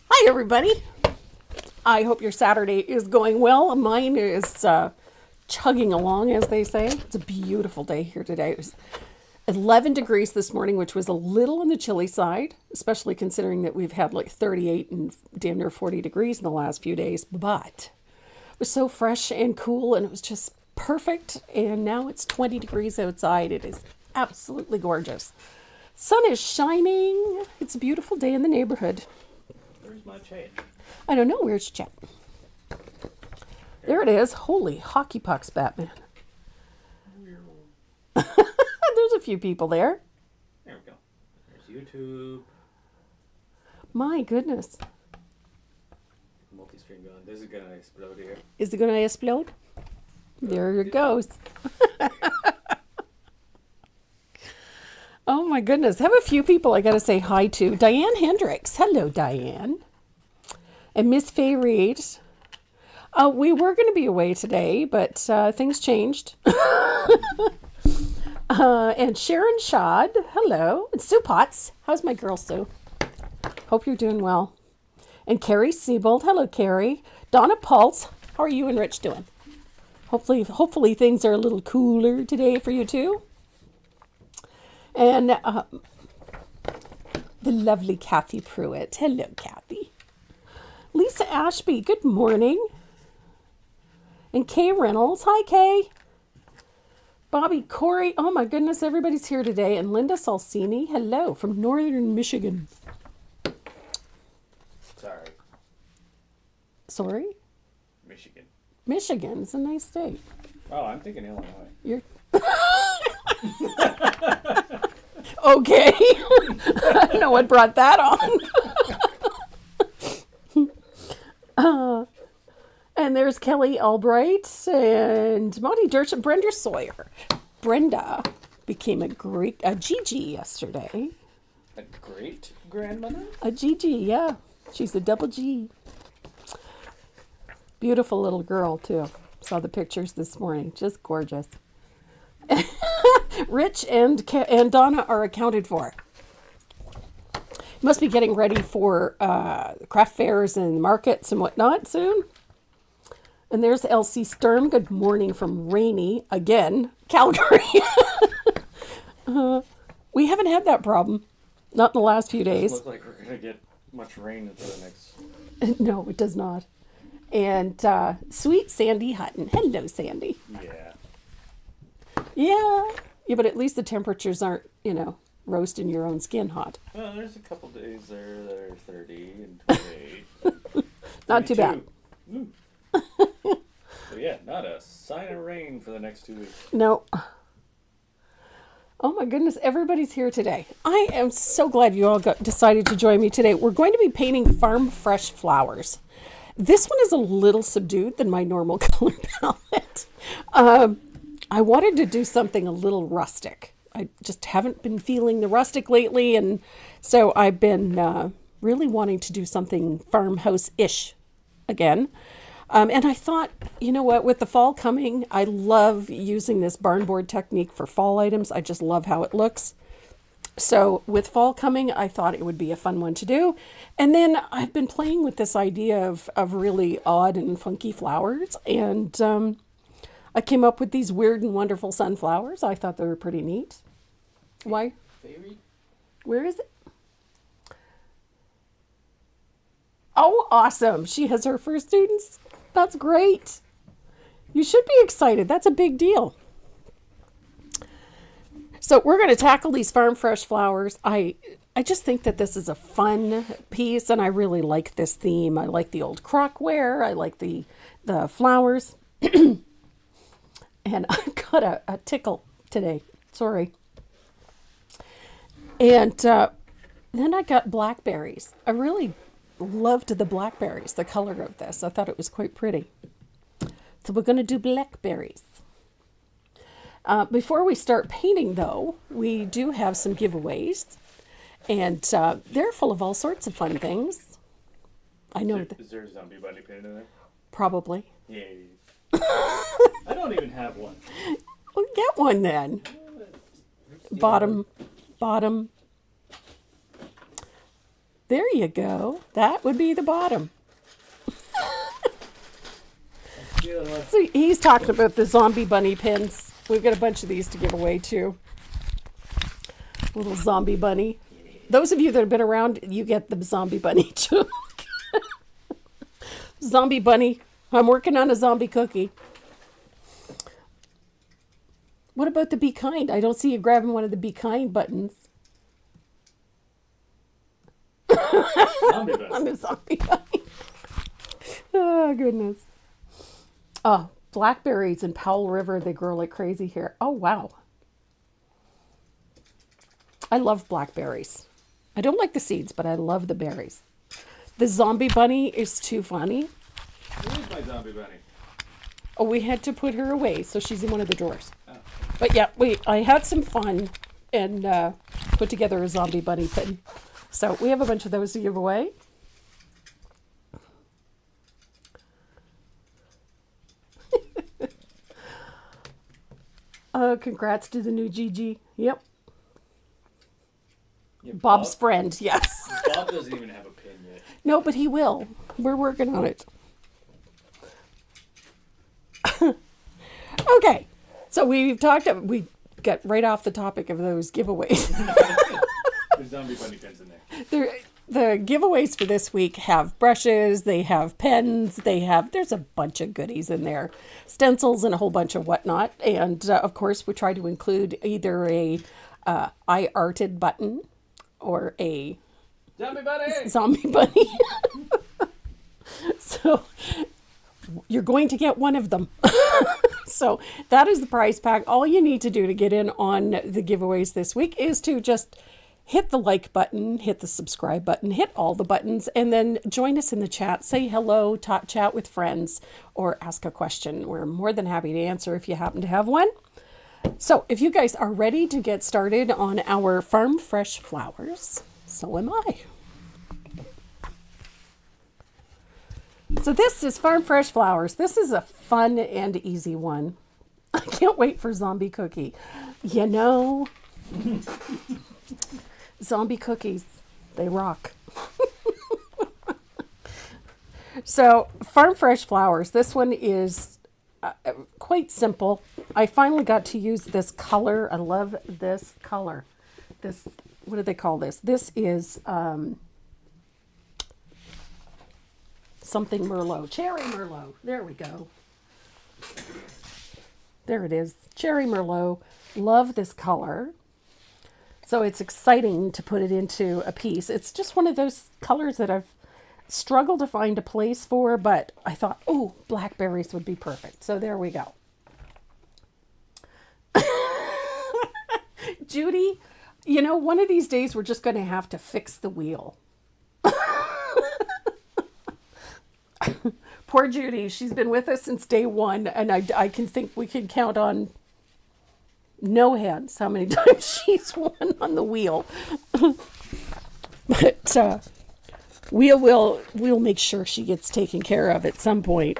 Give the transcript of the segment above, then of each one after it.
Hi, everybody. I hope your Saturday is going well. Mine is chugging along, as they say. It's a beautiful day here today. It was 11 degrees this morning, which was a little on the chilly side, especially considering that we've had like 38 and damn near 40 degrees in the last few days. But it was so fresh and cool, and it was just perfect. And now it's 20 degrees outside. It is absolutely gorgeous. Sun is shining. It's a beautiful day in the neighborhood. Where's my change? I don't know. Where's Chet? There it is. Holy hockey pucks, Batman. There's a few people there. There we go. There's YouTube. My goodness. Multi-stream going. This is gonna explode here. Is it going to explode? There it goes. Oh my goodness. I have a few people I got to say hi to. Diane Hendricks. Hello, Diane. And Miss Faye Reed. We were going to be away today, but things changed. And Sharon Shad. Hello. And Sue Potts. How's my girl, Sue? Hope you're doing well. And Carrie Siebold. Hello, Carrie. Donna Pulse. How are you and Rich doing? Hopefully things are a little cooler today for you too. And the lovely Kathy Pruitt. Hello, Kathy. Lisa Ashby. Good morning. And Kay Reynolds. Hi, Kay. Bobby Corey. Oh my goodness, everybody's here today. And Linda Salsini. Hello from Northern Michigan. Sorry? Michigan. Michigan is a nice state. Oh, I'm thinking Illinois. You're okay. I don't know what brought that on. And there's Kelly Albright and Monty Dirch and Brenda Sawyer. Brenda became a Gigi yesterday. A great grandmother? A Gigi, yeah. She's a double G. Beautiful little girl, too. Saw the pictures this morning. Just gorgeous. Rich and Donna are accounted for. Must be getting ready for craft fairs and markets and whatnot soon. And there's Elsie Sturm. Good morning from rainy, again, Calgary. We haven't had that problem. Not in the last few days. Doesn't look like we're going to get much rain for the next... No, it does not. And sweet Sandy Hutton. Hello, Sandy. Yeah. Yeah, but at least the temperatures aren't, roasting your own skin hot. Well, there's a couple days there that are 30 and 28. Not too bad. So yeah, not a sign of rain for the next 2 weeks. No. Oh my goodness, everybody's here today. I am so glad you all decided to join me today. We're going to be painting farm fresh flowers. This one is a little subdued than my normal color palette. I wanted to do something a little rustic. I just haven't been feeling the rustic lately, and so I've been really wanting to do something farmhouse-ish again. And I thought, you know what, with the fall coming, I love using this barn board technique for fall items. I just love how it looks. So with fall coming, I thought it would be a fun one to do. And then I've been playing with this idea of really odd and funky flowers. And I came up with these weird and wonderful sunflowers. I thought they were pretty neat. Why? Fairy? Where is it? Oh, awesome. She has her first students. That's great. You should be excited. That's a big deal. So we're going to tackle these farm fresh flowers. I just think that this is a fun piece, and I really like this theme. I like the old crockware. I like the flowers. And I got a tickle today. Sorry. And then I got blackberries. I really loved the blackberries, the color of this. I thought it was quite pretty. So we're going to do blackberries. Before we start painting, though, we do have some giveaways. And they're full of all sorts of fun things. I know. Is there a zombie body painted in there? Probably. Yay. I don't even have one. Well, get one then. Bottom. There you go. That would be the bottom. So he's talking about the zombie bunny pins. We've got a bunch of these to give away too. Little zombie bunny. Those of you that have been around, you get the zombie bunny too. Zombie bunny. I'm working on a zombie cookie. What about the Be Kind? I don't see you grabbing one of the Be Kind buttons. Zombie bunny. I'm a zombie bunny. Oh, goodness. Oh, blackberries in Powell River, they grow like crazy here. Oh, wow. I love blackberries. I don't like the seeds, but I love the berries. The zombie bunny is too funny. Where's my zombie bunny? Oh, we had to put her away, so she's in one of the drawers. Oh. But yeah, I had some fun and put together a zombie bunny pin. So we have a bunch of those to give away. Congrats to the new Gigi. Yep. Yeah, Bob's friend, yes. Bob doesn't even have a pin yet. No, but he will. We're working on it. Okay. So we got right off the topic of those giveaways. There's zombie bunny pins in there. The giveaways for this week have brushes, they have pens, there's a bunch of goodies in there, stencils and a whole bunch of whatnot. And of course, we try to include either a I arted button or a Zombie bunny! zombie bunny. So you're going to get one of them. So that is the prize pack. All you need to do to get in on the giveaways this week is to just hit the like button, hit the subscribe button, hit all the buttons, and then join us in the chat. Say hello, talk, chat with friends, or ask a question. We're more than happy to answer if you happen to have one. So if you guys are ready to get started on our farm fresh flowers, so am I. So this is Farm Fresh Flowers. This is a fun and easy one. I can't wait for zombie cookie. You know, zombie cookies, they rock. So Farm Fresh Flowers, this one is quite simple. I finally got to use this color. I love this color. This, what do they call this? This is something Merlot. Cherry Merlot. There we go. There it is. Cherry Merlot. Love this color. So it's exciting to put it into a piece. It's just one of those colors that I've struggled to find a place for, but I thought, oh, blackberries would be perfect. So there we go. Judy, you know, one of these days we're just going to have to fix the wheel. Poor Judy, she's been with us since day one, and I can think we can count on no hands how many times she's won on the wheel. But we'll make sure she gets taken care of at some point.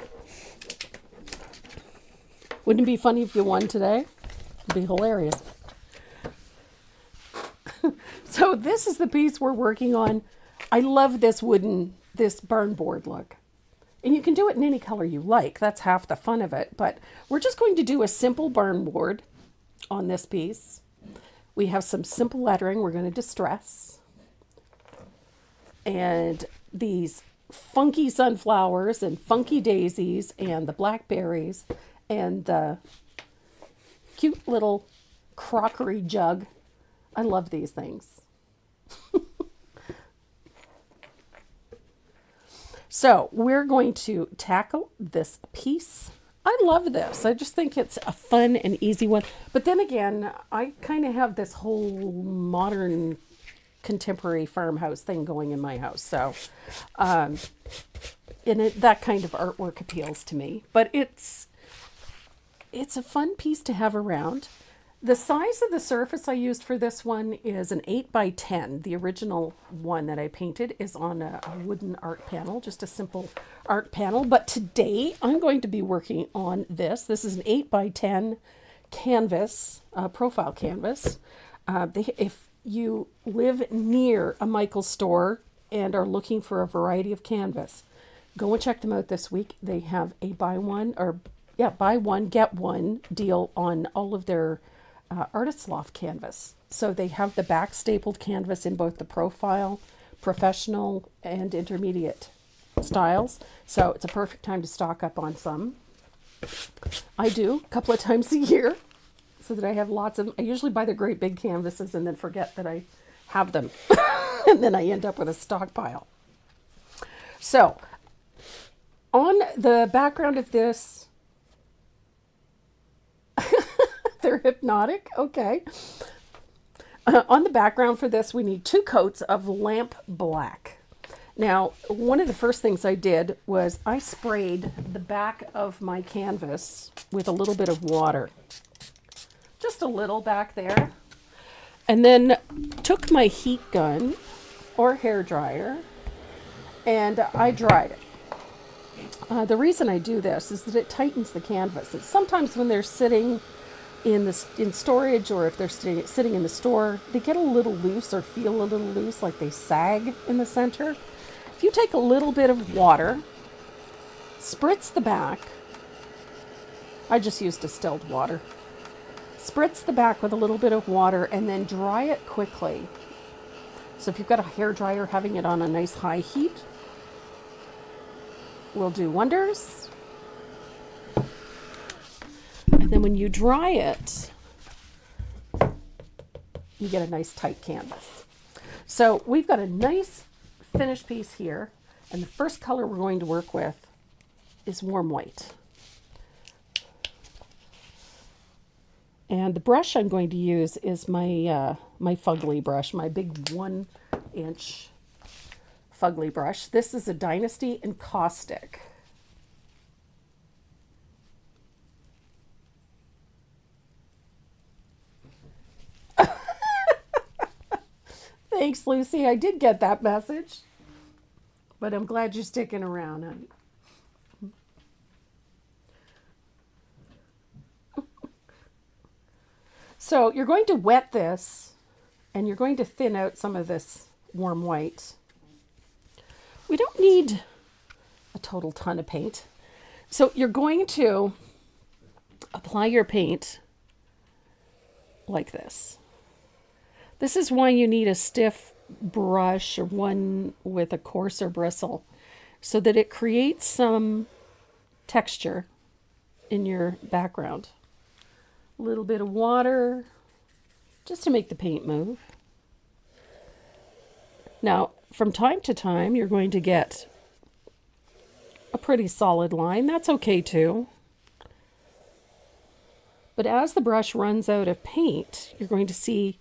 Wouldn't it be funny if you won today? It'd be hilarious. So this is the piece we're working on. I love this barn board look. And you can do it in any color you like. That's half the fun of it. But we're just going to do a simple barn board on this piece. We have some simple lettering we're going to distress. And these funky sunflowers and funky daisies and the blackberries and the cute little crockery jug. I love these things. So we're going to tackle this piece. I love this. I just think it's a fun and easy one. But then again, I kind of have this whole modern contemporary farmhouse thing going in my house. So that kind of artwork appeals to me. But it's a fun piece to have around. The size of the surface I used for this one is an 8x10. The original one that I painted is on a wooden art panel, just a simple art panel. But today I'm going to be working on this. This is an 8x10 canvas, profile canvas. If you live near a Michael's store, and are looking for a variety of canvas, go and check them out this week. They have a buy one, get one deal on all of their Artist Loft canvas. So they have the back stapled canvas in both the profile, professional, and intermediate styles. So it's a perfect time to stock up on some. I do a couple of times a year so that I have lots of them. I usually buy the great big canvases and then forget that I have them. And then I end up with a stockpile. So on the background of this, they're hypnotic. Okay. On the background for this, we need 2 coats of lamp black. Now, one of the first things I did was I sprayed the back of my canvas with a little bit of water. Just a little back there. And then took my heat gun or hair dryer and I dried it. The reason I do this is that it tightens the canvas. And sometimes when they're sitting in storage, or if they're sitting in the store, they get a little loose or feel a little loose, like they sag in the center. If you take a little bit of water, spritz the back, I just used distilled water, spritz the back with a little bit of water and then dry it quickly. So if you've got a hair dryer, having it on a nice high heat will do wonders. And then when you dry it, you get a nice tight canvas. So we've got a nice finished piece here, and the first color we're going to work with is warm white. And the brush I'm going to use is my my fugly brush, my big 1-inch fugly brush. This is a Dynasty Encaustic. Thanks, Lucy. I did get that message, but I'm glad you're sticking around, honey. So you're going to wet this, and you're going to thin out some of this warm white. We don't need a total ton of paint. So you're going to apply your paint like this. This is why you need a stiff brush or one with a coarser bristle, so that it creates some texture in your background. A little bit of water just to make the paint move. Now, from time to time, you're going to get a pretty solid line. That's okay too. But as the brush runs out of paint, you're going to see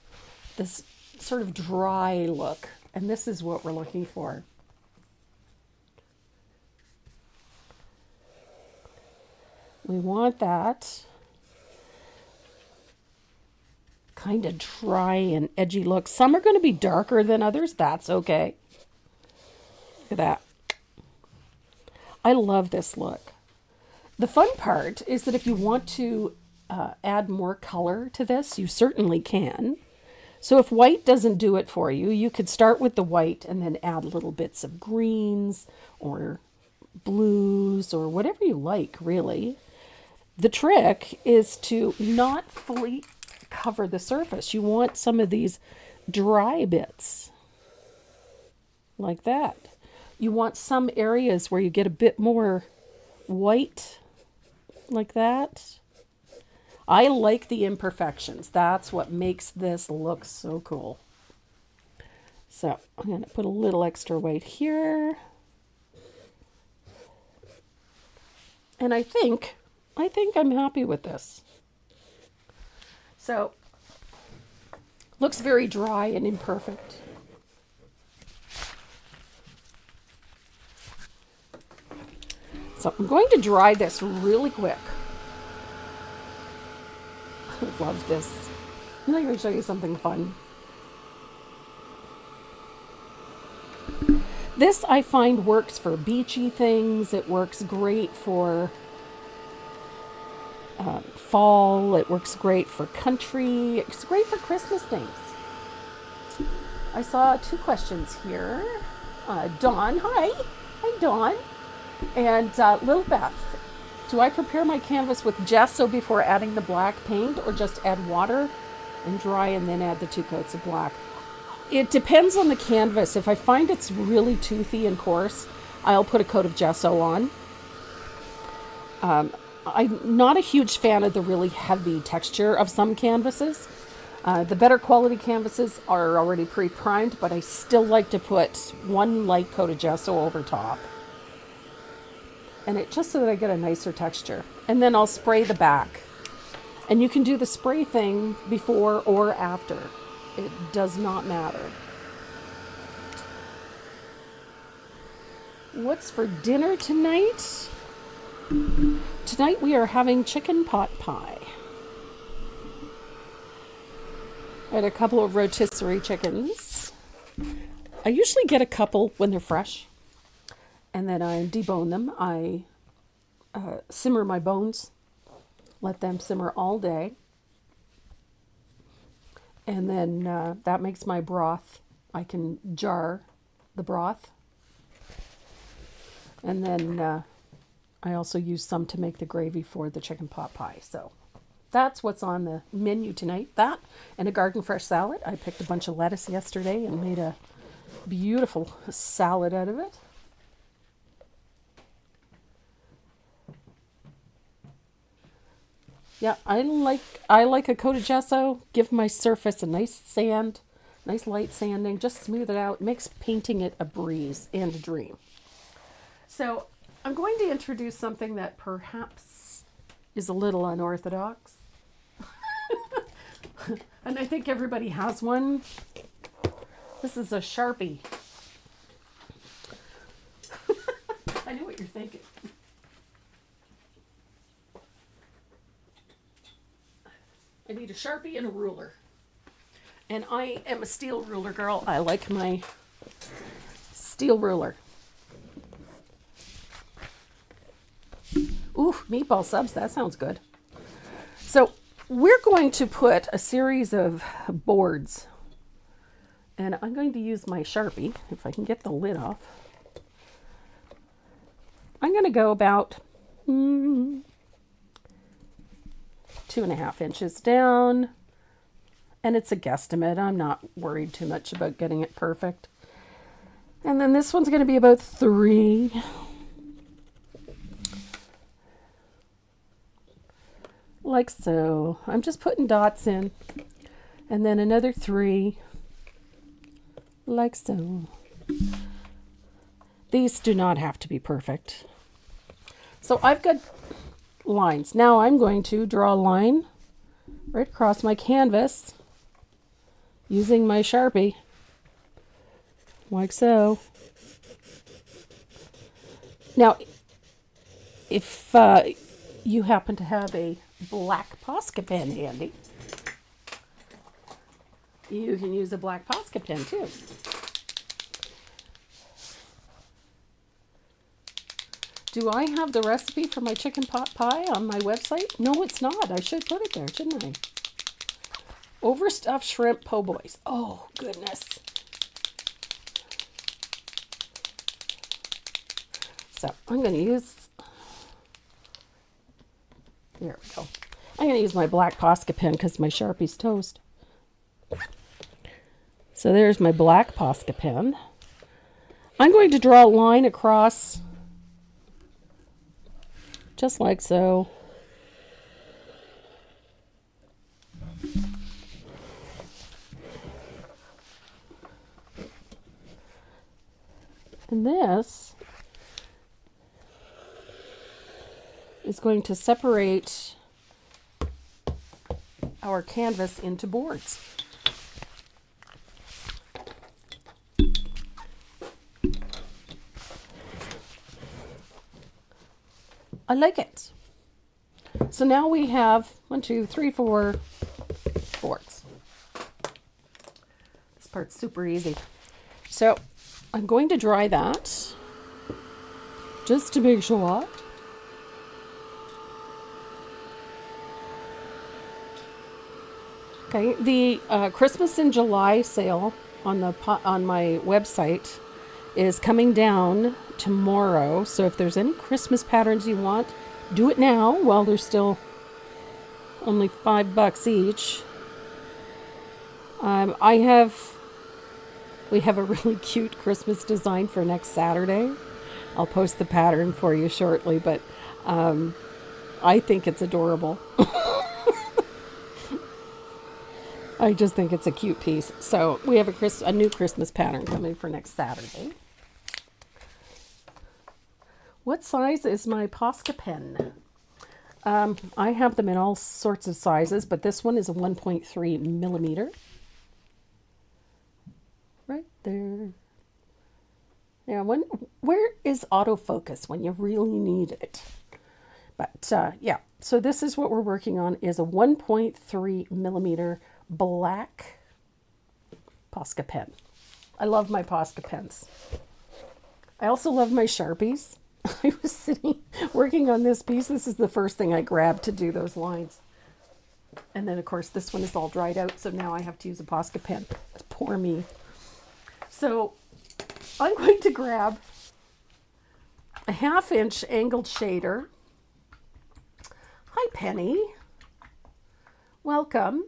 this sort of dry look, and this is what we're looking for. We want that kind of dry and edgy look. Some are going to be darker than others. That's okay. Look at that. I love this look. The fun part is that if you want to add more color to this, you certainly can. So if white doesn't do it for you, you could start with the white and then add little bits of greens or blues or whatever you like, really. The trick is to not fully cover the surface. You want some of these dry bits like that. You want some areas where you get a bit more white like that. I like the imperfections. That's what makes this look so cool. So I'm going to put a little extra white here. And I think I'm happy with this. So, looks very dry and imperfect. So I'm going to dry this really quick. I love this. I'm going to show you something fun. This I find works for beachy things. It works great for fall. It works great for country. It's great for Christmas things. I saw 2 questions here. Dawn, hi. Hi, Dawn. And Lil Beth, do I prepare my canvas with gesso before adding the black paint, or just add water and dry and then add the 2 coats of black? It depends on the canvas. If I find it's really toothy and coarse, I'll put a coat of gesso on. I'm not a huge fan of the really heavy texture of some canvases. The better quality canvases are already pre-primed, but I still like to put 1 light coat of gesso over top. And it just so that I get a nicer texture. And then I'll spray the back. And you can do the spray thing before or after. It does not matter. What's for dinner tonight? Tonight we are having chicken pot pie. I had a couple of rotisserie chickens. I usually get a couple when they're fresh. And then I debone them. I simmer my bones. Let them simmer all day. And then that makes my broth. I can jar the broth. And then I also use some to make the gravy for the chicken pot pie. So that's what's on the menu tonight. That and a garden fresh salad. I picked a bunch of lettuce yesterday and made a beautiful salad out of it. Yeah, I like a coat of gesso. Give my surface a nice sand, nice light sanding. Just smooth it out. It makes painting it a breeze and a dream. So I'm going to introduce something that perhaps is a little unorthodox. And I think everybody has one. This is a Sharpie. I know what you're thinking. I need a Sharpie and a ruler. And I am a steel ruler girl. I like my steel ruler. Ooh, meatball subs, that sounds good. So we're going to put a series of boards. And I'm going to use my Sharpie, if I can get the lid off. I'm going to go about 2.5 inches down. And it's a guesstimate. I'm not worried too much about getting it perfect. And then this one's going to be about 3. Like so. I'm just putting dots in. And then another 3. Like so. These do not have to be perfect. So I've got lines. Now I'm going to draw a line right across my canvas using my Sharpie. Like so. Now, if you happen to have a black Posca pen handy, you can use a black Posca pen too. Do I have the recipe for my chicken pot pie on my website? No, it's not. I should put it there, shouldn't I? Overstuffed shrimp po' boys. Oh, goodness. So I'm going to use, there we go. I'm going to use my black Posca pen because my Sharpie's toast. So there's my black Posca pen. I'm going to draw a line across just like so. And this is going to separate our canvas into boards. I like it. So now we have 1, 2, 3, 4 boards. This part's super easy. So I'm going to dry that just to make sure. Okay, the Christmas in July sale on my website is coming down tomorrow. So if there's any Christmas patterns you want, do it now while they're still only $5 each. We have a really cute Christmas design for next Saturday. I'll post the pattern for you shortly, but I think it's adorable. I just think it's a cute piece. So we have a new Christmas pattern coming for next Saturday. What size is my Posca pen? I have them in all sorts of sizes, but this one is a 1.3 millimeter. Right there. Yeah, where is autofocus when you really need it? But yeah, so this is what we're working on, is a 1.3 millimeter black Posca pen. I love my Posca pens. I also love my Sharpies. I was sitting working on this piece. This is the first thing I grabbed to do those lines. And then, of course, this one is all dried out, so now I have to use a Posca pen. Poor me. So I'm going to grab a 1/2 inch angled shader. Hi, Penny. Welcome.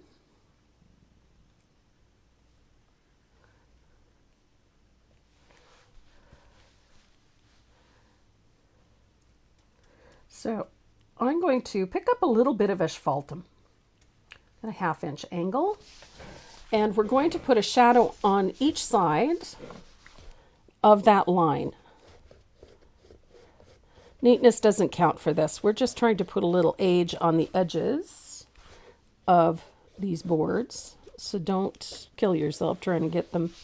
So I'm going to pick up a little bit of asphaltum at a 1/2 inch angle, and we're going to put a shadow on each side of that line. Neatness doesn't count for this. We're just trying to put a little age on the edges of these boards. So don't kill yourself trying to get them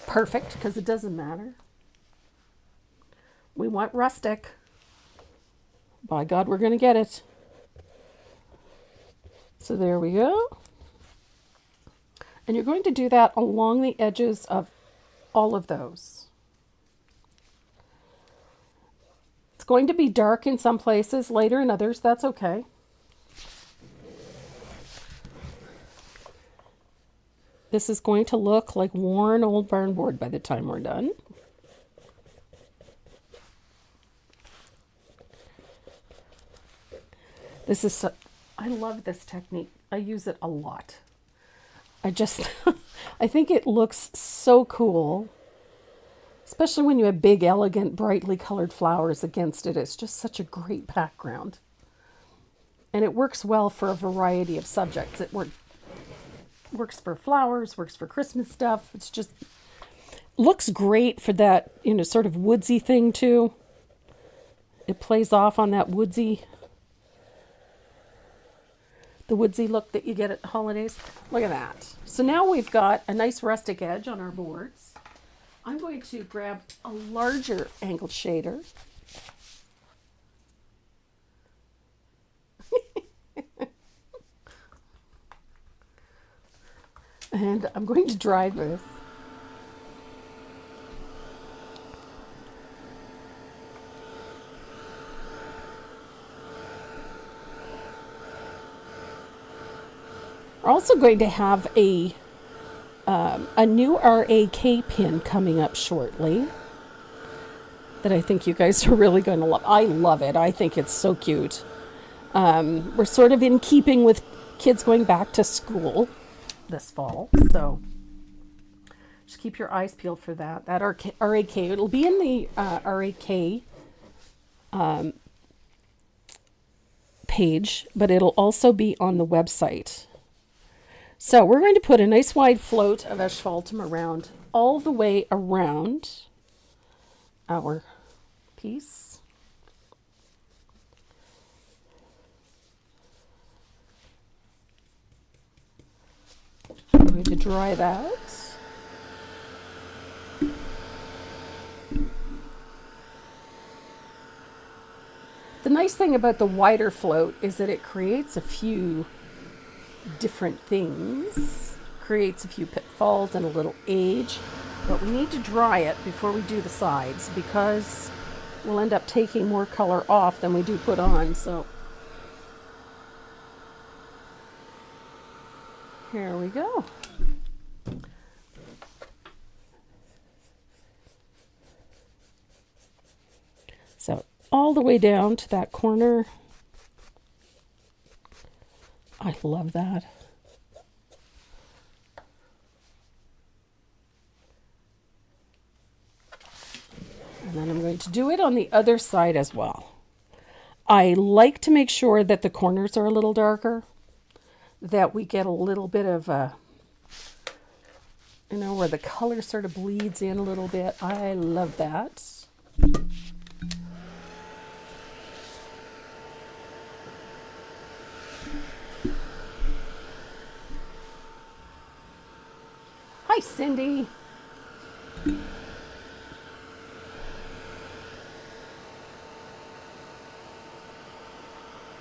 perfect, because it doesn't matter. We want rustic. By God, we're going to get it. So there we go. And you're going to do that along the edges of all of those. It's going to be dark in some places, lighter in others. That's okay. This is going to look like worn old barn board by the time we're done. This is I love this technique. I use it a lot. I think it looks so cool, especially when you have big, elegant, brightly colored flowers against it. It's just such a great background. And it works well for a variety of subjects. It works for flowers, works for Christmas stuff. It's just looks great for that, sort of woodsy thing too. It plays off on that the woodsy look that you get at holidays. Look at that. So now we've got a nice rustic edge on our boards. I'm going to grab a larger angled shader. And I'm going to dry this. We're also going to have a new RAK pin coming up shortly that I think you guys are really going to love. I love it. I think it's so cute. We're sort of in keeping with kids going back to school this fall, so just keep your eyes peeled for that. That RAK, it'll be in the RAK page, but it'll also be on the website. So we're going to put a nice wide float of asphaltum around, all the way around our piece. I'm going to dry that. The nice thing about the wider float is that it creates a few different things, creates a few pitfalls and a little age, but we need to dry it before we do the sides because we'll end up taking more color off than we do put on. So here we go. all the way down to that corner. I love that. And then I'm going to do it on the other side as well. I like to make sure that the corners are a little darker, that we get a little bit of a, you know, where the color sort of bleeds in a little bit. I love that. Hi, Cindy.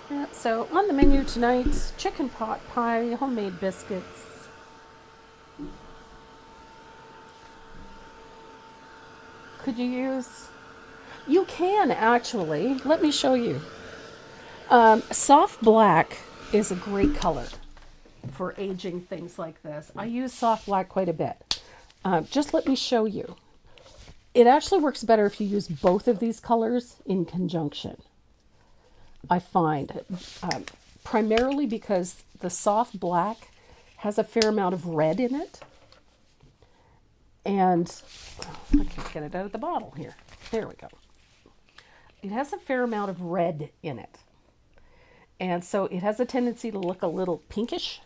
Yeah, so on the menu tonight, chicken pot pie, homemade biscuits. Could you use? You can actually. Let me show you. Soft black is a great color for aging things like this. I use soft black quite a bit. Just let me show you. It actually works better if you use both of these colors in conjunction. I find primarily because the soft black has a fair amount of red in it. And I can't get it out of the bottle here. There we go. It has a fair amount of red in it. And so it has a tendency to look a little pinkish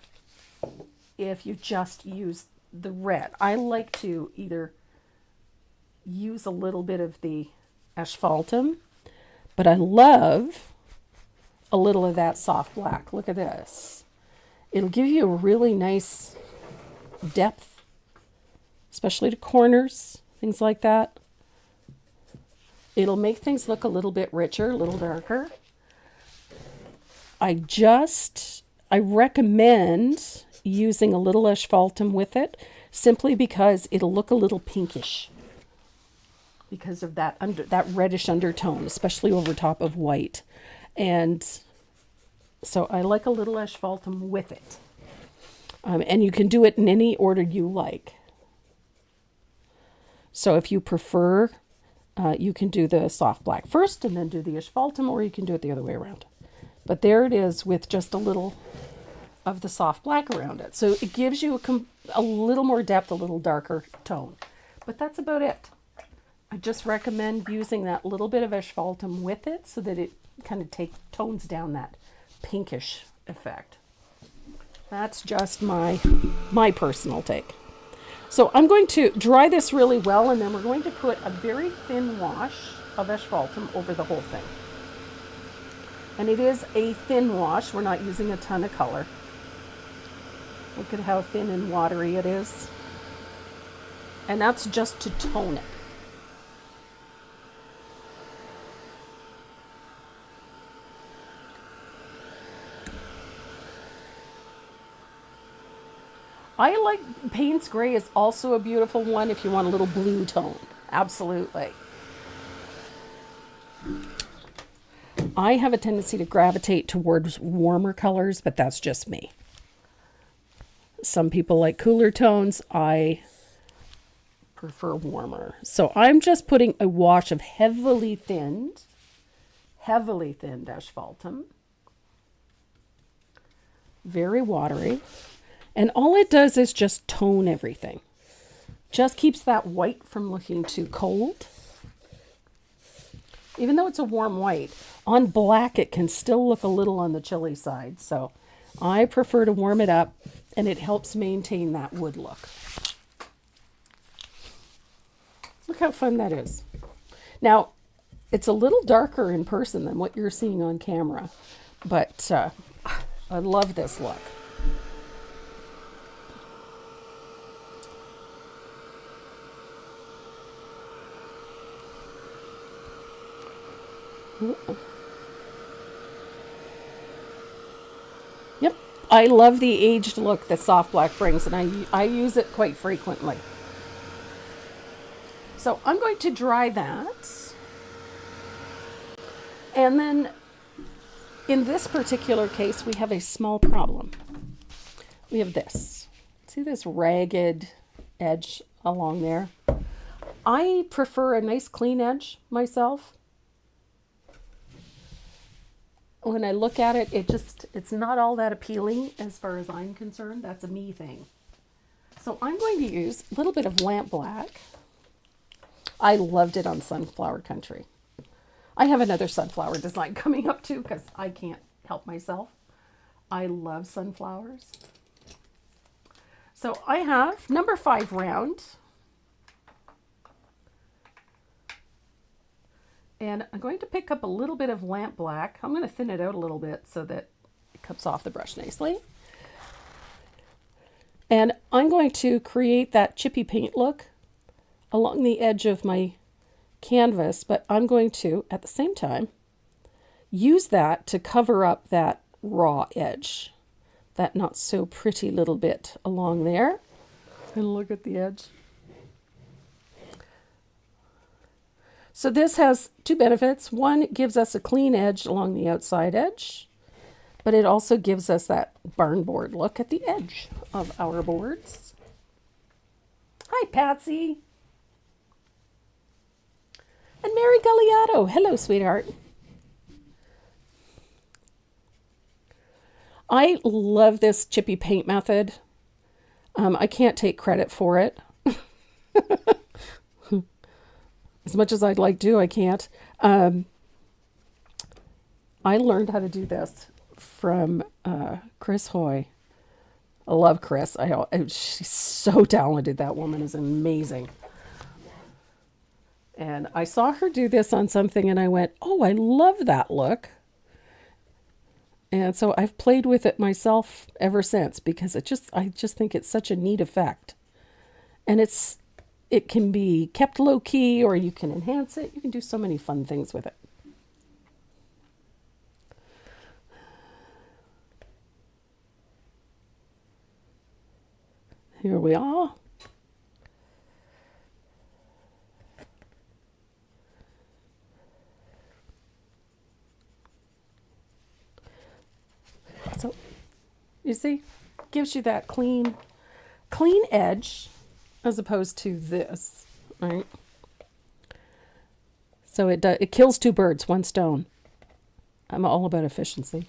if you just use the red. I like to either use a little bit of the asphaltum, but I love a little of that soft black. Look at this. It'll give you a really nice depth, especially to corners, things like that. It'll make things look a little bit richer, a little darker. I recommend using a little asphaltum with it simply because it'll look a little pinkish because of that reddish undertone, especially over top of white. And so I like a little asphaltum with it. And you can do it in any order you like. So if you prefer, you can do the soft black first and then do the asphaltum, or you can do it the other way around. But there it is with just a little of the soft black around it. So it gives you a little more depth, a little darker tone. But that's about it. I just recommend using that little bit of asphaltum with it so that it kind of tones down that pinkish effect. That's just my personal take. So I'm going to dry this really well, and then we're going to put a very thin wash of asphaltum over the whole thing. And it is a thin wash. We're not using a ton of color. Look at how thin and watery it is. And that's just to tone it. I like Payne's Gray is also a beautiful one if you want a little blue tone. Absolutely. I have a tendency to gravitate towards warmer colors, but that's just me. Some people like cooler tones. I prefer warmer. So I'm just putting a wash of heavily thinned asphaltum. Very watery. And all it does is just tone everything. Just keeps that white from looking too cold. Even though it's a warm white, on black it can still look a little on the chilly side. So I prefer to warm it up, and it helps maintain that wood look. Look how fun that is. Now, it's a little darker in person than what you're seeing on camera, but I love this look. Yep, I love the aged look that soft black brings, and I use it quite frequently. So I'm going to dry that. And then in this particular case, we have a small problem. We have this. See this ragged edge along there? I prefer a nice clean edge myself. when I look at it, it's not all that appealing as far as I'm concerned. That's a me thing. So I'm going to use a little bit of lamp black. I loved it on Sunflower Country. I have another sunflower design coming up too because I can't help myself. I love sunflowers. So I have number 5 round. And I'm going to pick up a little bit of lamp black. I'm going to thin it out a little bit so that it comes off the brush nicely. And I'm going to create that chippy paint look along the edge of my canvas, but I'm going to, at the same time, use that to cover up that raw edge, that not so pretty little bit along there. And look at the edge. So this has 2 benefits. One, it gives us a clean edge along the outside edge, but it also gives us that barn board look at the edge of our boards. Hi, Patsy. And Mary Galliato. Hello, sweetheart. I love this chippy paint method. I can't take credit for it. As much as I'd like to, I can't. I learned how to do this from Chris Hoy. I love Chris. She's so talented. That woman is amazing. And I saw her do this on something and I went, oh, I love that look. And so I've played with it myself ever since because I just think it's such a neat effect. And it can be kept low key or you can enhance it. You can do so many fun things with it. Here we are. So, you see, gives you that clean edge as opposed to this, right? So it kills 2 birds, 1 stone. I'm all about efficiency.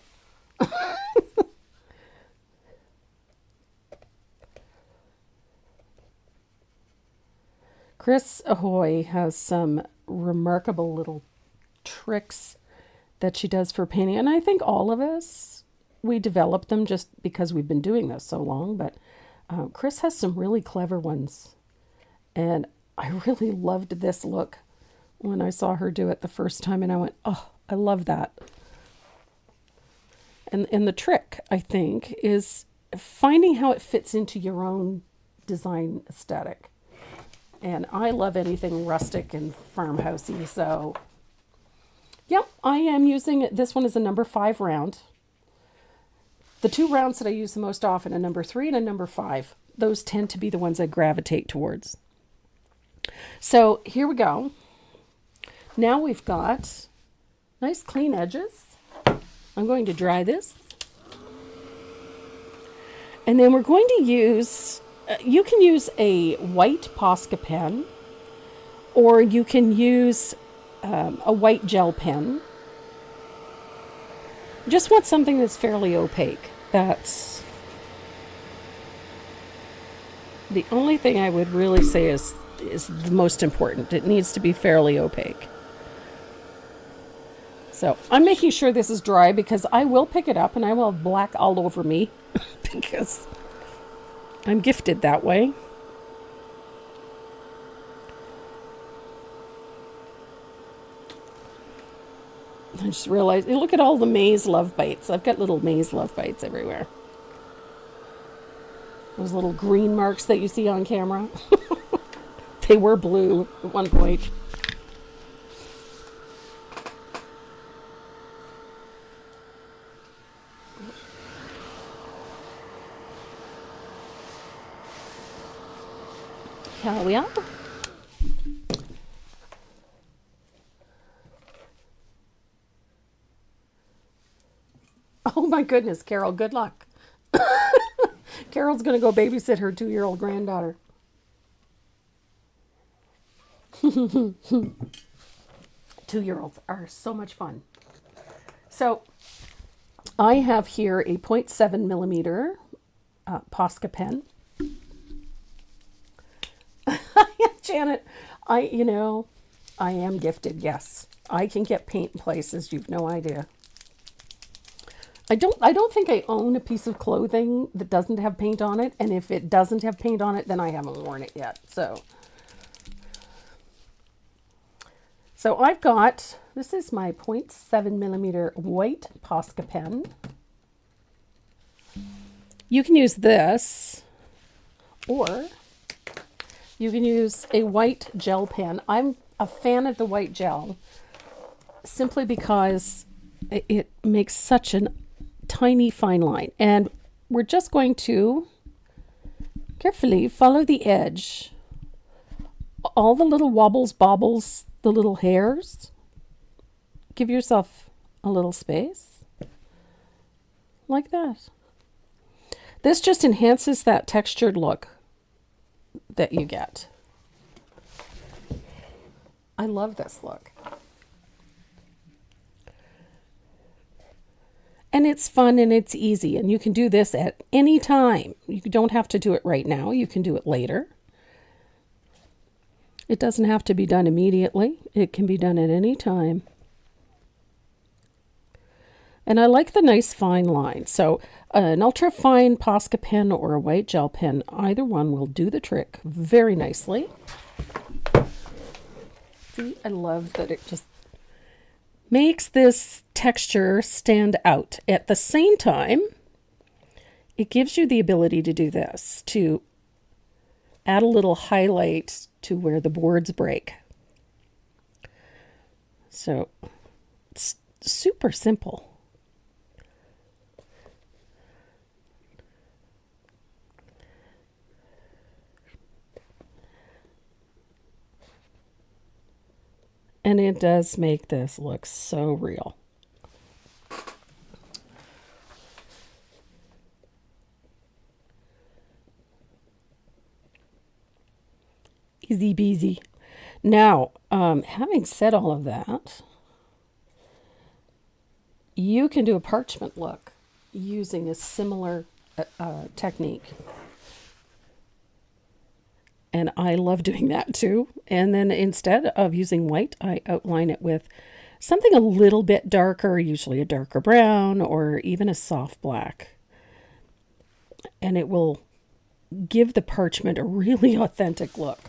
Chris Ahoy has some remarkable little tricks that she does for painting. And I think all of us, we developed them just because we've been doing this so long. But Chris has some really clever ones. And I really loved this look when I saw her do it the first time. And I went, oh, I love that. And the trick, I think, is finding how it fits into your own design aesthetic. And I love anything rustic and farmhousey. So, yep, I am using it. This one is a number 5 round. The 2 rounds that I use the most often, a number 3 and a number 5. Those tend to be the ones I gravitate towards. So here we go. Now we've got nice clean edges. I'm going to dry this. And then we're going to use, you can use a white Posca pen, or you can use a white gel pen. Just want something that's fairly opaque. That's the only thing I would really say is the most important. It needs to be fairly opaque. So I'm making sure this is dry because I will pick it up and I will have black all over me because I'm gifted that way. I just realized, look at all the maize love bites. I've got little maize love bites everywhere. Those little green marks that you see on camera. They were blue at one point. Here we are. Oh my goodness, Carol, good luck. Carol's going to go babysit her 2-year-old granddaughter. 2-year-olds are so much fun. So I have here a 0.7 millimeter Posca pen. Janet, I am gifted. Yes, I can get paint in places you've no idea. I don't think I own a piece of clothing that doesn't have paint on it, and if it doesn't have paint on it, then I haven't worn it yet. So I've got, this is my 0.7 millimeter white Posca pen. You can use this, or you can use a white gel pen. I'm a fan of the white gel simply because it makes such a tiny fine line. And we're just going to carefully follow the edge. All the little wobbles, bobbles, the little hairs. Give yourself a little space. Like that. This just enhances that textured look that you get. I love this look. And it's fun and it's easy, and you can do this at any time. You don't have to do it right now. You can do it later. It doesn't have to be done immediately. It can be done at any time. And I like the nice fine line. So an ultra fine Posca pen or a white gel pen, either one will do the trick very nicely. See, I love that it just makes this texture stand out. At the same time, it gives you the ability to do this, to add a little highlight to where the boards break. So it's super simple. And it does make this look so real. Easy peasy. Now, having said all of that, you can do a parchment look using a similar technique. And I love doing that too. And then instead of using white, I outline it with something a little bit darker, usually a darker brown or even a soft black. And it will give the parchment a really authentic look.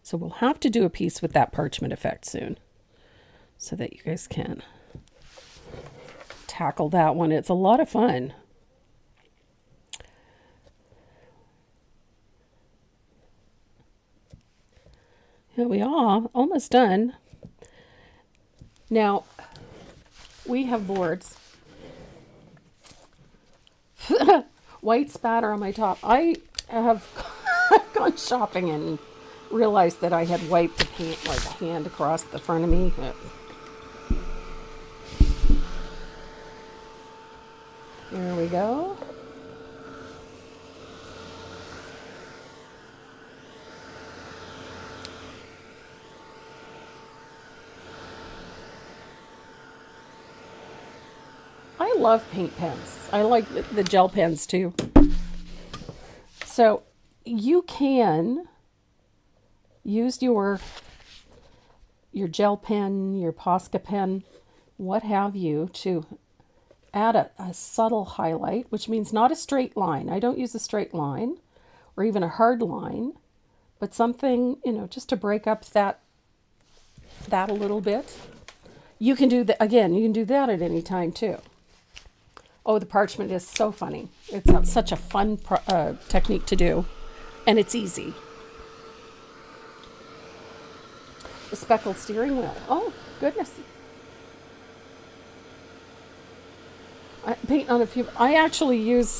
So we'll have to do a piece with that parchment effect soon so that you guys can tackle that one. It's a lot of fun. Here we are, almost done. Now, we have boards. White spatter on my top. I have gone shopping and realized that I had wiped the paint like a hand across the front of me. There we go. I love paint pens. I like the gel pens too. So you can use your gel pen, your Posca pen, what have you, to add a subtle highlight, which means not a straight line. I don't use a straight line or even a hard line, but something, just to break up that a little bit. You can do that, again, you can do that at any time too. Oh, the parchment is so funny. It's such a fun technique to do, and it's easy. The speckled steering wheel. Oh, goodness. I paint on a few. I actually use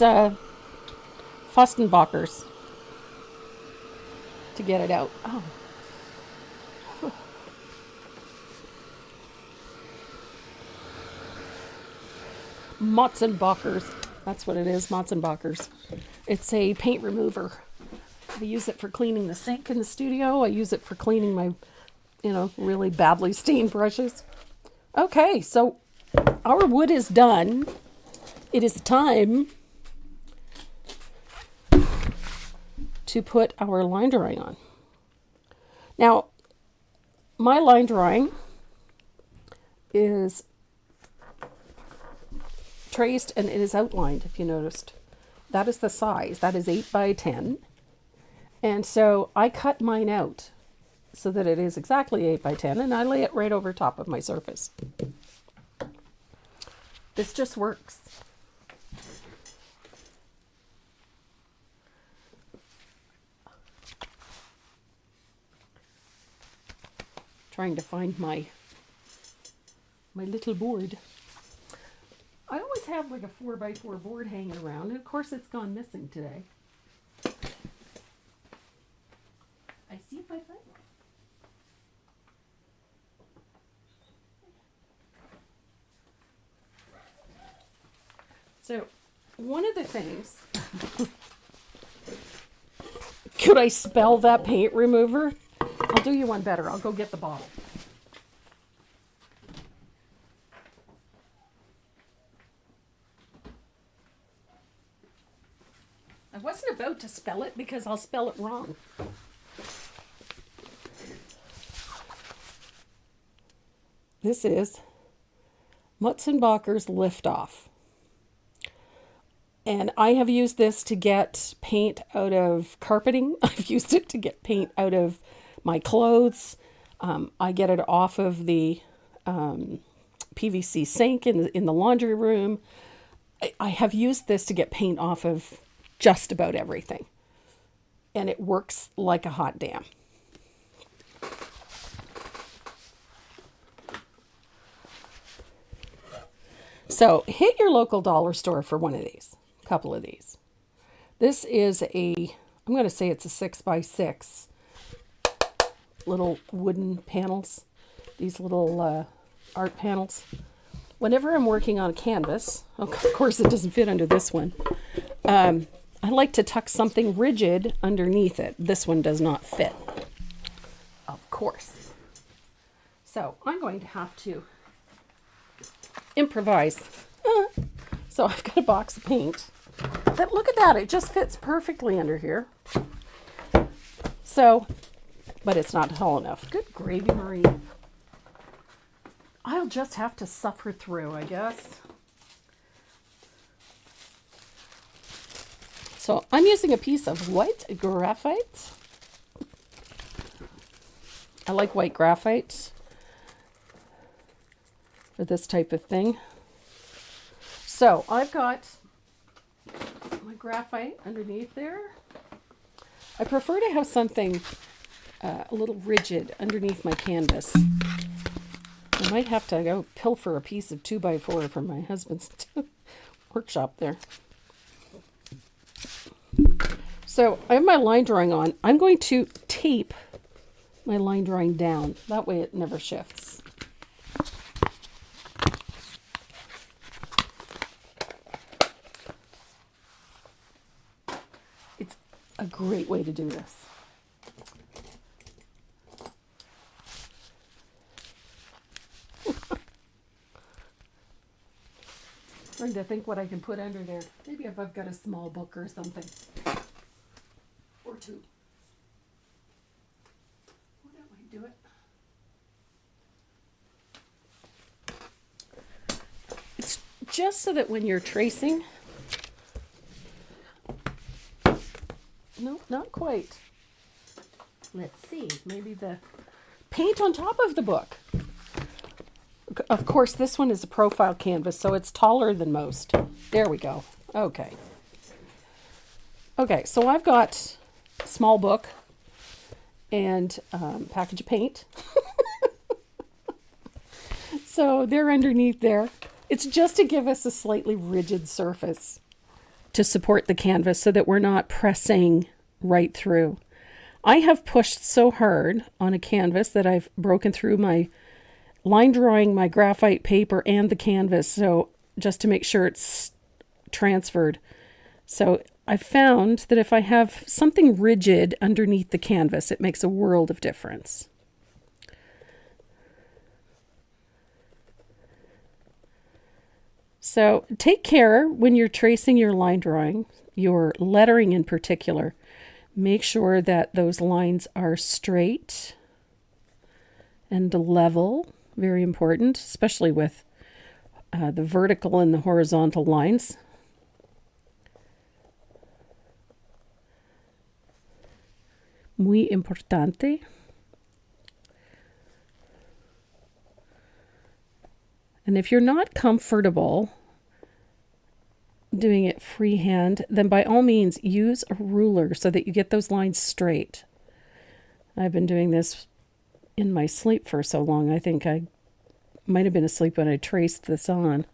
Fustenbachers to get it out. Oh. Motzenbachers. That's what it is, Motzenbachers. It's a paint remover. I use it for cleaning the sink in the studio. I use it for cleaning my, really badly stained brushes. Okay, so our wood is done. It is time to put our line drawing on. Now, my line drawing is traced and it is outlined, if you noticed. That is the size. That is 8 by 10. And so I cut mine out so that it is exactly 8 by 10, and I lay it right over top of my surface. This just works. Trying to find my little board. I always have like a 4x4 board hanging around, and of course it's gone missing today. I see if I find one. So, one of the things, could I spell that paint remover? I'll do you one better. I'll go get the bottle. I wasn't about to spell it because I'll spell it wrong. This is Mutzenbacher's Liftoff. And I have used this to get paint out of carpeting. I've used it to get paint out of my clothes. I get it off of the PVC sink in the laundry room. I have used this to get paint off of just about everything. And it works like a hot damn. So hit your local dollar store for one of these, a couple of these. This is I'm going to say it's a 6x6 little wooden panels, these little art panels. Whenever I'm working on a canvas, of course it doesn't fit under this one, I like to tuck something rigid underneath it. This one does not fit, of course. So I'm going to have to improvise. So I've got a box of paint. But look at that, it just fits perfectly under here. So, but it's not tall enough. Good gravy, Marie. I'll just have to suffer through, I guess. So I'm using a piece of white graphite. I like white graphite for this type of thing. So I've got my graphite underneath there. I prefer to have something a little rigid underneath my canvas. I might have to go pilfer a piece of 2x4 from my husband's workshop there. So I have my line drawing on. I'm going to tape my line drawing down. That way it never shifts. It's a great way to do this. Trying to think what I can put under there. Maybe if I've got a small book or something. Or two. Oh, that might do it. It's just so that when you're tracing... No, not quite. Let's see. Maybe the paint on top of the book. Of course, this one is a profile canvas, so it's taller than most. There we go. Okay. Okay, so I've got a small book and package of paint. So they're underneath there. It's just to give us a slightly rigid surface to support the canvas so that we're not pressing right through. I have pushed so hard on a canvas that I've broken through my line drawing, my graphite paper, and the canvas, so just to make sure it's transferred. So I found that if I have something rigid underneath the canvas, it makes a world of difference. So take care when you're tracing your line drawing, your lettering in particular. Make sure that those lines are straight and level. Very important, especially with the vertical and the horizontal lines. Muy importante. And if you're not comfortable doing it freehand, then by all means use a ruler so that you get those lines straight. I've been doing this in my sleep for so long. I think I might have been asleep when I traced this on.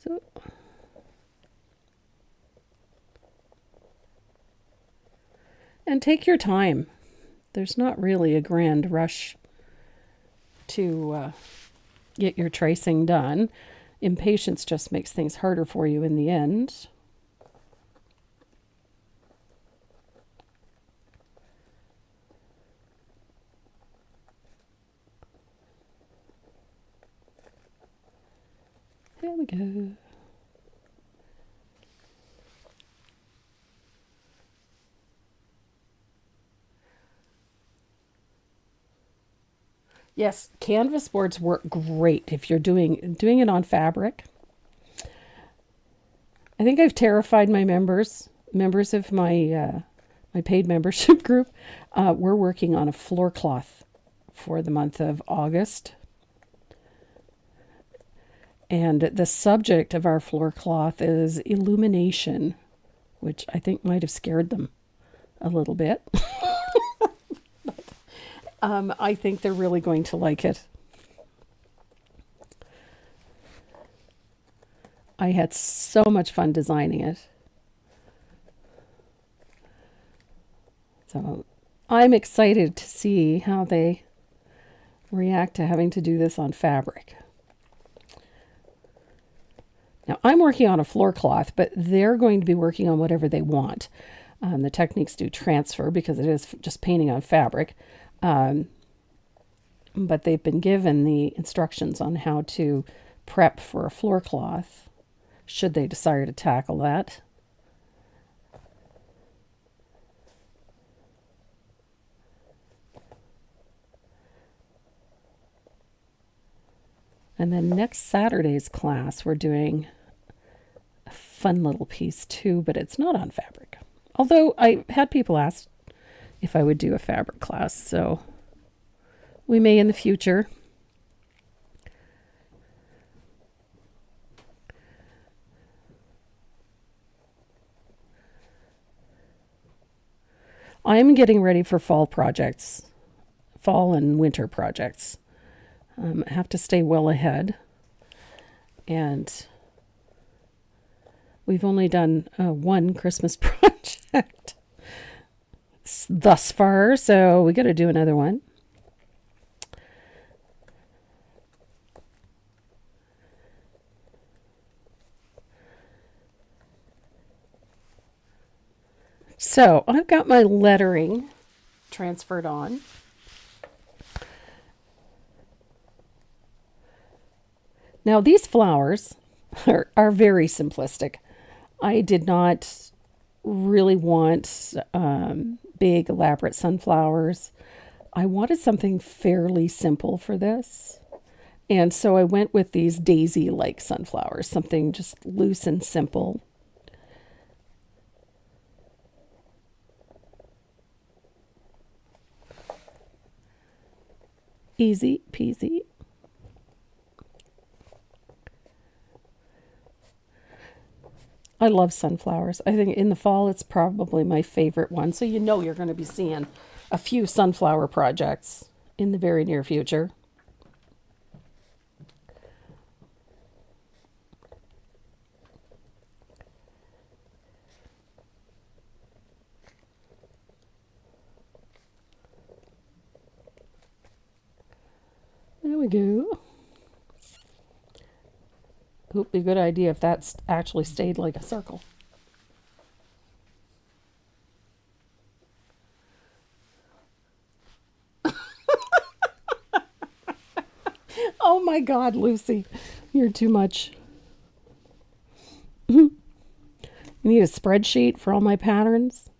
So and take your time. There's not really a grand rush to get your tracing done. Impatience just makes things harder for you in the end. There we go. Yes, canvas boards work great if you're doing it on fabric. I think I've terrified my members of my my paid membership group. We're working on a floor cloth for the month of August. And the subject of our floor cloth is illumination, which I think might have scared them a little bit. I think they're really going to like it. I had so much fun designing it. So I'm excited to see how they react to having to do this on fabric. Now I'm working on a floor cloth, but they're going to be working on whatever they want. The techniques do transfer because it is just painting on fabric. But they've been given the instructions on how to prep for a floor cloth, should they desire to tackle that. And then next Saturday's class, we're doing a fun little piece too, but it's not on fabric. Although I had people ask if I would do a fabric class, so we may in the future. I'm getting ready for fall projects, fall and winter projects. I have to stay well ahead. And we've only done one Christmas project thus far, so we got to do another one. So I've got my lettering transferred on. Now these flowers are very simplistic. I did not really want big elaborate sunflowers. I wanted something fairly simple for this. And so I went with these daisy-like sunflowers, something just loose and simple. Easy peasy. I love sunflowers. I think in the fall it's probably my favorite one. So you know you're going to be seeing a few sunflower projects in the very near future. There we go. It would be a good idea if that's actually stayed like a circle. Oh my God, Lucy, you're too much. You need a spreadsheet for all my patterns?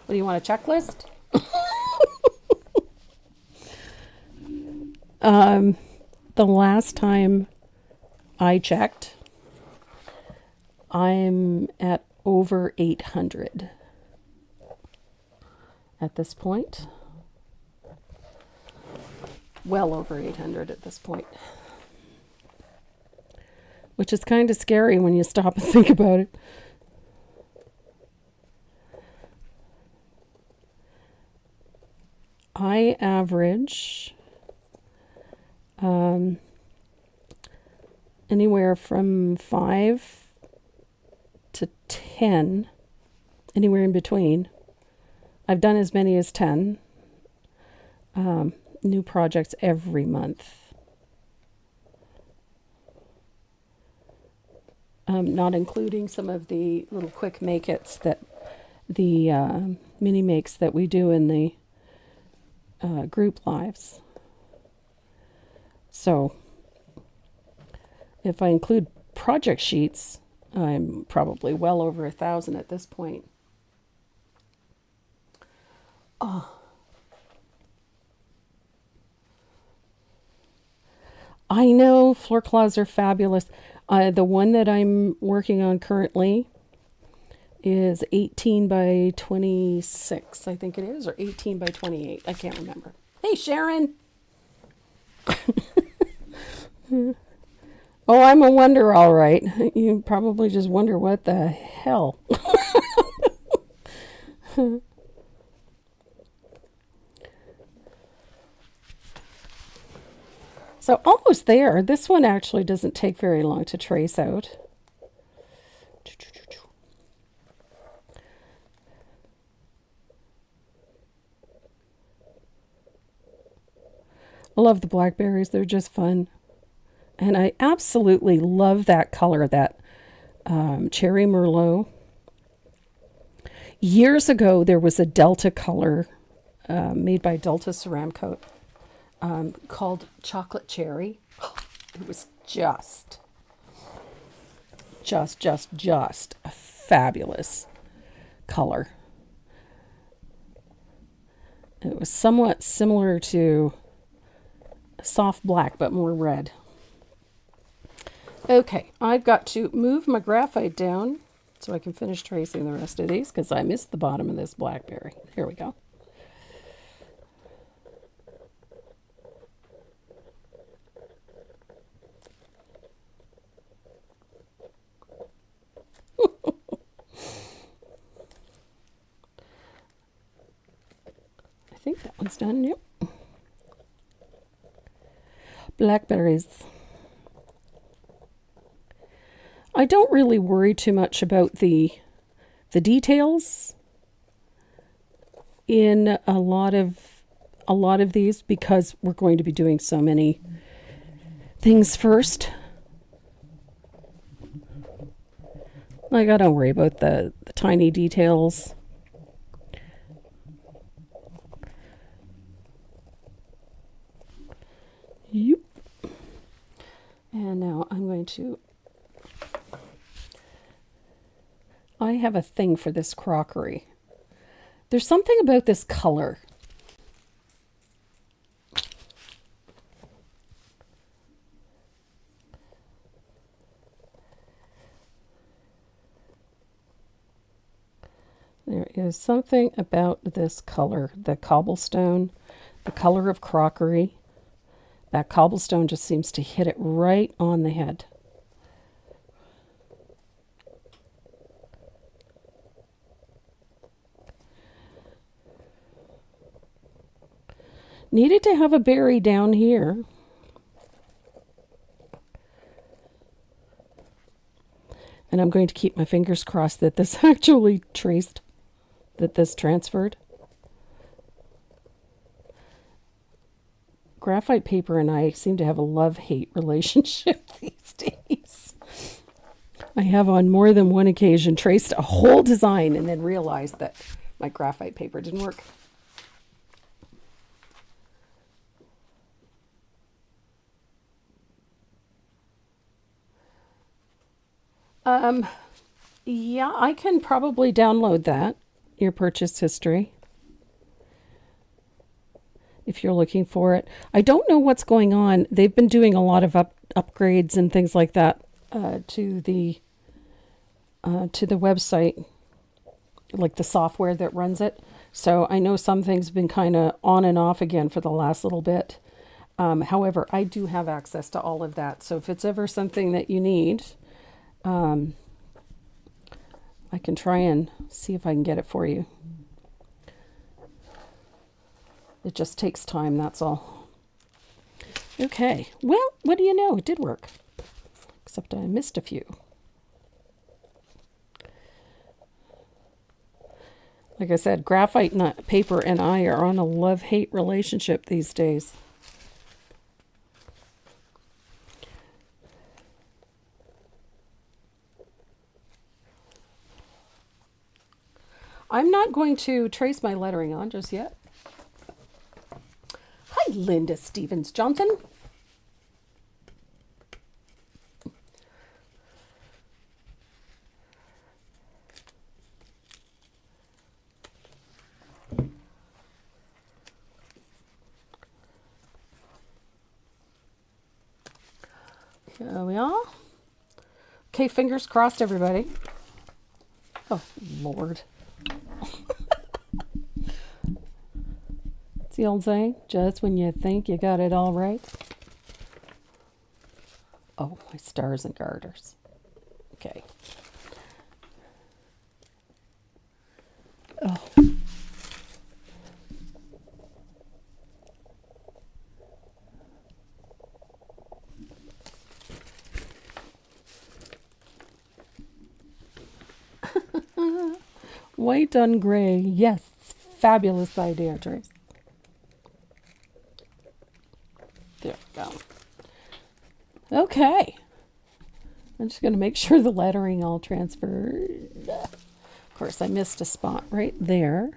What do you want, a checklist? The last time I checked, I'm at over 800 at this point. Well over 800 at this point. Which is kind of scary when you stop and think about it. I average anywhere from 5 to 10, anywhere in between. I've done as many as 10 new projects every month. Not including some of the little quick make-its that the mini makes that we do in the group lives. So if I include project sheets, I'm probably well over 1,000 at this point. Oh. I know floor cloths are fabulous. The one that I'm working on currently is 18 by 26, I think it is, or 18 by 28. I can't remember. Hey, Sharon. Oh, I'm a wonder, all right. You probably just wonder what the hell. So almost there. This one actually doesn't take very long to trace out. I love the blackberries. They're just fun. And I absolutely love that color, that cherry merlot. Years ago, there was a Delta color made by Delta Ceramcoat called Chocolate Cherry. It was just a fabulous color. It was somewhat similar to soft black, but more red. Okay, I've got to move my graphite down so I can finish tracing the rest of these because I missed the bottom of this blackberry. Here we go. I think that one's done. Yep. Blackberries. I don't really worry too much about the details in a lot of these because we're going to be doing so many things first. Like, I don't worry about the tiny details. Yep. And now I'm going to... I have a thing for this crockery. There's something about this color. There is something about this color, the cobblestone, the color of crockery. That cobblestone just seems to hit it right on the head. Needed to have a berry down here. And I'm going to keep my fingers crossed that this actually traced, that this transferred. Graphite paper and I seem to have a love-hate relationship these days. I have on more than one occasion traced a whole design and then realized that my graphite paper didn't work. Yeah, I can probably download that, your purchase history, if you're looking for it. I don't know what's going on. They've been doing a lot of upgrades and things like that to the website, like the software that runs it. So I know some things have been kind of on and off again for the last little bit. However, I do have access to all of that. So if it's ever something that you need, I can try and see if I can get it for you. It just takes time, that's all. Okay, well, what do you know? It did work. Except I missed a few. Like I said, graphite paper and I are on a love-hate relationship these days. I'm not going to trace my lettering on just yet. Hi, Linda Stevens Johnson. Here we are. Okay, fingers crossed, everybody. Oh, Lord. It's the old saying, just when you think you got it all right. Oh, my stars and garters. Okay. Oh. White on gray. Yes, fabulous idea, Trace. There we go. Okay. I'm just going to make sure the lettering all transferred. Of course, I missed a spot right there.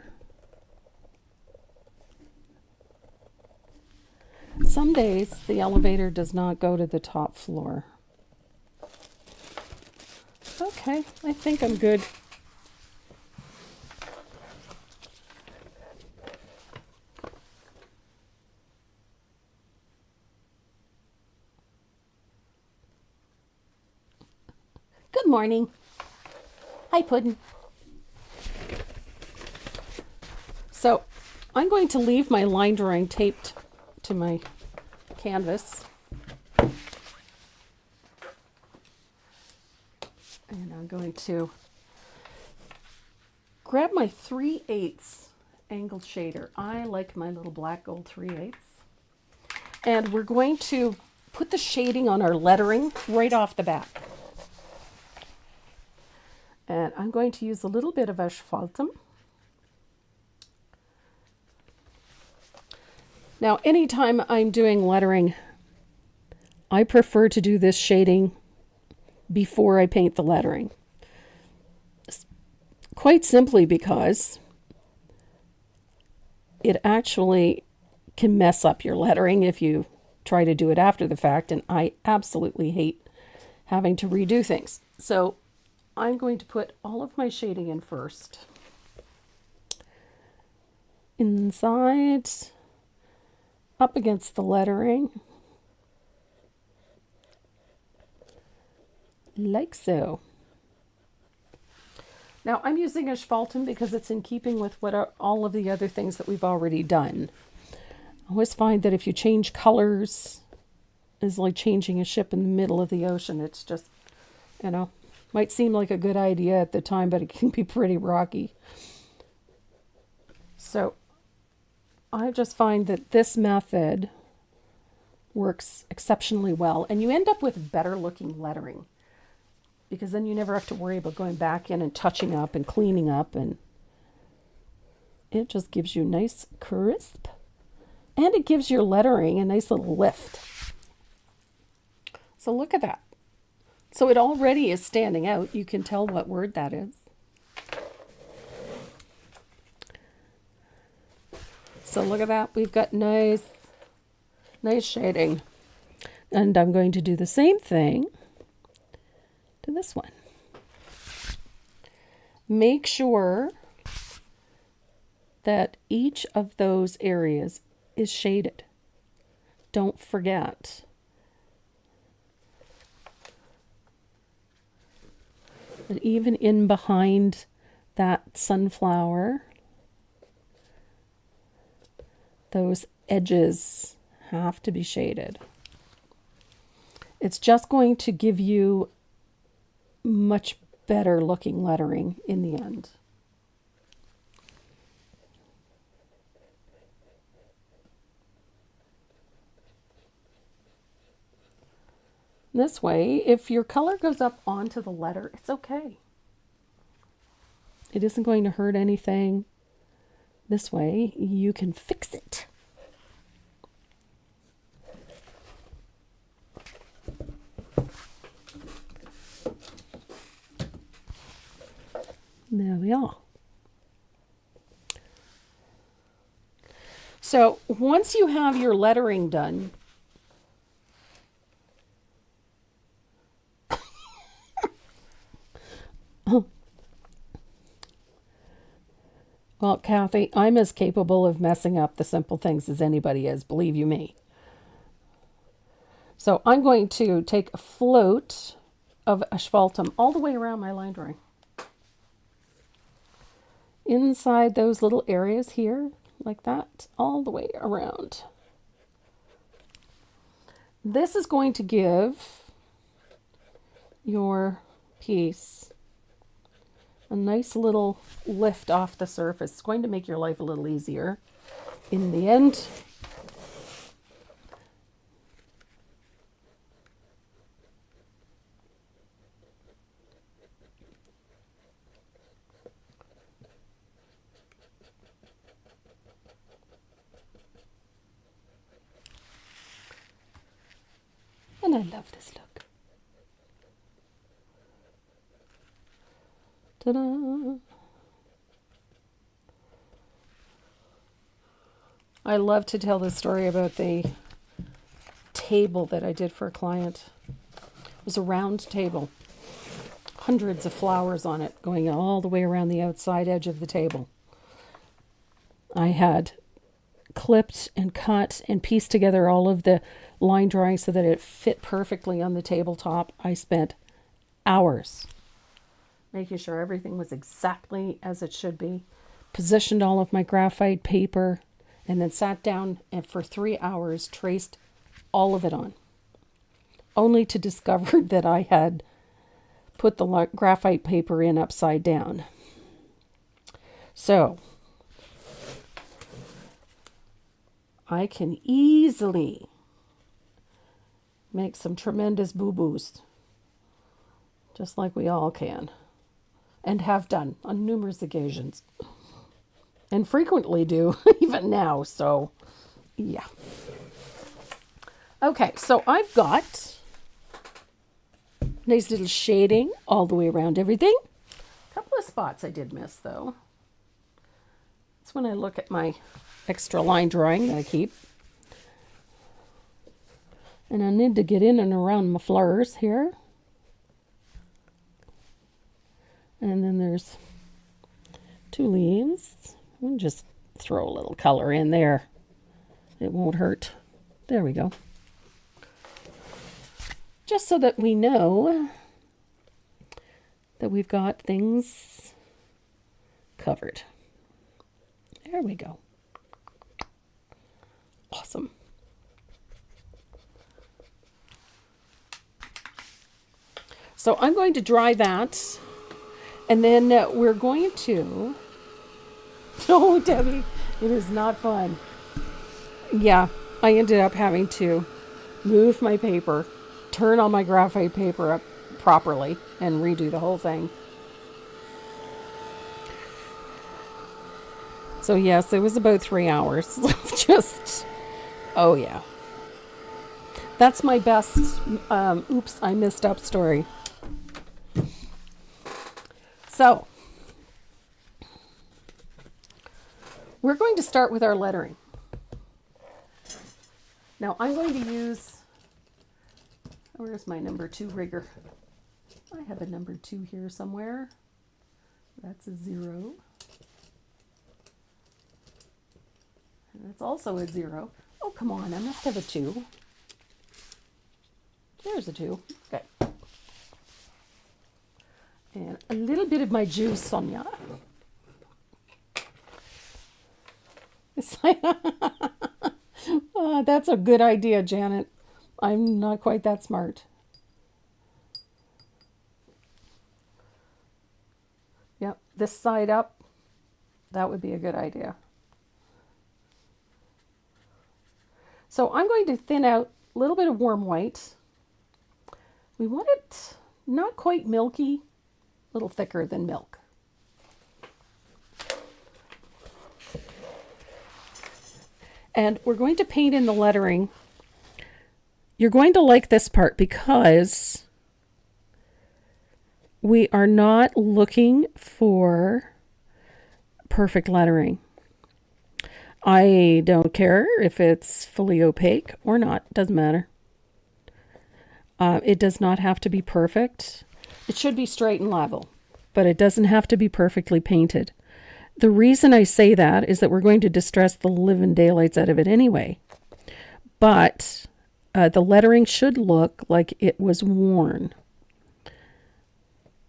Some days the elevator does not go to the top floor. Okay, I think I'm good. Good morning. Hi, Puddin'. So I'm going to leave my line drawing taped to my canvas. And I'm going to grab my 3/8 angled shader. I like my little black gold 3/8. And we're going to put the shading on our lettering right off the bat. And I'm going to use a little bit of asphaltum. Now, anytime I'm doing lettering, I prefer to do this shading before I paint the lettering. Quite simply because it actually can mess up your lettering if you try to do it after the fact, and I absolutely hate having to redo things. So I'm going to put all of my shading in first. Inside, up against the lettering, like so. Now I'm using asphaltum because it's in keeping with what are all of the other things that we've already done. I always find that if you change colors, it's like changing a ship in the middle of the ocean. It's just, might seem like a good idea at the time, but it can be pretty rocky. So I just find that this method works exceptionally well, and you end up with better looking lettering because then you never have to worry about going back in and touching up and cleaning up, and it just gives you nice crisp, and it gives your lettering a nice little lift. So look at that. So it already is standing out. You can tell what word that is. So look at that. We've got nice shading. And I'm going to do the same thing to this one. make sure that each of those areas is shaded. Don't forget. But even in behind that sunflower, those edges have to be shaded. It's just going to give you much better looking lettering in the end. This way, if your color goes up onto the letter, it's okay. It isn't going to hurt anything. This way, you can fix it. There we are. So once you have your lettering done, well, Kathy, I'm as capable of messing up the simple things as anybody is, believe you me. So I'm going to take a float of asphaltum all the way around my line drawing. Inside those little areas here, like that, all the way around. This is going to give your piece a nice little lift off the surface. It's going to make your life a little easier in the end. And I love this look. Ta-da! I love to tell the story about the table that I did for a client. It was a round table, hundreds of flowers on it, going all the way around the outside edge of the table. I had clipped and cut and pieced together all of the line drawing so that it fit perfectly on the tabletop. I spent hours making sure everything was exactly as it should be, positioned all of my graphite paper, and then sat down and for 3 hours traced all of it on, only to discover that I had put the graphite paper in upside down. So I can easily make some tremendous boo-boos, just like we all can, and have done on numerous occasions, and frequently do even now. So yeah. Okay, so I've got nice little shading all the way around everything. A couple of spots I did miss though. That's when I look at my extra line drawing that I keep. And I need to get in and around my flowers here. And then there's 2 leaves. We'll just throw a little color in there. It won't hurt. There we go. Just so that we know that we've got things covered. There we go. Awesome. So I'm going to dry that, and then we're going to, oh Debbie, it is not fun. Yeah, I ended up having to move my paper, turn all my graphite paper up properly, and redo the whole thing. So yes, it was about 3 hours of just, oh yeah. That's my best, oops, I messed up story. So, we're going to start with our lettering. Now, I'm going to use, where's my number 2 rigger? I have a number 2 here somewhere. That's a 0. And that's also a 0. Oh, come on, I must have a 2. There's a 2. Okay. And a little bit of my juice, Sonia. It's like, oh, that's a good idea, Janet. I'm not quite that smart. Yep, this side up, that would be a good idea. So I'm going to thin out a little bit of warm white. We want it not quite milky, a little thicker than milk. And we're going to paint in the lettering. You're going to like this part because we are not looking for perfect lettering. I don't care if it's fully opaque or not. Doesn't matter. It does not have to be perfect. It should be straight and level, but it doesn't have to be perfectly painted. The reason I say that is that we're going to distress the living daylights out of it anyway. But the lettering should look like it was worn.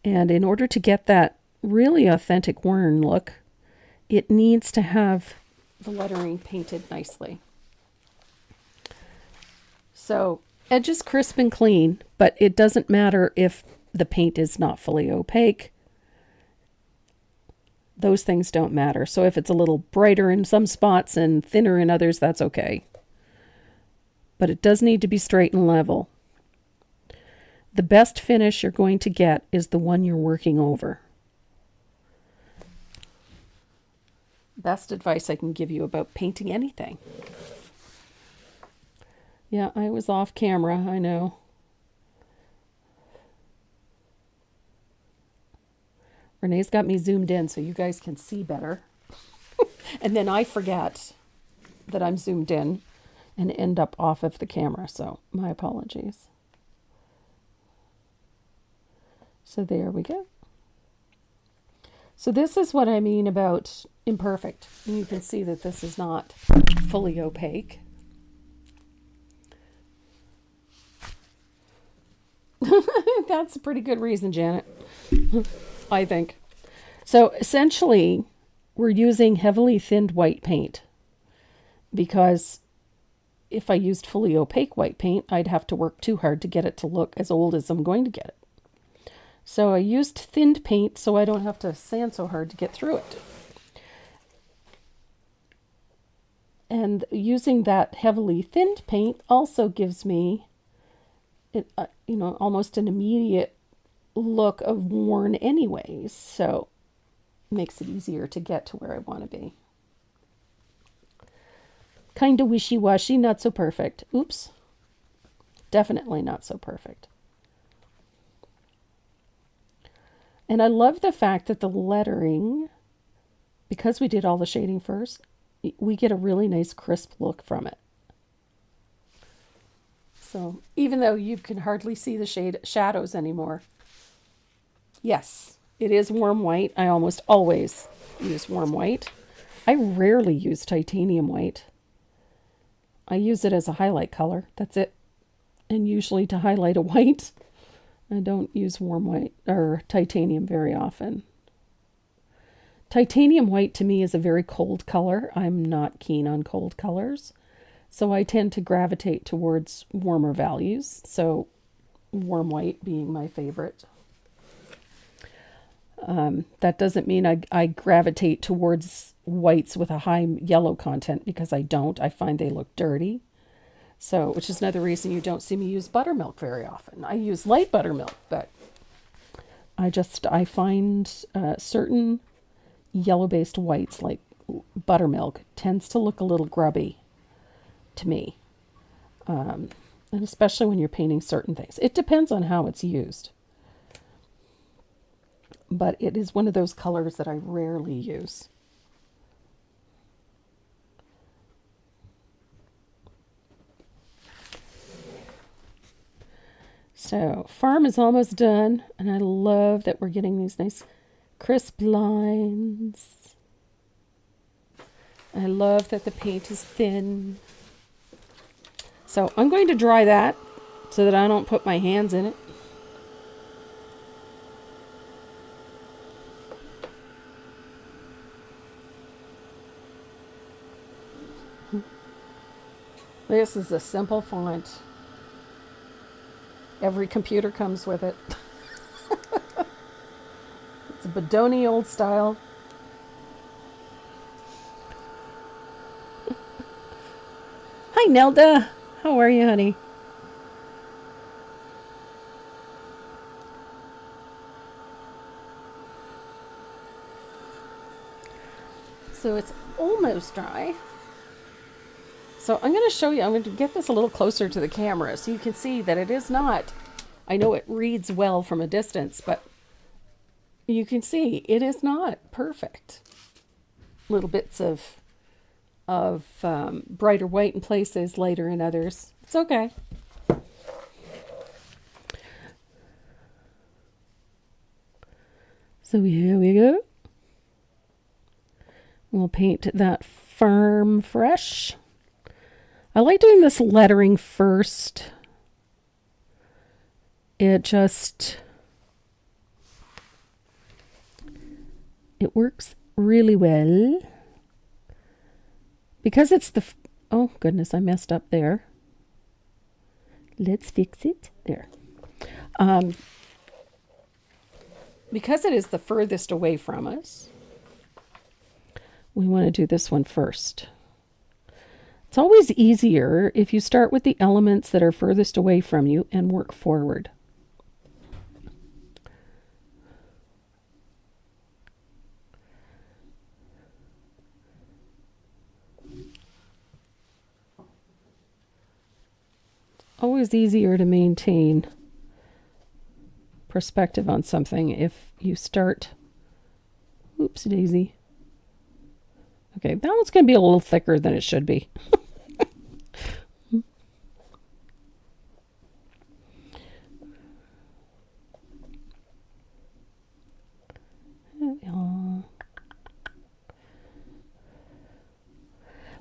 And in order to get that really authentic worn look, it needs to have the lettering painted nicely. So edges crisp and clean, but it doesn't matter if the paint is not fully opaque. Those things don't matter. So if it's a little brighter in some spots and thinner in others, that's okay. But it does need to be straight and level. The best finish you're going to get is the one you're working over. Best advice I can give you about painting anything. Yeah, I was off camera, I know. Renee's got me zoomed in so you guys can see better. And then I forget that I'm zoomed in and end up off of the camera, so my apologies. So there we go. So this is what I mean about imperfect. And you can see that this is not fully opaque. That's a pretty good reason, Janet. I think. So essentially, we're using heavily thinned white paint because if I used fully opaque white paint, I'd have to work too hard to get it to look as old as I'm going to get it. So I used thinned paint so I don't have to sand so hard to get through it. And using that heavily thinned paint also gives me, almost an immediate look of worn anyways. So it makes it easier to get to where I want to be. Kind of wishy-washy, not so perfect. Oops. Definitely not so perfect. And I love the fact that the lettering, because we did all the shading first, we get a really nice crisp look from it. So even though you can hardly see the shadows anymore, yes, it is warm white. I almost always use warm white. I rarely use titanium white. I use it as a highlight color. That's it. And usually to highlight a white. I don't use warm white or titanium very often. Titanium white to me is a very cold color. I'm not keen on cold colors. So I tend to gravitate towards warmer values. So warm white being my favorite. That doesn't mean I gravitate towards whites with a high yellow content, because I don't. I find they look dirty. So, which is another reason you don't see me use buttermilk very often. I use light buttermilk, but I find certain yellow-based whites, like buttermilk, tends to look a little grubby to me. And especially when you're painting certain things. It depends on how it's used. But it is one of those colors that I rarely use. So farm is almost done, and I love that we're getting these nice Crisp lines. I love that the paint is thin. So I'm going to dry that so that I don't put my hands in it. This is a simple font. Every computer comes with it. It's a Bodoni old style. Hi, Nelda. How are you, honey? So it's almost dry. So I'm going to show you, I'm going to get this a little closer to the camera so you can see that it is not, I know it reads well from a distance, but you can see it is not perfect. Little bits of brighter white in places, lighter in others. It's okay. So here we go. We'll paint that Farm Fresh. I like doing this lettering first. It works really well. Because it's oh goodness, I messed up there. Let's fix it. There. Because it is the furthest away from us, we want to do this one first. It's always easier if you start with the elements that are furthest away from you and work forward. Always easier to maintain perspective on something if you start, oops daisy. Okay, that one's going to be a little thicker than it should be.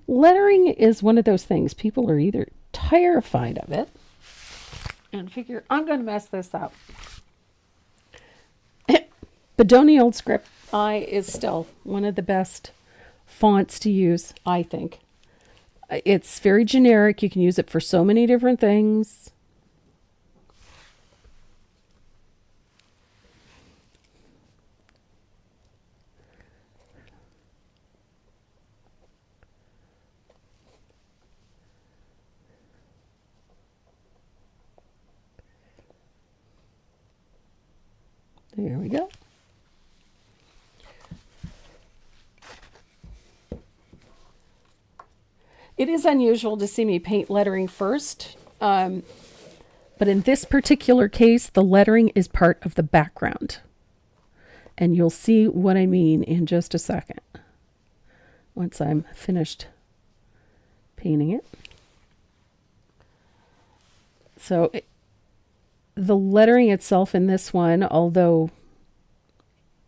Lettering is one of those things. People are either terrified of it and figure, I'm going to mess this up. Bodoni Old Script I is still one of the best fonts to use, I think. It's very generic. You can use it for so many different things. There we go. It is unusual to see me paint lettering first, but in this particular case, the lettering is part of the background. And you'll see what I mean in just a second, once I'm finished painting it. So the lettering itself in this one, although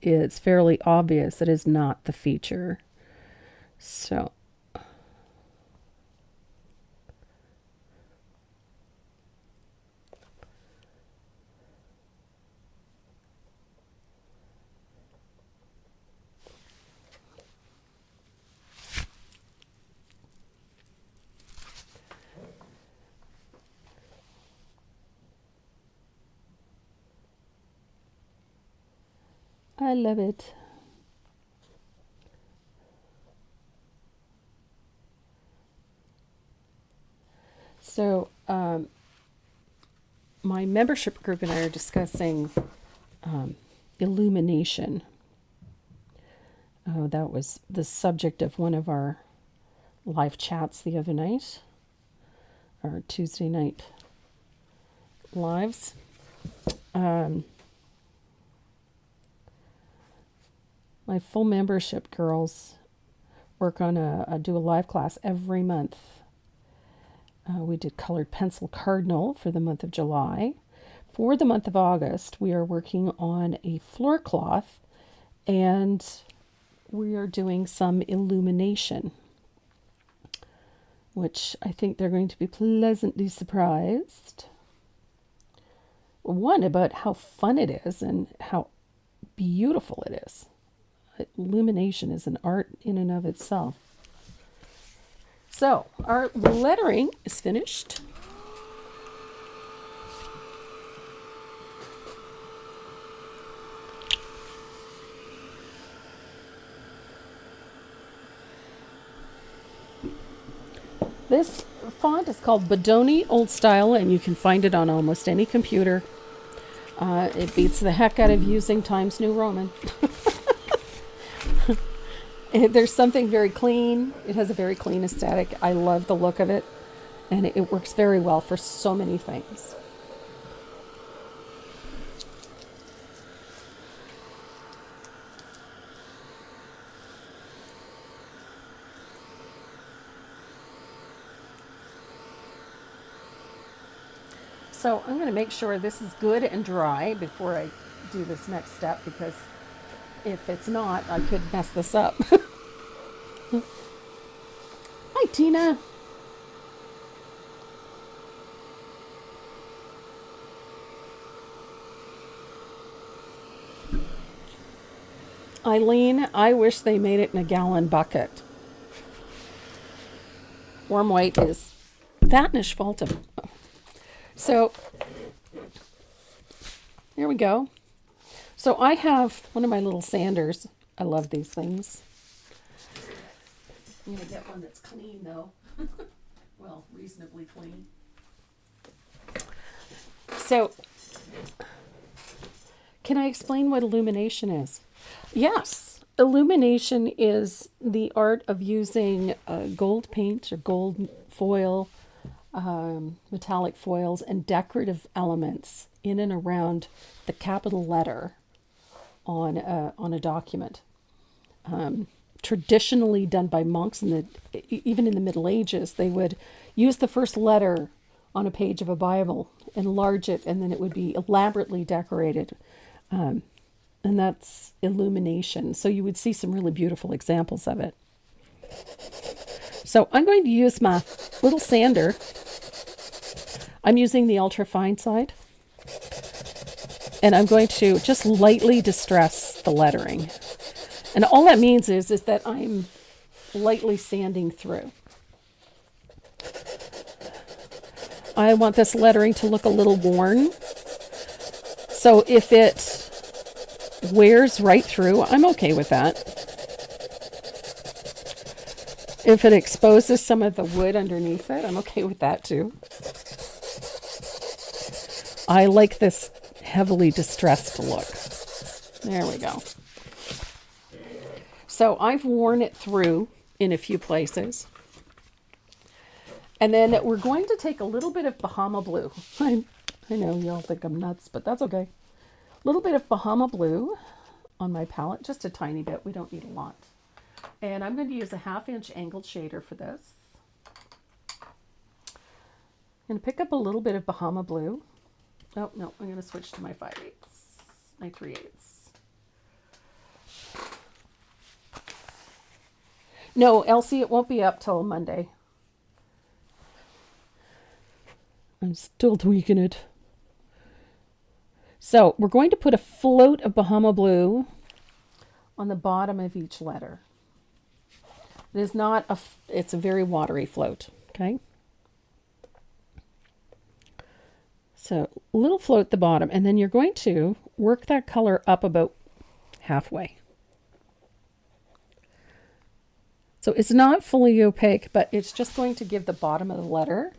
it's fairly obvious, it is not the feature. So I love it. So my membership group and I are discussing illumination. That was the subject of one of our live chats the other night, our Tuesday night lives. My full membership girls work on do a live class every month. We did colored pencil cardinal for the month of July. For the month of August, we are working on a floor cloth And we are doing some illumination, which I think they're going to be pleasantly surprised. One, about how fun it is and how beautiful it is. Illumination is an art in and of itself. So our lettering is finished. This font is called Bodoni Old Style, and you can find it on almost any computer. It beats the heck out of using Times New Roman. There's something very clean. It has a very clean aesthetic. I love the look of it, and it works very well for so many things. So I'm going to make sure this is good and dry before I do this next step, because if it's not, I could mess this up. Hi, Tina. Eileen, I wish they made it in a gallon bucket. Warm white is that and asphaltum. So there we go. So I have one of my little sanders. I love these things. I'm going to get one that's clean though. Well, reasonably clean. So can I explain what illumination is? Yes. Illumination is the art of using gold paint or gold foil, metallic foils, and decorative elements in and around the capital letter on a document. Traditionally done by monks, even in the Middle Ages, they would use the first letter on a page of a Bible, enlarge it, and then it would be elaborately decorated. And that's illumination. So you would see some really beautiful examples of it. So I'm going to use my little sander. I'm using the ultra fine side. And I'm going to just lightly distress the lettering. And all that means is that I'm lightly sanding through. I want this lettering to look a little worn. So if it wears right through, I'm okay with that. If it exposes some of the wood underneath it, I'm okay with that too. I like this heavily distressed look. There we go. So I've worn it through in a few places. And then we're going to take a little bit of Bahama Blue. I know y'all think I'm nuts, but that's okay. A little bit of Bahama Blue on my palette, just a tiny bit. We don't need a lot. And I'm going to use a 1/2 inch angled shader for this. I'm going to pick up a little bit of Bahama Blue. Oh, no, I'm going to switch to my 5/8, my 3/8. No, Elsie, it won't be up till Monday. I'm still tweaking it. So we're going to put a float of Bahama Blue on the bottom of each letter. It is not it's a very watery float, okay? So a little float at the bottom, and then you're going to work that color up about halfway. So it's not fully opaque, but it's just going to give the bottom of the letter.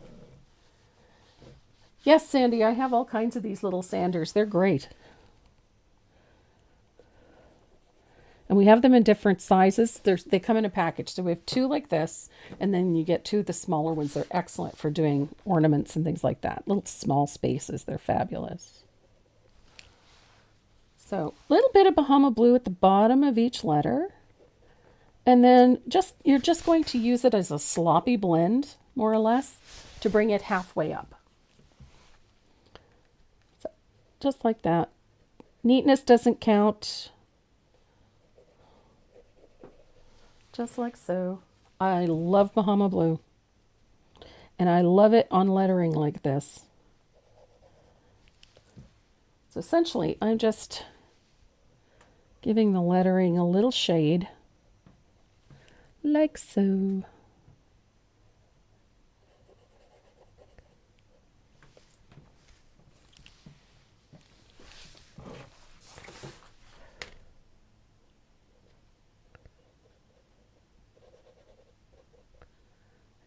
Yes, Sandy, I have all kinds of these little sanders. They're great. And we have them in different sizes. They come in a package. So we have 2 like this, and then you get 2 of the smaller ones. They're excellent for doing ornaments and things like that. Little small spaces. They're fabulous. So a little bit of Bahama Blue at the bottom of each letter. And then you're just going to use it as a sloppy blend, more or less, to bring it halfway up. So, just like that. Neatness doesn't count. Just like so. I love Bahama Blue. And I love it on lettering like this. So essentially, I'm just giving the lettering a little shade. Like so.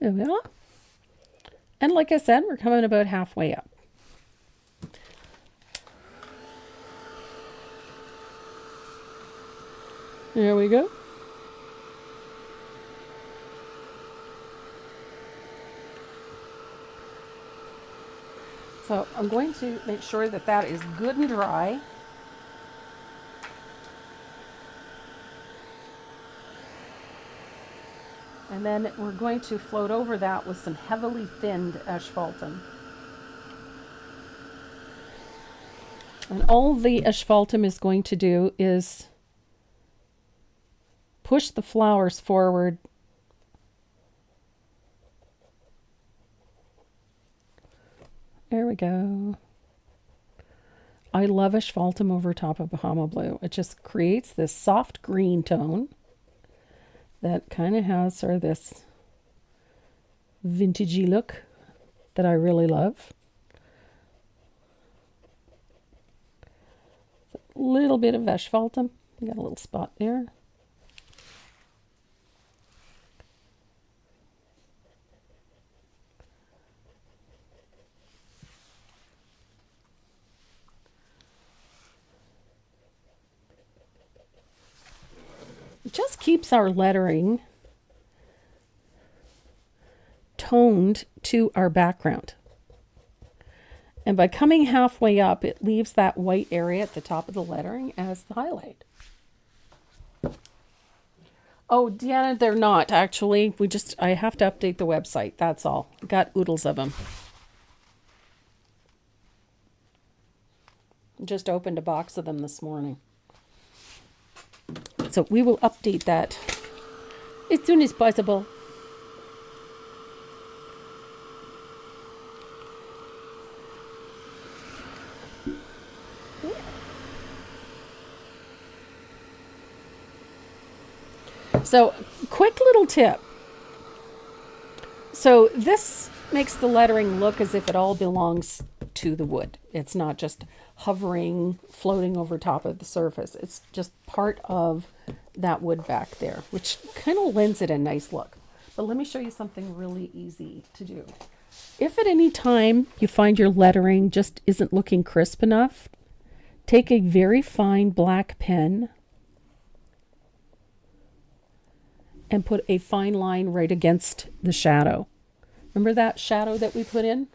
There we are. And like I said, we're coming about halfway up. There we go. So I'm going to make sure that that is good and dry. And then we're going to float over that with some heavily thinned asphaltum. And all the asphaltum is going to do is push the flowers forward. There we go. I love asphaltum over top of Bahama Blue. It just creates this soft green tone that kind of has sort of this vintagey look that I really love. A little bit of asphaltum. Got a little spot there. It just keeps our lettering toned to our background. And by coming halfway up, it leaves that white area at the top of the lettering as the highlight. Oh, Deanna, they're not actually. I have to update the website. That's all. Got oodles of them. Just opened a box of them this morning. So we will update that as soon as possible. So, quick little tip. So this makes the lettering look as if it all belongs to the wood. It's not just hovering, floating over top of the surface. It's just part of that wood back there, which kind of lends it a nice look. But let me show you something really easy to do. If at any time you find your lettering just isn't looking crisp enough, take a very fine black pen and put a fine line right against the shadow. Remember that shadow that we put in?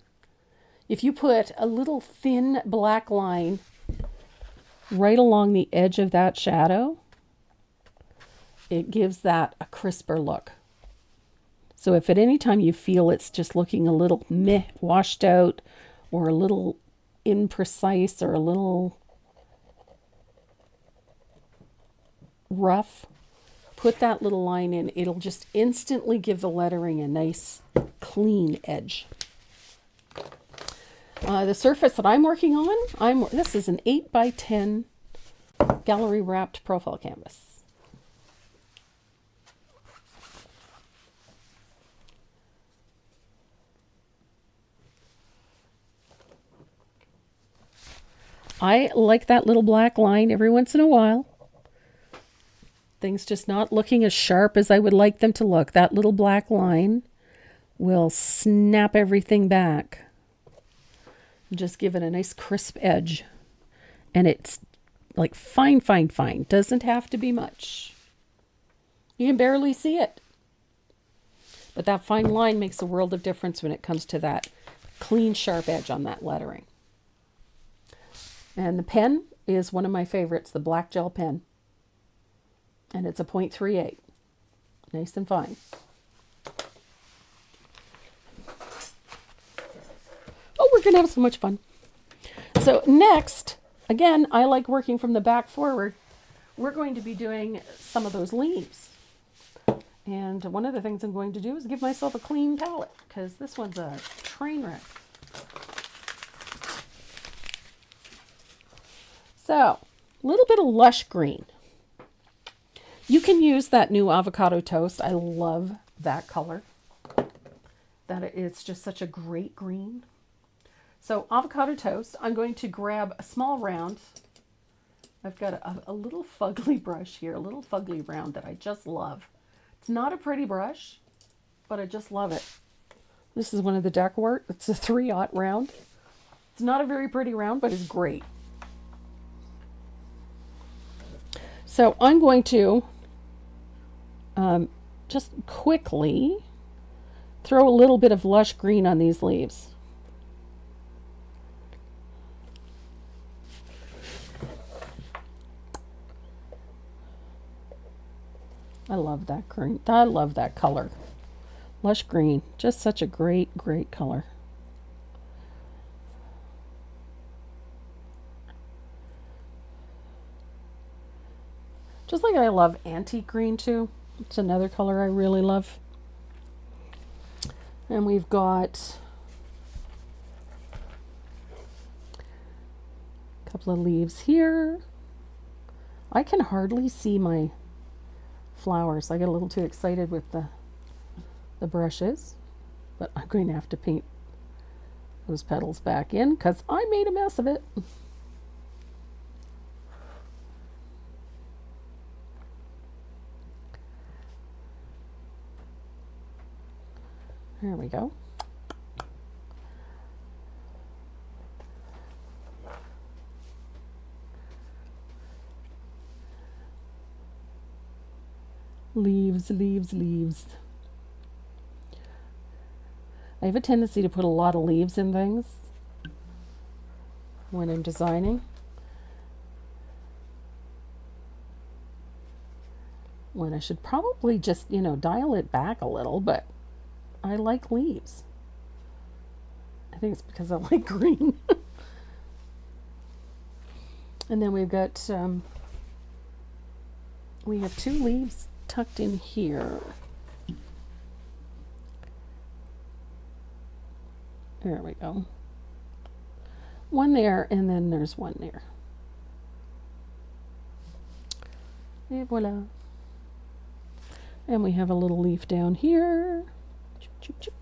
If you put a little thin black line right along the edge of that shadow, it gives that a crisper look. So if at any time you feel it's just looking a little meh, washed out, or a little imprecise, or a little rough, put that little line in. It'll just instantly give the lettering a nice, clean edge. The surface that I'm working on, this is an 8x10 gallery wrapped profile canvas. I like that little black line every once in a while. Things just not looking as sharp as I would like them to look. That little black line will snap everything back. Just give it a nice crisp edge. And it's like fine, fine, fine. Doesn't have to be much. You can barely see it. But that fine line makes a world of difference when it comes to that clean, sharp edge on that lettering. And the pen is one of my favorites, the black gel pen. And it's a 0.38. Nice and fine. Oh, we're going to have so much fun. So next, again, I like working from the back forward. We're going to be doing some of those leaves. And one of the things I'm going to do is give myself a clean palette because this one's a train wreck. So, a little bit of lush green. You can use that new avocado toast. I love that color. That it's just such a great green. So avocado toast, I'm going to grab a small round. I've got a little fugly brush here, a little fugly round that I just love. It's not a pretty brush, but I just love it. This is one of the Deckwort. It's a 3/0 round. It's not a very pretty round, but it's great. So I'm going to just quickly throw a little bit of lush green on these leaves. I love that green. I love that color. Lush green. Just such a great, great color. Just like I love antique green too. It's another color I really love. And we've got a couple of leaves here. I can hardly see my flowers. I get a little too excited with the brushes, but I'm going to have to paint those petals back in because I made a mess of it. There we go. Leaves, leaves, leaves. I have a tendency to put a lot of leaves in things when I'm designing. When I should probably just, dial it back a little, but I like leaves. I think it's because I like green. And then we've got, we have 2 leaves tucked in here. There we go. One there, and then there's one there. Et voila. And we have a little leaf down here. Choop, choop, choop.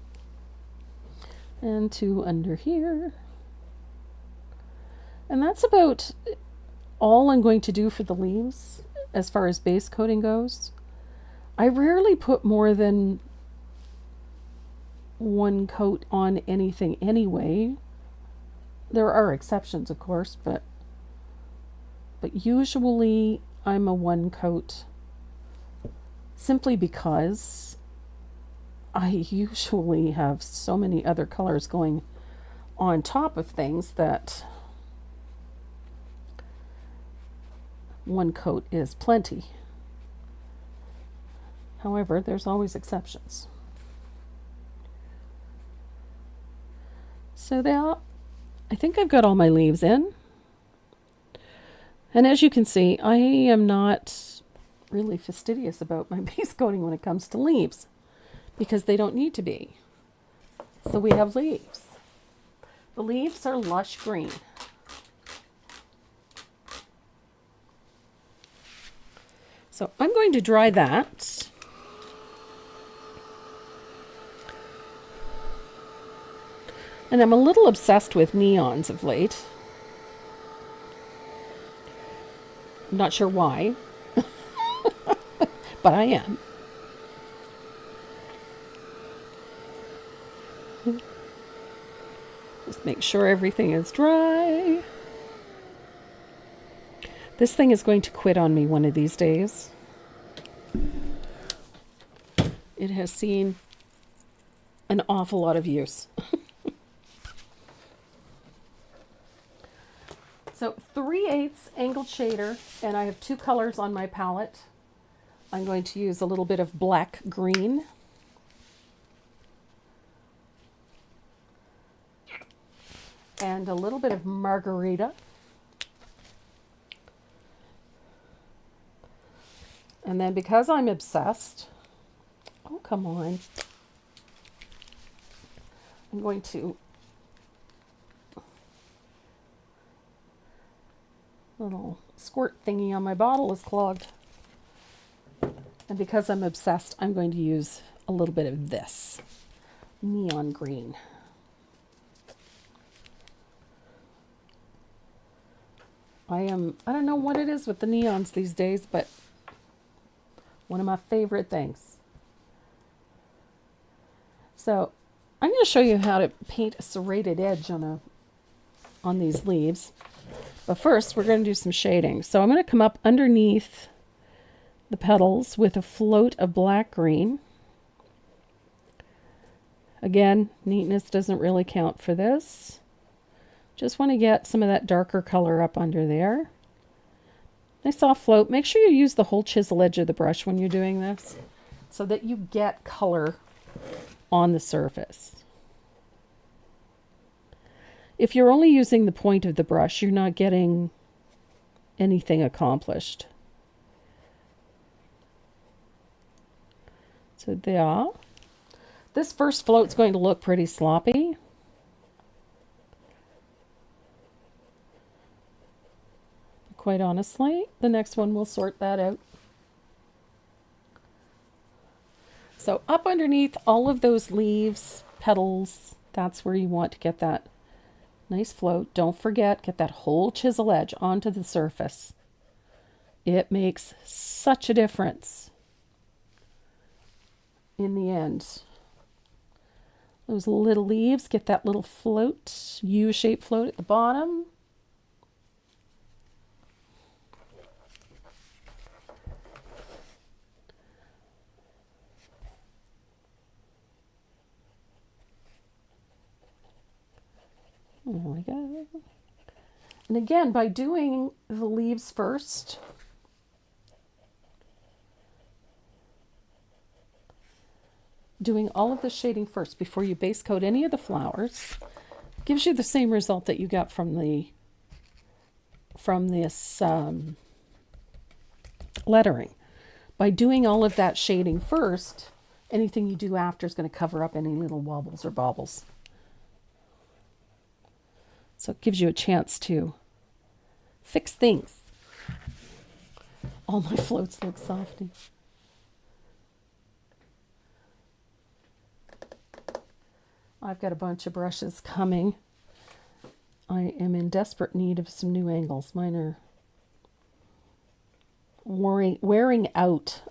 And 2 under here. And that's about all I'm going to do for the leaves as far as base coating goes. I rarely put more than 1 coat on anything anyway. There are exceptions, of course, but usually I'm a 1 coat simply because I usually have so many other colors going on top of things that 1 coat is plenty. However, there's always exceptions. So there, I think I've got all my leaves in. And as you can see, I am not really fastidious about my base coating when it comes to leaves because they don't need to be. So we have leaves. The leaves are lush green. So I'm going to dry that. And I'm a little obsessed with neons of late. I'm not sure why, but I am. Just make sure everything is dry. This thing is going to quit on me one of these days. It has seen an awful lot of use. So 3/8 angled shader, and I have 2 colors on my palette. I'm going to use a little bit of black green. And a little bit of margarita. And then because I'm obsessed, Oh, come on. I'm going to little squirt thingy on my bottle is clogged. And because I'm obsessed, I'm going to use a little bit of this neon green. I don't know what it is with the neons these days, but one of my favorite things. So I'm going to show you how to paint a serrated edge on these leaves. But first, we're going to do some shading. So I'm going to come up underneath the petals with a float of black green. Again, neatness doesn't really count for this. Just want to get some of that darker color up under there. Nice soft float. Make sure you use the whole chisel edge of the brush when you're doing this so that you get color on the surface. If you're only using the point of the brush, you're not getting anything accomplished. So there. This first float's going to look pretty sloppy. Quite honestly, the next one will sort that out. So up underneath all of those leaves, petals, that's where you want to get that nice float. Don't forget, get that whole chisel edge onto the surface. It makes such a difference in the end. Those little leaves, get that little float, U-shaped float at the bottom. There we go. And again, by doing the leaves first, doing all of the shading first before you base coat any of the flowers, gives you the same result that you got from this lettering. By doing all of that shading first, anything you do after is going to cover up any little wobbles or bobbles. So it gives you a chance to fix things. All my floats look softy. I've got a bunch of brushes coming. I am in desperate need of some new angles. Mine are wearing out.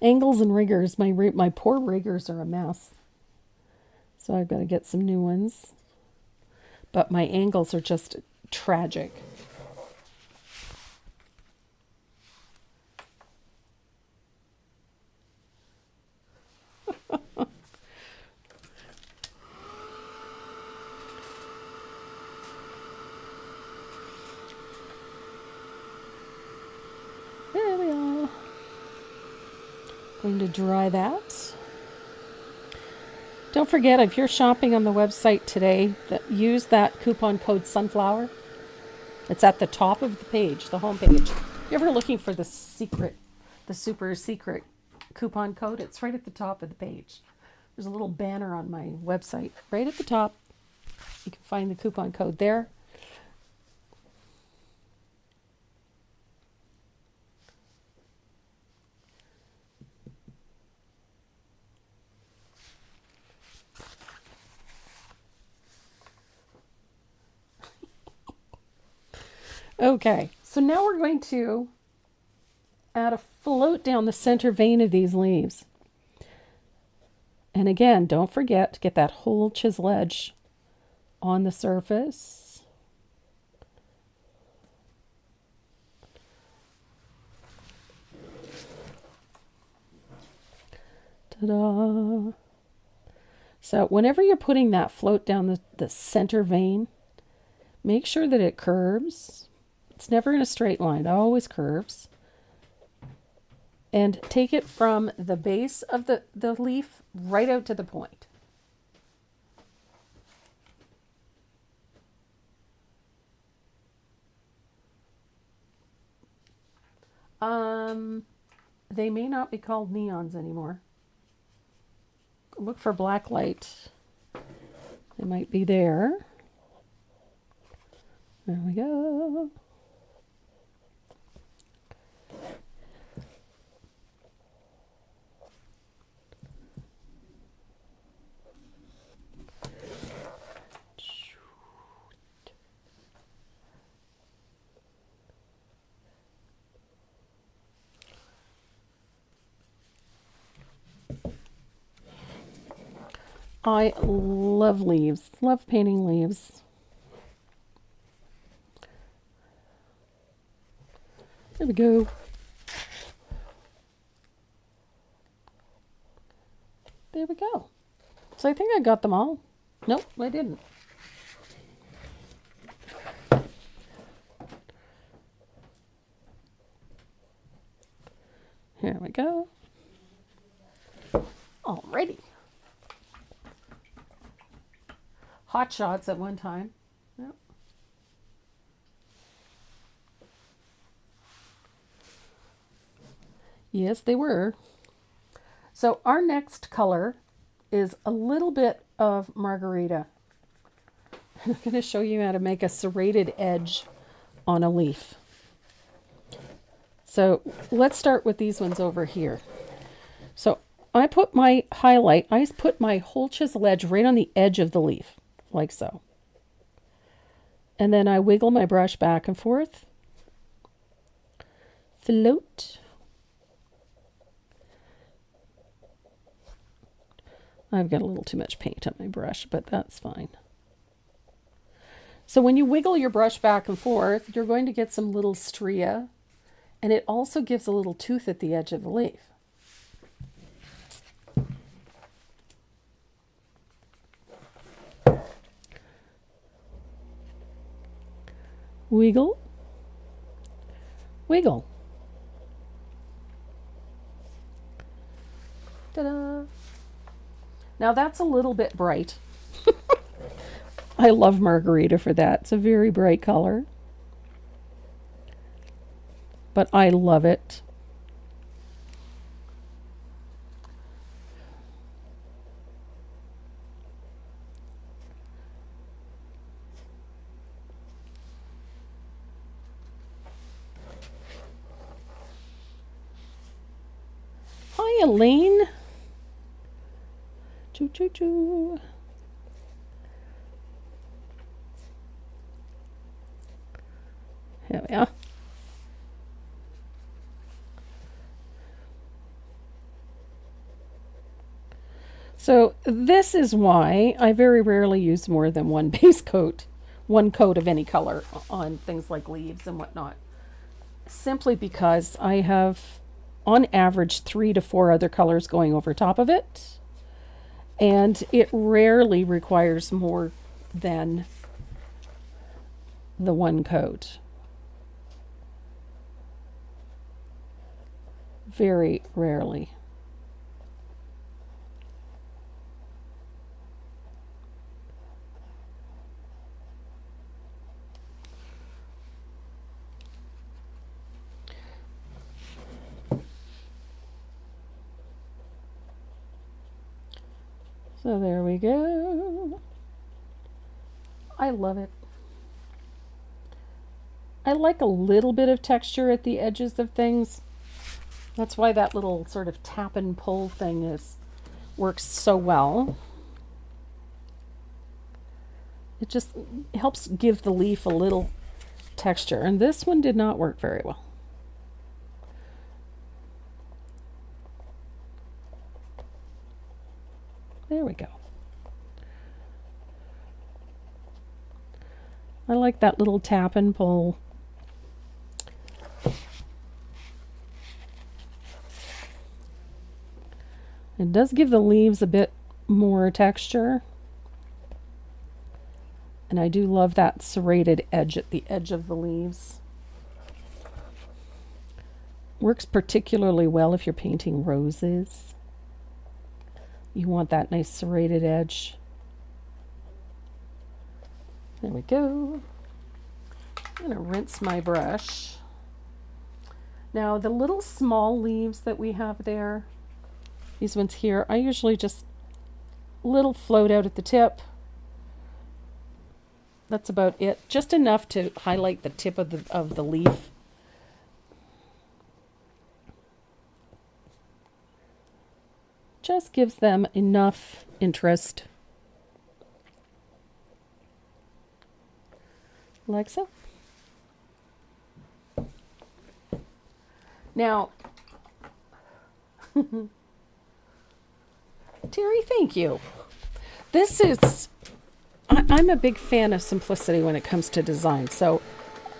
Angles and riggers. My poor riggers are a mess. So I've got to get some new ones. But my angles are just tragic. There we are. Going to dry that. Don't forget, if you're shopping on the website today, use that coupon code Sunflower. It's at the top of the page, the home page. If you're ever looking for the super secret coupon code, it's right at the top of the page. There's a little banner on my website right at the top. You can find the coupon code there. Okay, so now we're going to add a float down the center vein of these leaves. And again, don't forget to get that whole chisel edge on the surface. Ta-da! So whenever you're putting that float down the center vein, make sure that it curves. It's never in a straight line, it always curves. And take it from the base of the leaf right out to the point. They may not be called neons anymore. Look for black light. They might be there. There we go. I love leaves, love painting leaves. There we go. There we go. So I think I got them all. Nope, I didn't. Here we go. Alrighty. Hot shots at one time. Yep. Yes, they were. So our next color is a little bit of margarita. I'm going to show you how to make a serrated edge on a leaf. So let's start with these ones over here. So I put my highlight, I put my whole chisel edge right on the edge of the leaf, like so. And then I wiggle my brush back and forth. Float. I've got a little too much paint on my brush, but that's fine. So when you wiggle your brush back and forth, you're going to get some little stria, and it also gives a little tooth at the edge of the leaf. Wiggle, wiggle. Ta-da! Now that's a little bit bright. I love margarita for that. It's a very bright color. But I love it. Hi, Elaine. Choo choo choo. Here we are. So this is why I very rarely use more than one base coat, one coat of any color on things like leaves and whatnot. Simply because I have, on average, 3 to 4 other colors going over top of it. And it rarely requires more than the one coat. Very rarely. So there we go. I love it. I like a little bit of texture at the edges of things. That's why that little sort of tap and pull thing works so well. It just helps give the leaf a little texture. And this one did not work very well. There we go. I like that little tap and pull. It does give the leaves a bit more texture. And I do love that serrated edge at the edge of the leaves. Works particularly well if you're painting roses. You want that nice serrated edge. There we go. I'm going to rinse my brush. Now the little small leaves that we have there, these ones here, I usually just little float out at the tip. That's about it. Just enough to highlight the tip of the leaf. Just gives them enough interest. Like so. Now, Terry, thank you. This is, I'm a big fan of simplicity when it comes to design. So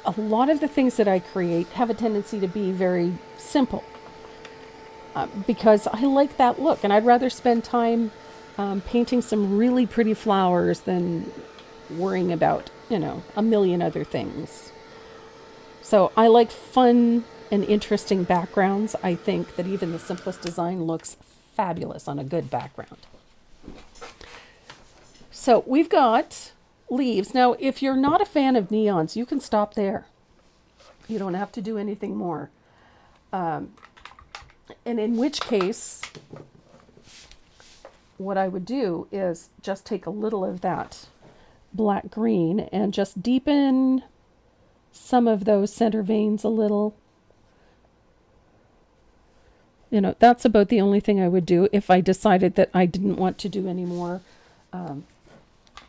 a lot of the things that I create have a tendency to be very simple because I like that look. And I'd rather spend time painting some really pretty flowers than worrying about, a million other things. So I like fun and interesting backgrounds. I think that even the simplest design looks fabulous on a good background. So we've got leaves. Now, if you're not a fan of neons, you can stop there. You don't have to do anything more. And in which case, what I would do is just take a little of that black green and just deepen some of those center veins a little. That's about the only thing I would do if I decided that I didn't want to do any more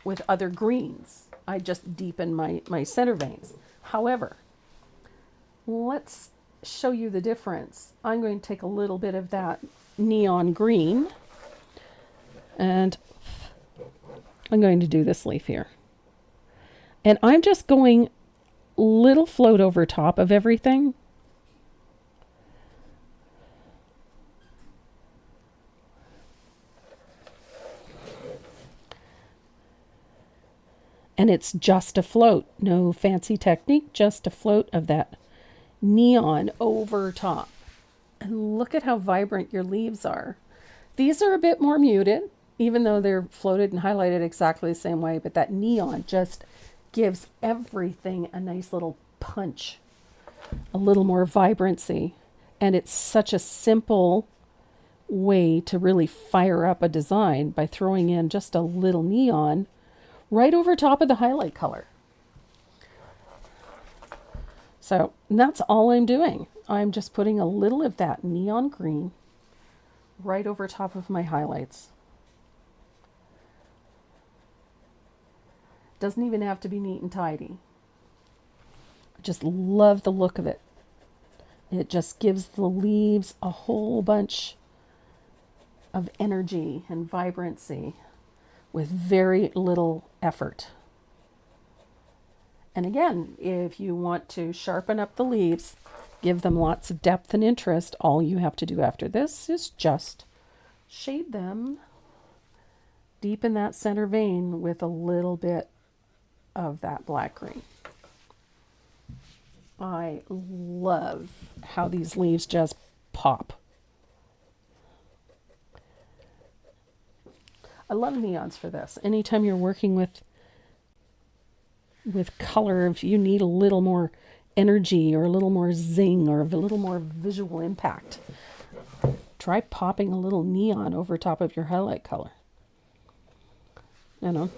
with other greens. I just deepen my center veins. However, let's show you the difference. I'm going to take a little bit of that neon green and I'm going to do this leaf here. And I'm just going little float over top of everything. And it's just a float, no fancy technique, just a float of that neon over top. And look at how vibrant your leaves are. These are a bit more muted, even though they're floated and highlighted exactly the same way, but that neon just gives everything a nice little punch, a little more vibrancy. And it's such a simple way to really fire up a design by throwing in just a little neon right over top of the highlight color. So that's all I'm doing. I'm just putting a little of that neon green right over top of my highlights. Doesn't even have to be neat and tidy. I just love the look of it. It just gives the leaves a whole bunch of energy and vibrancy with very little effort. And again, if you want to sharpen up the leaves, give them lots of depth and interest, all you have to do after this is just shade them, deepen that center vein with a little bit of that black green. I love how these leaves just pop. I love neons for this. Anytime you're working with color, if you need a little more energy or a little more zing or a little more visual impact, try popping a little neon over top of your highlight color.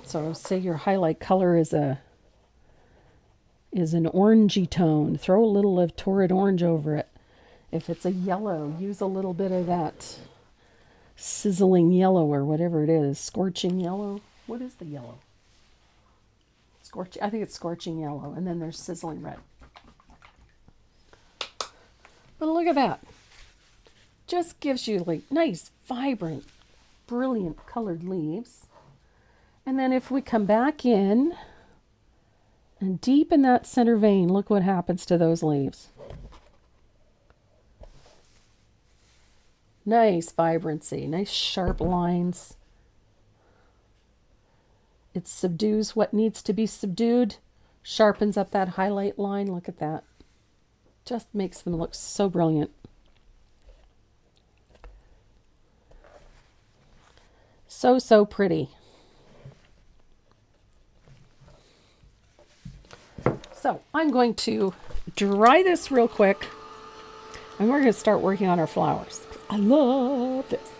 So say your highlight color is an orangey tone, throw a little of torrid orange over it. If it's a yellow, use a little bit of that sizzling yellow or whatever it is, scorching yellow. What is the yellow? I think it's scorching yellow, and then there's sizzling red. But look at that. Just gives you like nice, vibrant, brilliant colored leaves. And then if we come back in and deepen that center vein, look what happens to those leaves. Nice vibrancy, nice sharp lines. It subdues what needs to be subdued, sharpens up that highlight line. Look at that. Just makes them look so brilliant. So, so pretty. So I'm going to dry this real quick. And we're going to start working on our flowers. I love this.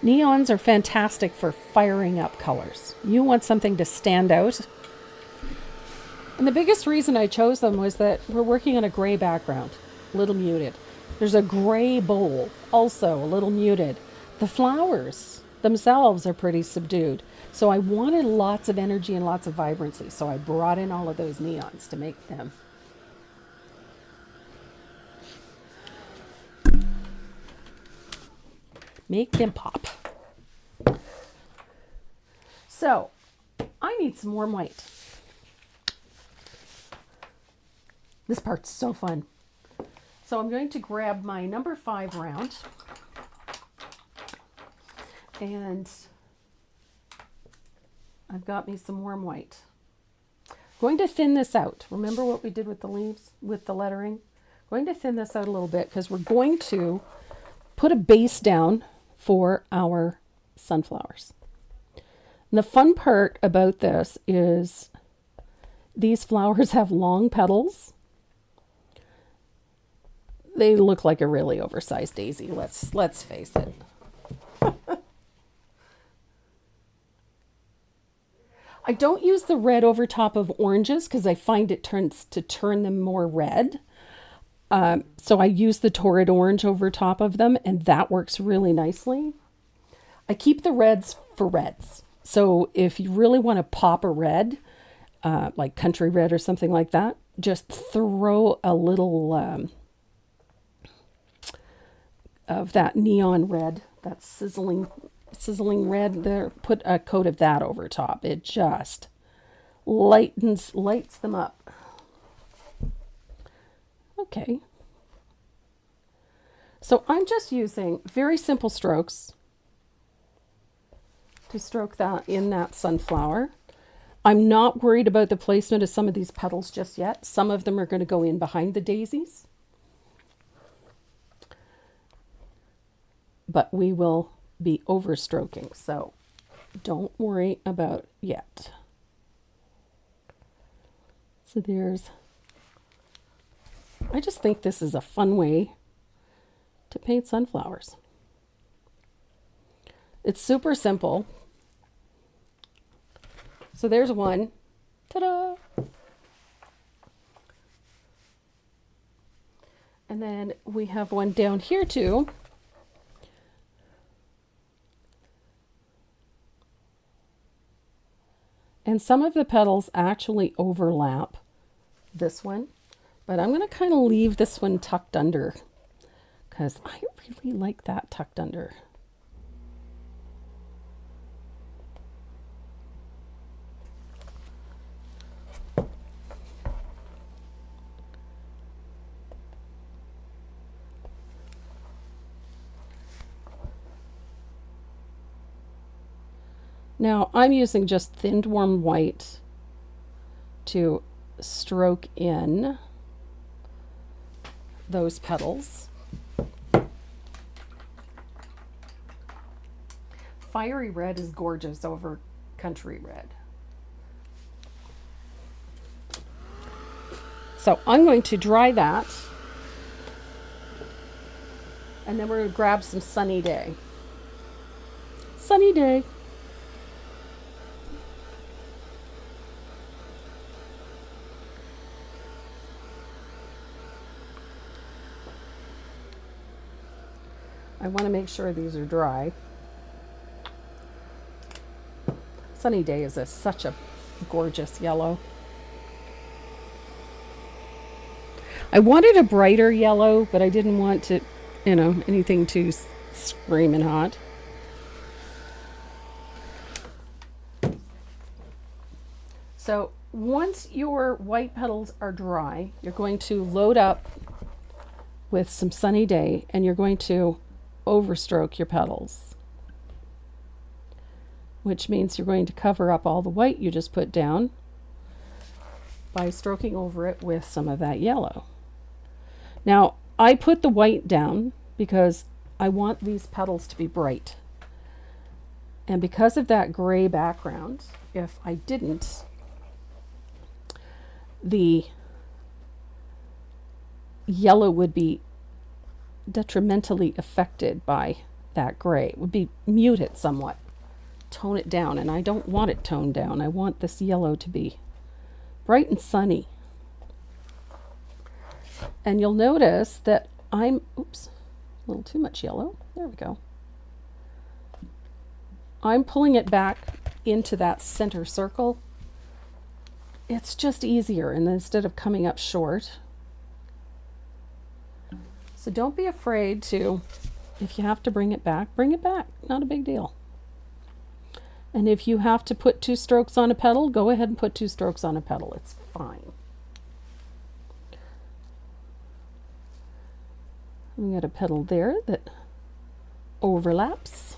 Neons are fantastic for firing up colors. You want something to stand out. And the biggest reason I chose them was that we're working on a gray background, a little muted. There's a gray bowl, also a little muted. The flowers themselves are pretty subdued. So I wanted lots of energy and lots of vibrancy. So I brought in all of those neons to make them. Make them pop. So I need some warm white. This part's so fun. So I'm going to grab my number 5 round and I've got me some warm white. Going to thin this out. Remember what we did with the leaves, with the lettering? Going to thin this out a little bit because we're going to put a base down for our sunflowers. And the fun part about this is these flowers have long petals. They look like a really oversized daisy. Let's face it. I don't use the red over top of oranges because I find it tends to turn them more red. So I use the torrid orange over top of them, and that works really nicely. I keep the reds for reds. So if you really want to pop a red, like country red or something like that, just throw a little of that neon red, that sizzling red there. Put a coat of that over top. It just lights them up. Okay. So I'm just using very simple strokes to stroke that in that sunflower. I'm not worried about the placement of some of these petals just yet. Some of them are going to go in behind the daisies. But we will be overstroking, so don't worry about yet. So I just think this is a fun way to paint sunflowers. It's super simple. So there's one. Ta-da! And then we have one down here too. And some of the petals actually overlap this one, but I'm going to kind of leave this one tucked under because I really like that tucked under. Now I'm using just thinned warm white to stroke in those petals. Fiery red is gorgeous over country red. So I'm going to dry that, and then we're going to grab some Sunny Day. Sunny Day. I want to make sure these are dry. Sunny Day is such a gorgeous yellow. I wanted a brighter yellow, but I didn't want to, anything too screaming hot. So once your white petals are dry, you're going to load up with some Sunny Day, and you're going to overstroke your petals, which means you're going to cover up all the white you just put down by stroking over it with some of that yellow. Now, I put the white down because I want these petals to be bright. And because of that gray background, if I didn't, the yellow would be detrimentally affected by that gray. It would be muted somewhat, tone it down, and I don't want it toned down. I want this yellow to be bright and sunny. And you'll notice that oops, a little too much yellow. There we go. I'm pulling it back into that center circle. It's just easier, and instead of coming up short. So don't be afraid to, if you have to bring it back, not a big deal. And if you have to put 2 strokes on a petal, go ahead and put 2 strokes on a petal. It's fine. We got a petal there that overlaps.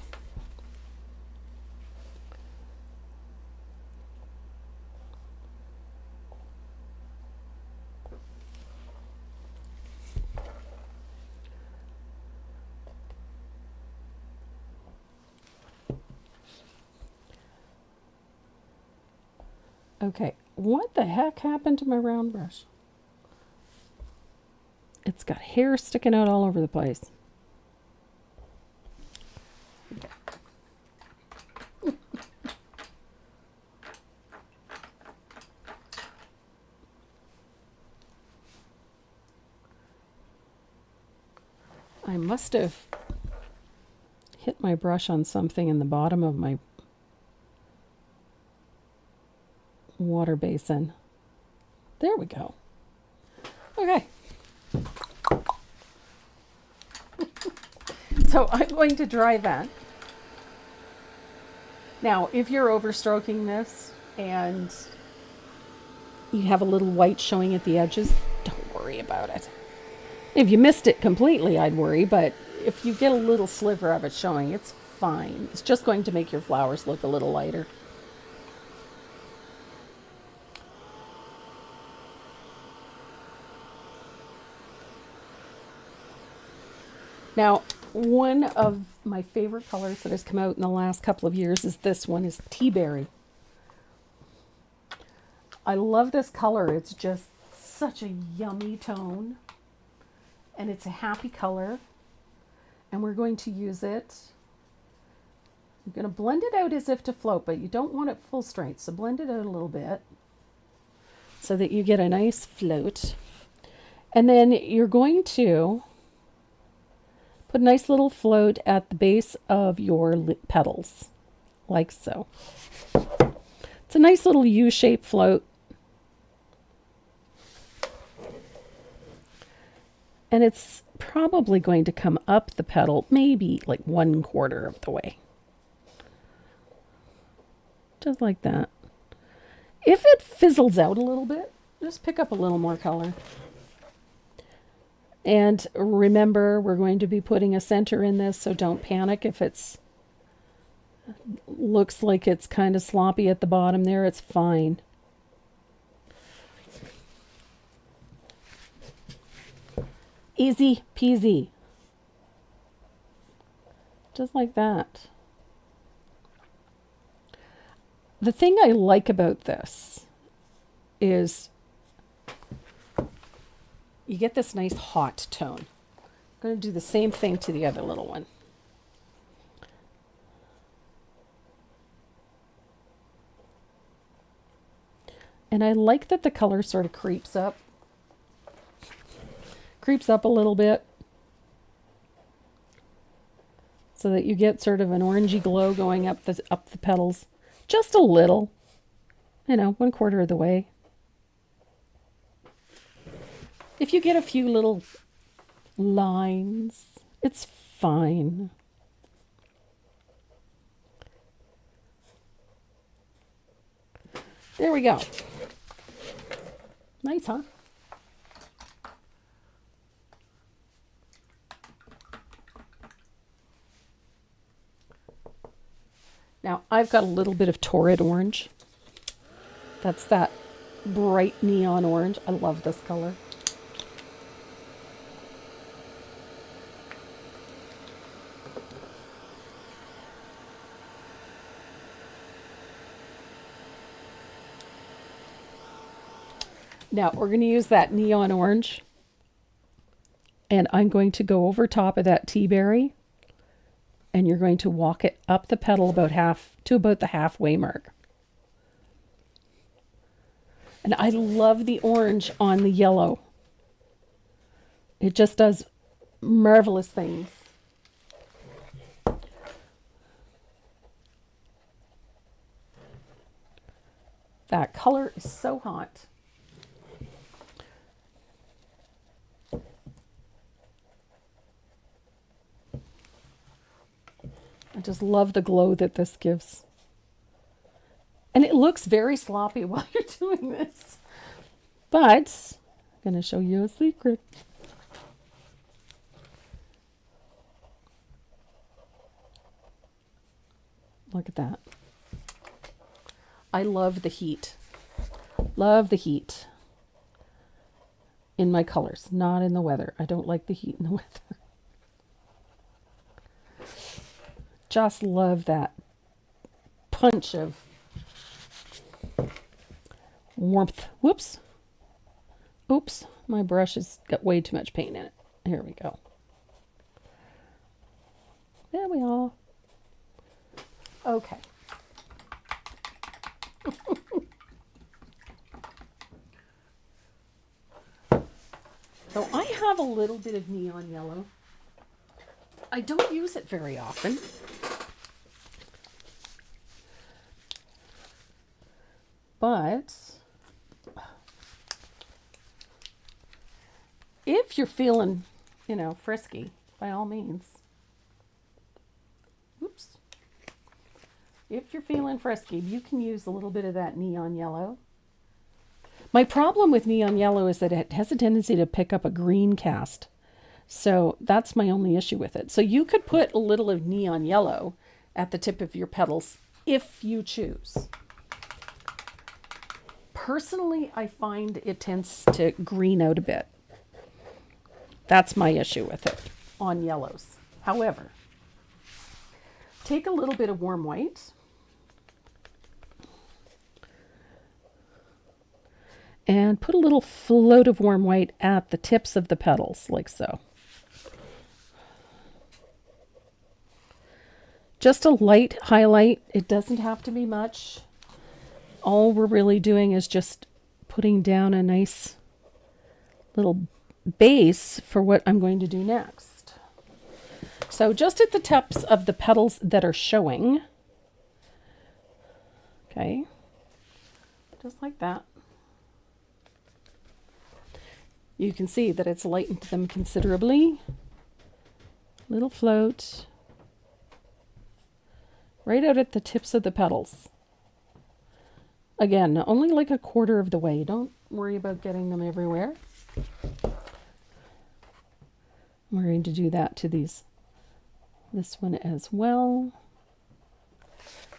Okay, what the heck happened to my round brush? It's got hair sticking out all over the place. I must have hit my brush on something in the bottom of my water basin. There we go. Okay. So I'm going to dry that. Now, if you're overstroking this and you have a little white showing at the edges, don't worry about it. If you missed it completely, I'd worry, but if you get a little sliver of it showing, it's fine. It's just going to make your flowers look a little lighter. Now, one of my favorite colors that has come out in the last couple of years is this one, is Tea Berry. I love this color. It's just such a yummy tone, and it's a happy color, and we're going to use it. I'm going to blend it out as if to float, but you don't want it full strength, so blend it out a little bit so that you get a nice float. And then you're going to put a nice little float at the base of your petals, like so. It's a nice little U-shaped float. And it's probably going to come up the petal, maybe like 1/4 of the way. Just like that. If it fizzles out a little bit, just pick up a little more color. And remember, we're going to be putting a center in this, so don't panic if it's looks like it's kind of sloppy at the bottom there. It's fine. Easy peasy. Just like that. The thing I like about this is you get this nice hot tone. I'm going to do the same thing to the other little one. And I like that the color sort of creeps up a little bit so that you get sort of an orangey glow going up the petals. Just a little, 1/4 of the way. If you get a few little lines, it's fine. There we go. Nice, huh? Now, I've got a little bit of torrid orange. That's that bright neon orange. I love this color. Now we're going to use that neon orange, and I'm going to go over top of that tea berry, and you're going to walk it up the petal about the halfway mark. And I love the orange on the yellow. It just does marvelous things. That color is so hot. I just love the glow that this gives. And it looks very sloppy while you're doing this. But I'm going to show you a secret. Look at that. I love the heat. Love the heat in my colors, not in the weather. I don't like the heat in the weather. Just love that punch of warmth. Whoops. Oops, my brush has got way too much paint in it. Here we go. There we are. Okay. So I have a little bit of neon yellow. I don't use it very often. But if you're feeling, frisky, by all means. Oops. If you're feeling frisky, you can use a little bit of that neon yellow. My problem with neon yellow is that it has a tendency to pick up a green cast. So that's my only issue with it. So you could put a little of neon yellow at the tip of your petals if you choose. Personally, I find it tends to green out a bit. That's my issue with it on yellows. However, take a little bit of warm white and put a little float of warm white at the tips of the petals, like so. Just a light highlight. It doesn't have to be much. All we're really doing is just putting down a nice little base for what I'm going to do next. So just at the tips of the petals that are showing. Okay. Just like that. You can see that it's lightened them considerably. Little float. Right out at the tips of the petals. Again, only like a quarter of the way. Don't worry about getting them everywhere. We're going to do that to this one as well.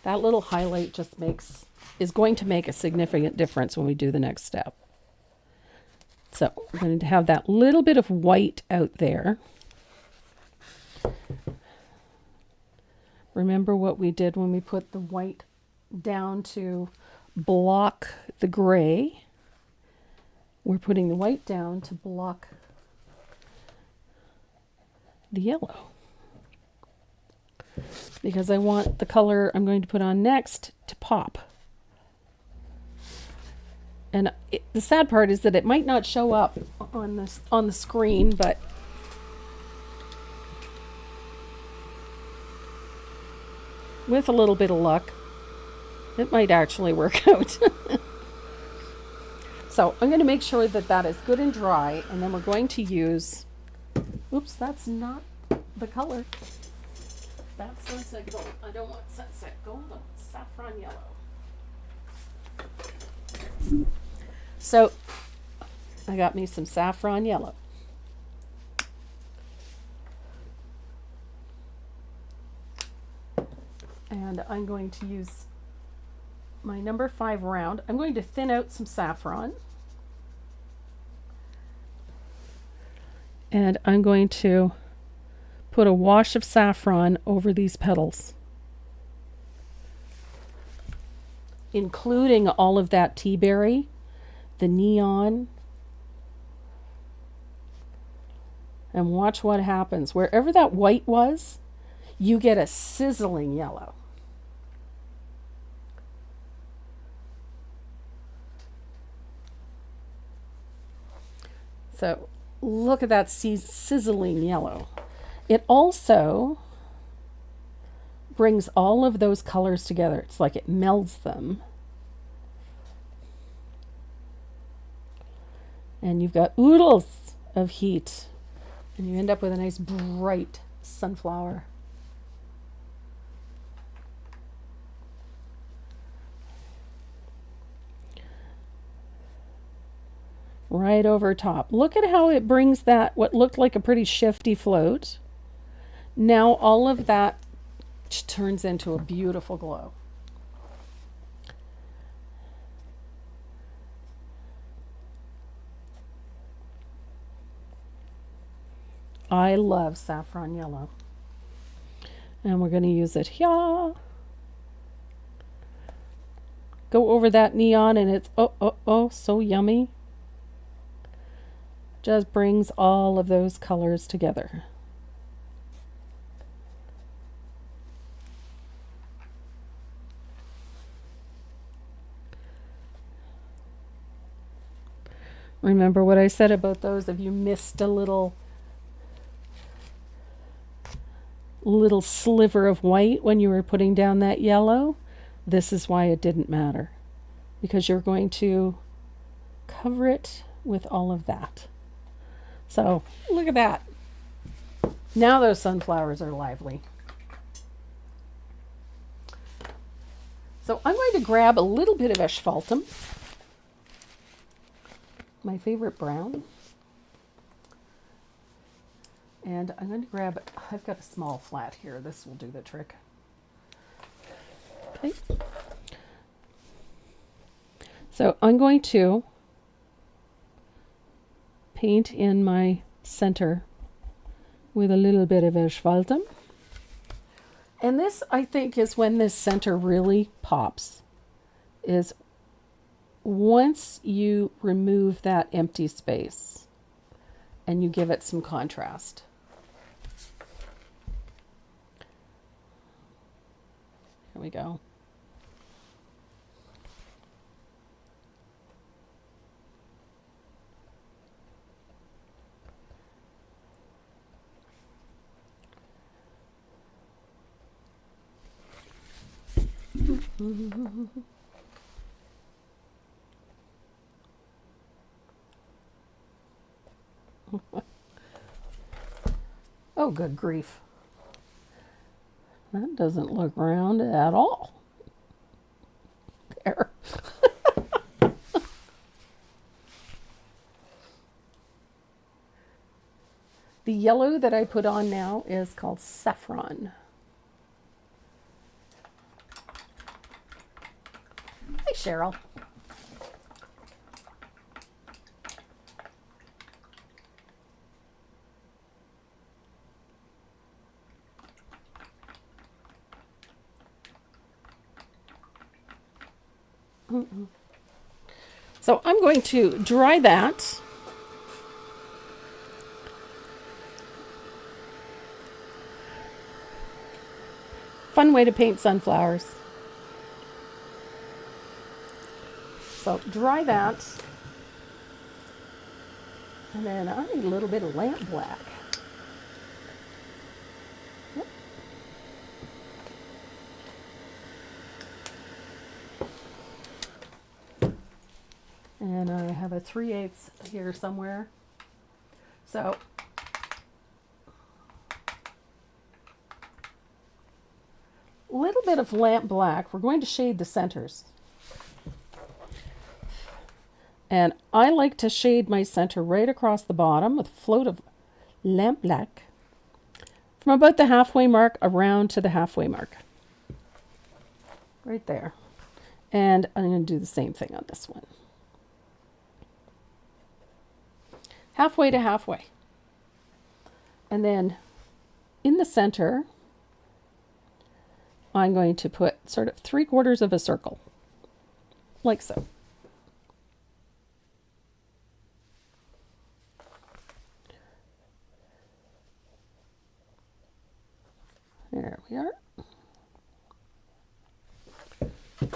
That little highlight is going to make a significant difference when we do the next step. So we're going to have that little bit of white out there. Remember what we did when we put the white down to block the gray. We're putting the white down to block the yellow. Because I want the color I'm going to put on next to pop. And the sad part is that it might not show up on the screen, but with a little bit of luck, it might actually work out. So I'm going to make sure that that is good and dry, and then we're going to use, oops, that's not the color. That's sunset gold. I don't want sunset gold, I want saffron yellow. So I got me some saffron yellow. And I'm going to use my number 5 round. I'm going to thin out some saffron. And I'm going to put a wash of saffron over these petals, including all of that tea berry the neon, and watch what happens. Wherever that white was, you get a sizzling yellow. So look at that sizzling yellow. It also brings all of those colors together. It's like it melds them. And you've got oodles of heat. And you end up with a nice bright sunflower. Right over top. Look at how it brings that, what looked like a pretty shifty float. Now all of that turns into a beautiful glow. I love saffron yellow. And we're going to use it here. Go over that neon and it's so yummy. Just brings all of those colors together. Remember what I said about those if you missed a little sliver of white when you were putting down that yellow? This is why it didn't matter, because you're going to cover it with all of that. So look at that. Now those sunflowers are lively. So I'm going to grab a little bit of asphaltum, my favorite brown. And I'm going to grab, I've got a small flat here. This will do the trick. Okay. So I'm going to paint in my center with a little bit of asphaltum. And this, I think, is when this center really pops, is once you remove that empty space and you give it some contrast. Here we go. Oh, good grief. That doesn't look round at all. There. The yellow that I put on now is called saffron. Hi, Cheryl. So I'm going to dry that. Fun way to paint sunflowers. So dry that. And then I need a little bit of lamp black. Yep. And I have a 3/8 here somewhere. So a little bit of lamp black. We're going to shade the centers. And I like to shade my center right across the bottom with a float of lamp black from about the halfway mark around to the halfway mark. Right there. And I'm going to do the same thing on this one. Halfway to halfway. And then in the center, I'm going to put sort of 3/4 of a circle, like so.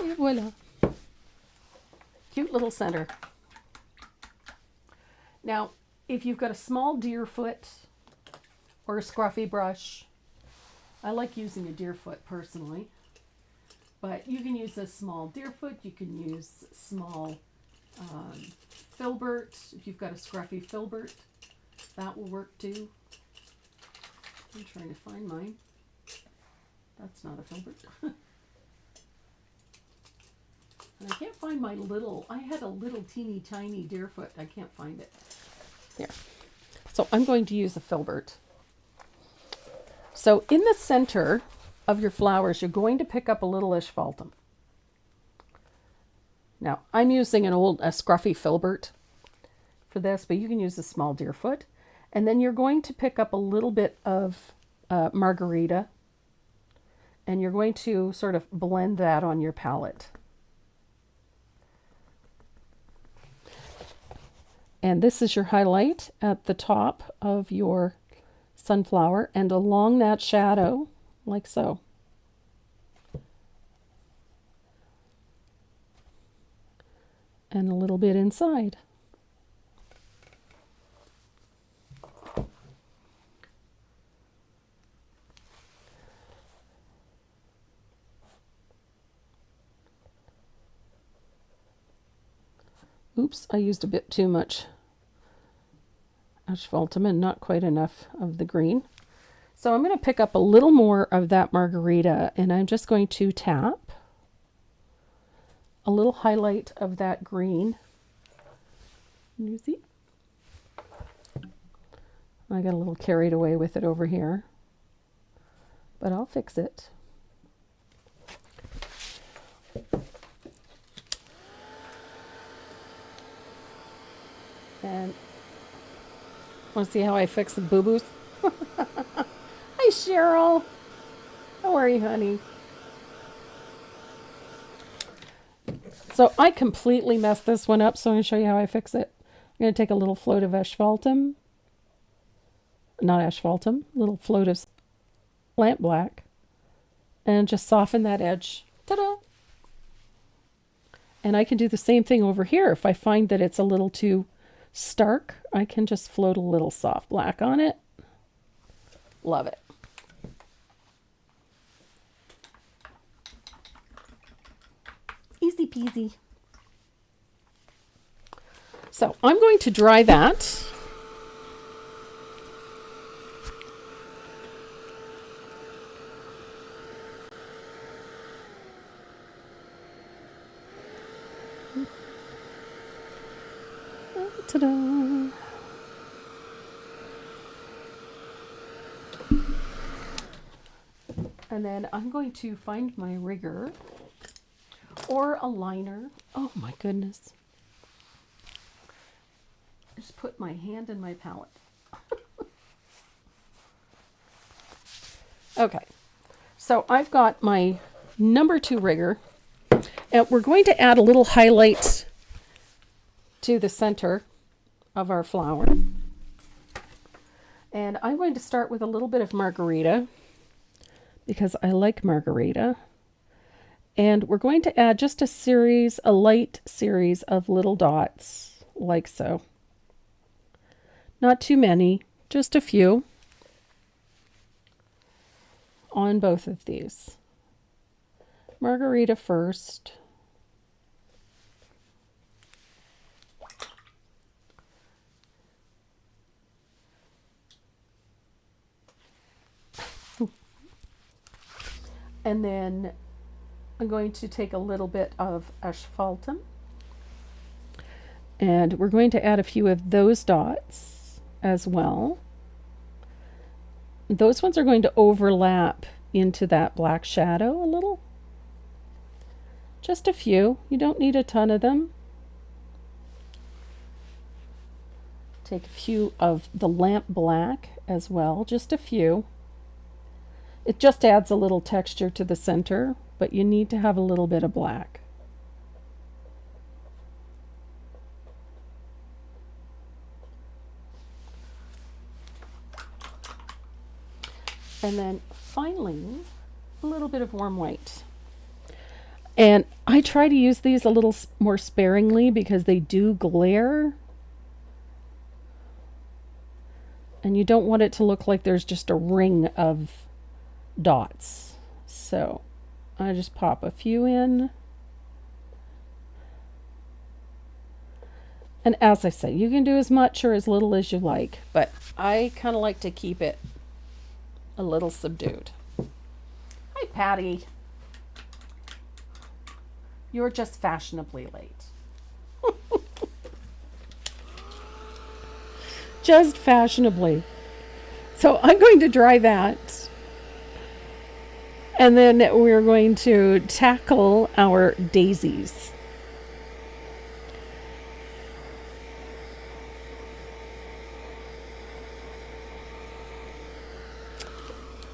Et voila. Cute little center. Now, if you've got a small deer foot or a scruffy brush, I like using a deer foot personally, but you can use a small deer foot. You can use small filbert. If you've got a scruffy filbert, that will work too. I'm trying to find mine. That's not a filbert. And I can't find my little, I had a little teeny tiny deerfoot. I can't find it. There. So I'm going to use a filbert. So in the center of your flowers, you're going to pick up a little asphaltum. Now, I'm using a scruffy filbert for this, but you can use a small deerfoot. And then you're going to pick up a little bit of margarita, and you're going to sort of blend that on your palette. And this is your highlight at the top of your sunflower and along that shadow, like so. And a little bit inside. Oops, I used a bit too much asphaltum and not quite enough of the green. So I'm going to pick up a little more of that margarita, and I'm just going to tap a little highlight of that green. You see? I got a little carried away with it over here, but I'll fix it. And want to see how I fix the boo-boos? Hi, Cheryl. How are you, honey? So I completely messed this one up, so I'm going to show you how I fix it. I'm going to take a little float of asphaltum. Not asphaltum. Little float of lamp black. And just soften that edge. Ta-da! And I can do the same thing over here. If I find that it's a little too stark, I can just float a little soft black on it. Love it. Easy peasy. So I'm going to dry that. Ta-da! And then I'm going to find my rigger or a liner. Oh my goodness. Just put my hand in my palette. Okay, so I've got my number 2 rigger, and we're going to add a little highlight to the center of our flower. And I'm going to start with a little bit of margarita because I like margarita. And we're going to add just a light series of little dots like so. Not too many, just a few on both of these. Margarita first. And then I'm going to take a little bit of asphaltum, and we're going to add a few of those dots as well. Those ones are going to overlap into that black shadow a little. Just a few. You don't need a ton of them. Take a few of the lamp black as well, just a few. It just adds a little texture to the center, but you need to have a little bit of black. And then finally, a little bit of warm white. And I try to use these a little more sparingly because they do glare. And you don't want it to look like there's just a ring of dots. So I just pop a few in. And as I say, you can do as much or as little as you like, but I kind of like to keep it a little subdued. Hi, Patty. You're just fashionably late. Just fashionably. So I'm going to dry that. And then we're going to tackle our daisies.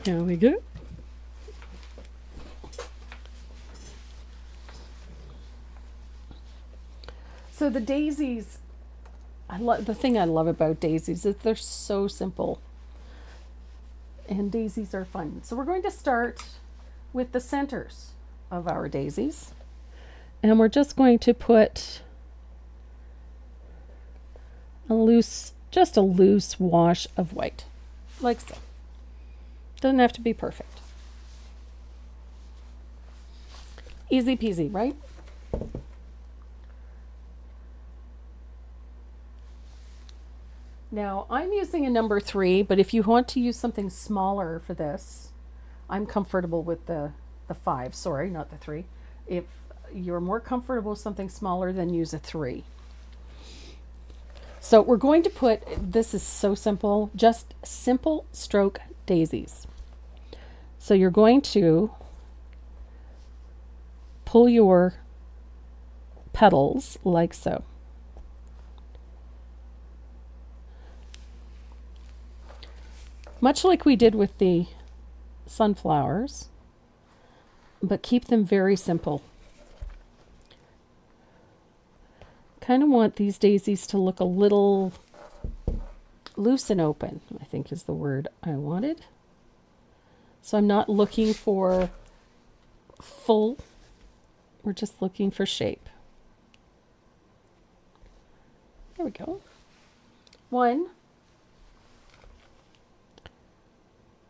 There we go. So the daisies, the thing I love about daisies is they're so simple. And daisies are fun. So we're going to start with the centers of our daisies. And we're just going to put just a loose wash of white, like so. Doesn't have to be perfect. Easy peasy, right? Now, I'm using a number 3, but if you want to use something smaller for this, I'm comfortable with the 5. Sorry, not the 3. If you're more comfortable with something smaller, then use a 3. So we're going to put, this is so simple, just simple stroke daisies. So you're going to pull your petals like so. Much like we did with the sunflowers, but keep them very simple. Kind of want these daisies to look a little loose and open, I think is the word I wanted. So I'm not looking for full, we're just looking for shape. There we go. 1,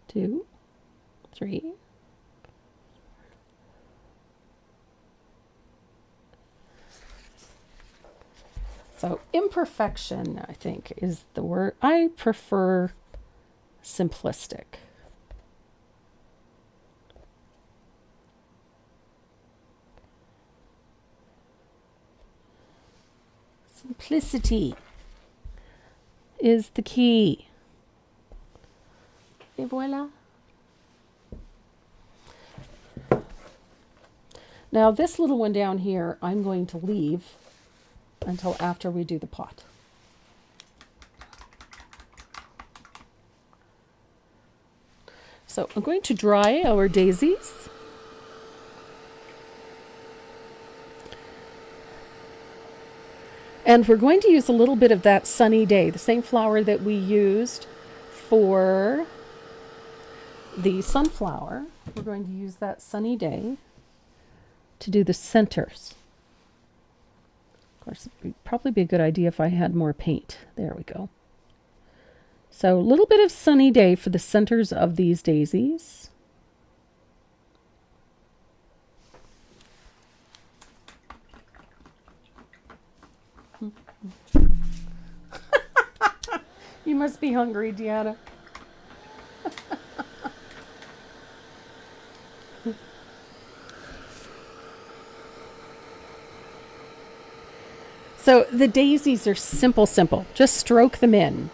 2, 3. So imperfection, I think, is the word. I prefer simplistic. Simplicity is the key. Et voila. Now this little one down here, I'm going to leave until after we do the pot. So I'm going to dry our daisies. And we're going to use a little bit of that Sunny Day, the same flower that we used for the sunflower. We're going to use that Sunny Day to do the centers. Of course, it would probably be a good idea if I had more paint. There we go. So a little bit of Sunny Day for the centers of these daisies. You must be hungry, Deanna. So the daisies are simple. Just stroke them in.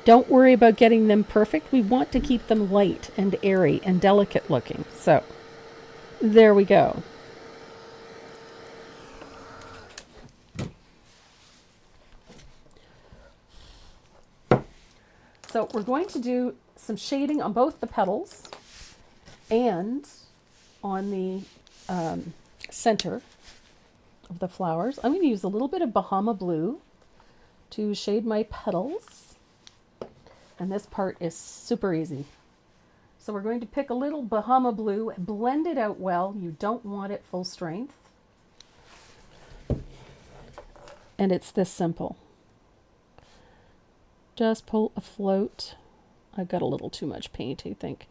Don't worry about getting them perfect. We want to keep them light and airy and delicate looking. So there we go. So we're going to do some shading on both the petals and on the center of the flowers. I'm going to use a little bit of Bahama Blue to shade my petals. And this part is super easy. So we're going to pick a little Bahama blue, blend it out well. You don't want it full strength. And it's this simple. Just pull a float. I've got a little too much paint, I think.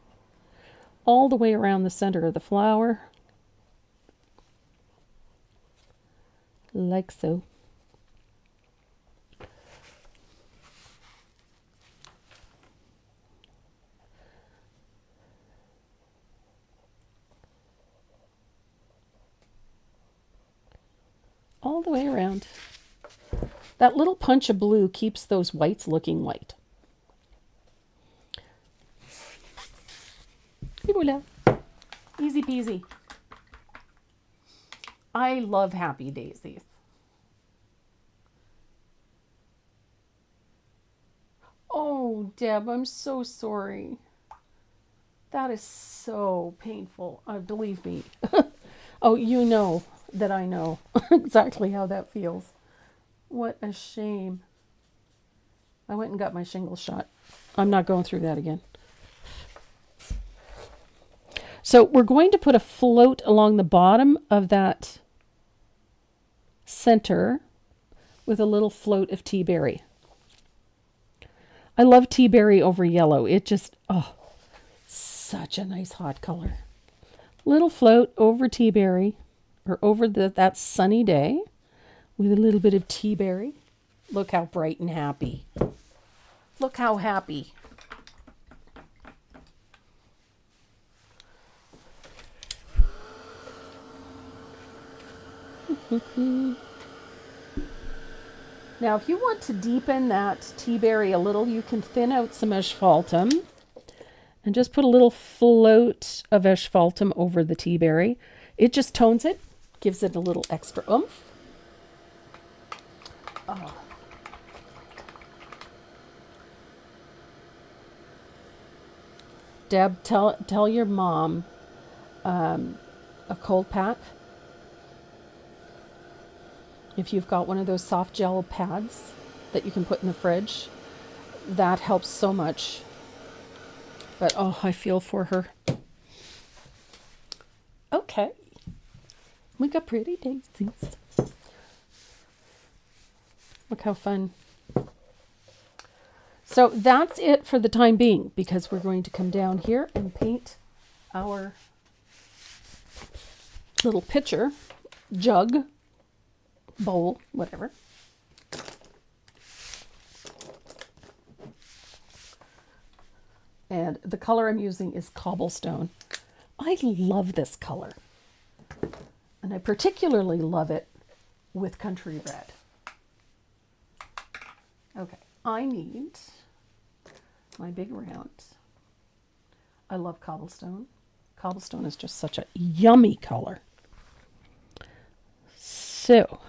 All the way around the center of the flower. Like so. All the way around. That little punch of blue keeps those whites looking white. Et voila. Easy peasy. I love happy daisies. Oh, Deb, I'm so sorry. That is so painful. Believe me. Oh, you know that I know exactly how that feels. What a shame. I went and got my shingle shot. I'm not going through that again. So we're going to put a float along the bottom of that center with a little float of tea berry. I love tea berry over yellow. It just, oh, such a nice hot color. Little float over tea berry, or over that sunny day with a little bit of tea berry. Look how bright and happy. Look how happy. Now, if you want to deepen that tea berry a little, you can thin out some asphaltum and just put a little float of asphaltum over the tea berry. It just tones it, gives it a little extra oomph. Oh. Deb, tell your mom a cold pack. If you've got one of those soft gel pads that you can put in the fridge, that helps so much. But oh, I feel for her. Okay. We got pretty daisies. Look how fun. So that's it for the time being, because we're going to come down here and paint our little pitcher, jug, bowl, whatever. And the color I'm using is cobblestone. I love this color. And I particularly love it with country red. Okay, I need my big round. I love cobblestone. Cobblestone is just such a yummy color. So,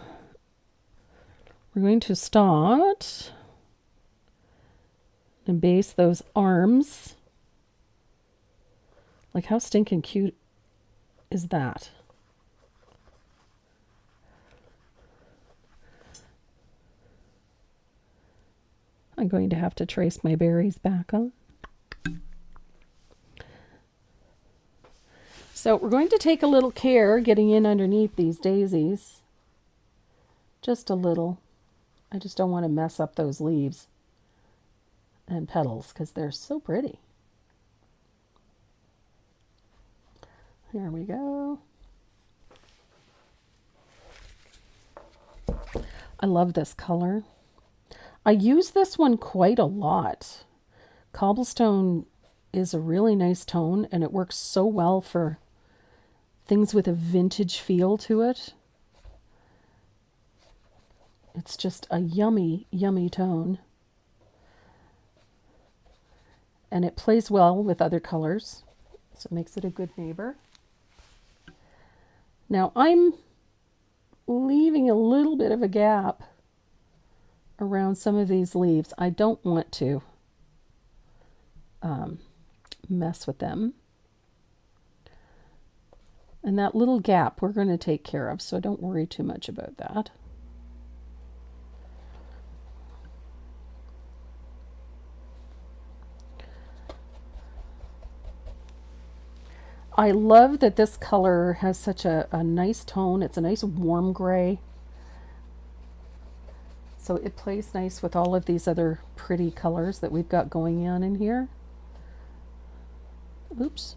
we're going to start and base those arms. Like, how stinking cute is that? I'm going to have to trace my berries back on. So we're going to take a little care getting in underneath these daisies. Just a little. I just don't want to mess up those leaves and petals because they're so pretty. Here we go. I love this color. I use this one quite a lot. Cobblestone is a really nice tone, and it works so well for things with a vintage feel to it. It's just a yummy, yummy tone. And it plays well with other colors, so it makes it a good neighbor. Now I'm leaving a little bit of a gap around some of these leaves. I don't want to mess with them. And that little gap we're going to take care of, so don't worry too much about that. I love that this color has such a nice tone. It's a nice warm gray. So it plays nice with all of these other pretty colors that we've got going on in here. Oops.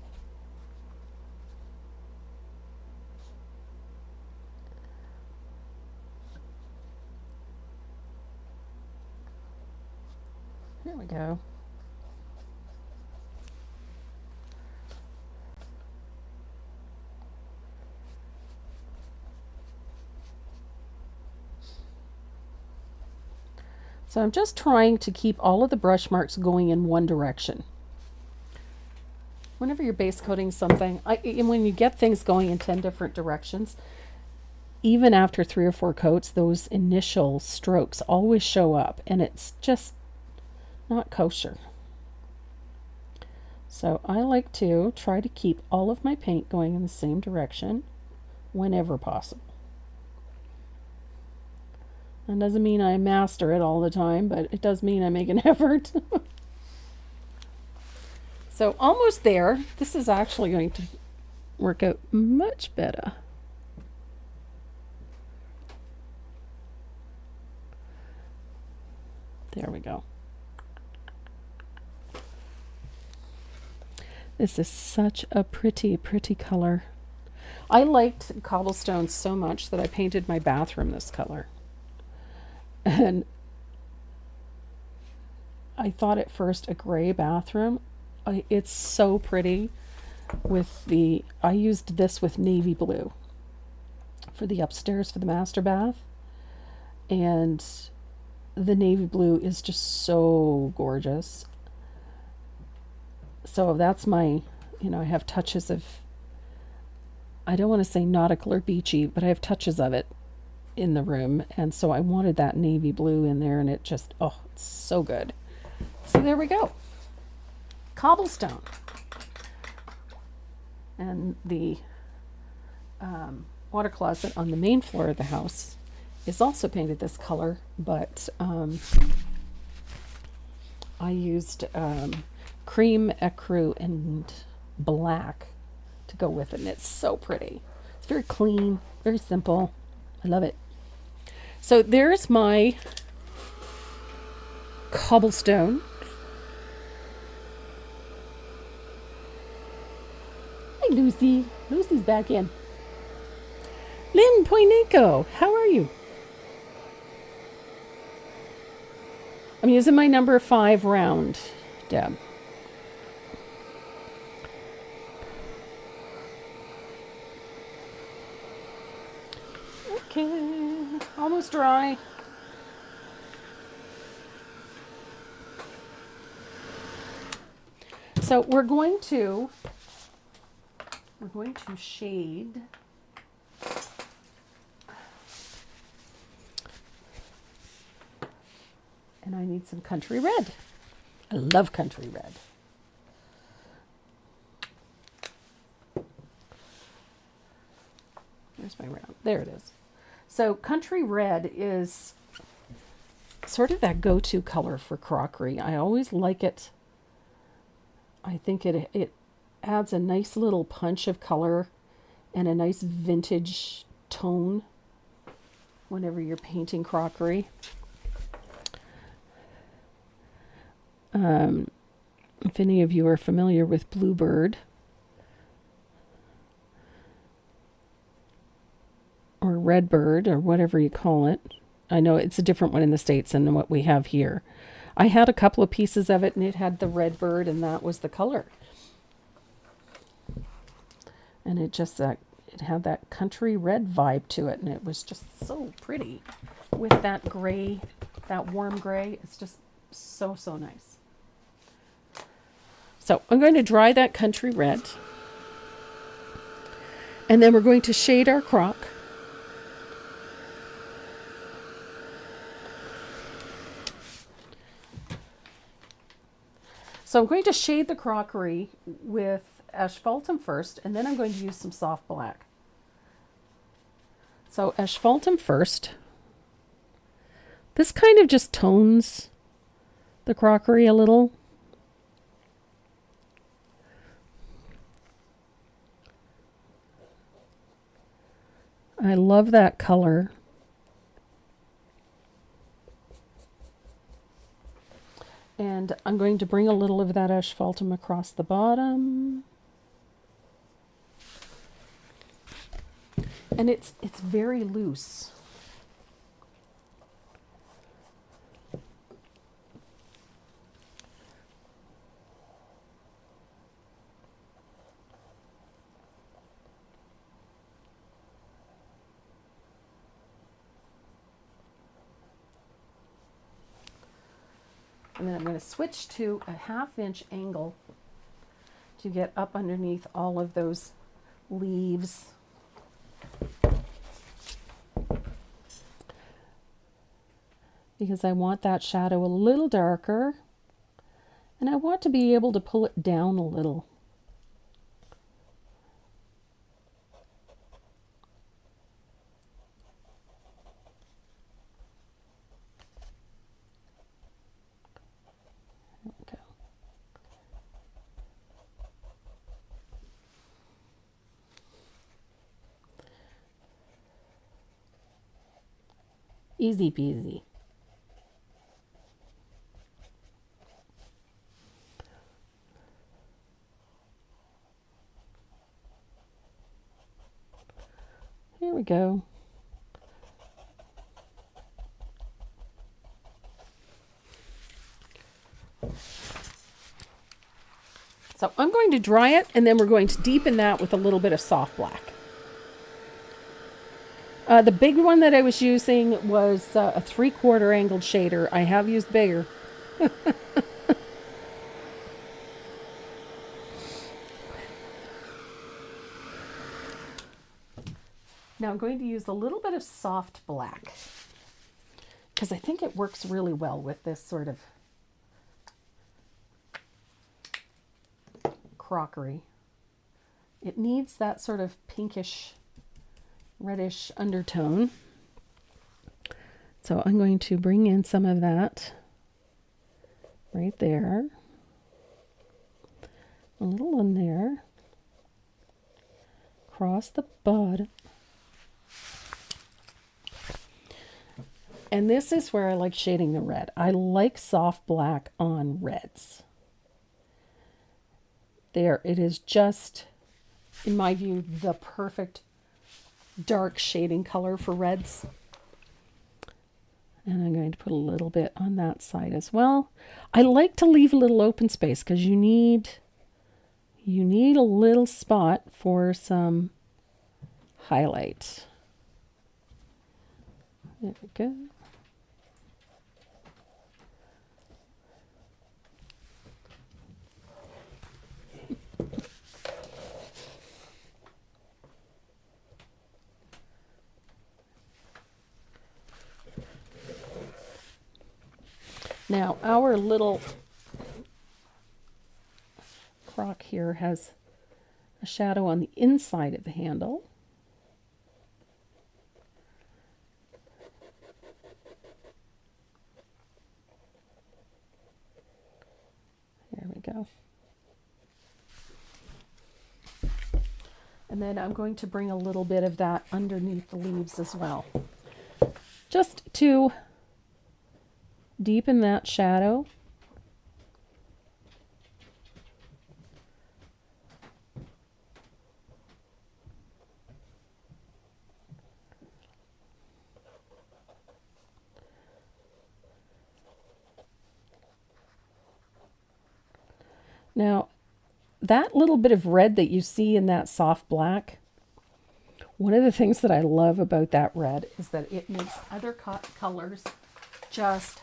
Here we go. So I'm just trying to keep all of the brush marks going in one direction. Whenever you're base coating something, and when you get things going in 10 different directions, even after 3 or 4 coats, those initial strokes always show up, and it's just not kosher. So I like to try to keep all of my paint going in the same direction whenever possible. That doesn't mean I master it all the time, but it does mean I make an effort. So almost there. This is actually going to work out much better. There we go. This is such a pretty, pretty color. I liked cobblestone so much that I painted my bathroom this color. And I thought at first a gray bathroom. It's so pretty with the, I used this with navy blue for the upstairs for the master bath. And the navy blue is just so gorgeous. So that's my, I have touches of, I don't want to say nautical or beachy, but I have touches of it in the room, and so I wanted that navy blue in there, and it just, oh, it's so good. So there we go. Cobblestone. And the water closet on the main floor of the house is also painted this color, but I used cream ecru and black to go with it, and it's so pretty. It's very clean, very simple. I love it. So there's my cobblestone. Hi, Lucy. Lucy's back in. Lynn Poineko, how are you? I'm using my number 5 round, Deb. Okay, almost dry. So we're going to shade and I need some country red. I love country red. Where's my round? There it is. So country red is sort of that go-to color for crockery. I always like it. I think it adds a nice little punch of color and a nice vintage tone whenever you're painting crockery. If any of you are familiar with Bluebird or Redbird or whatever you call it, I know it's a different one in the States than what we have here. I had a couple of pieces of it, and it had the Redbird, and that was the color. And it just it had that country red vibe to it, and it was just so pretty with that gray, that warm gray. It's just so, so nice. So I'm going to dry that country red, and then we're going to shade our crock. So I'm going to shade the crockery with asphaltum first, and then I'm going to use some soft black. So asphaltum first. This kind of just tones the crockery a little. I love that color. And I'm going to bring a little of that asphaltum across the bottom. And it's very loose. And then I'm going to switch to a 1/2 inch angle to get up underneath all of those leaves. Because I want that shadow a little darker, and I want to be able to pull it down a little. There we go. Easy peasy. Here we go. So I'm going to dry it, and then we're going to deepen that with a little bit of soft black. The big one that I was using was a 3/4 angled shader. I have used bigger. Now I'm going to use a little bit of soft black because I think it works really well with this sort of crockery. It needs that sort of pinkish, reddish undertone. So I'm going to bring in some of that right there. A little in there. Across the bottom. And this is where I like shading the red. I like soft black on reds. There, it is just, in my view, the perfect dark shading color for reds. And I'm going to put a little bit on that side as well. I like to leave a little open space because you need a little spot for some highlight. There we go. Now, our little crock here has a shadow on the inside of the handle. There we go. And then I'm going to bring a little bit of that underneath the leaves as well, just to deepen that shadow. Now, that little bit of red that you see in that soft black, one of the things that I love about that red is that it makes other colors just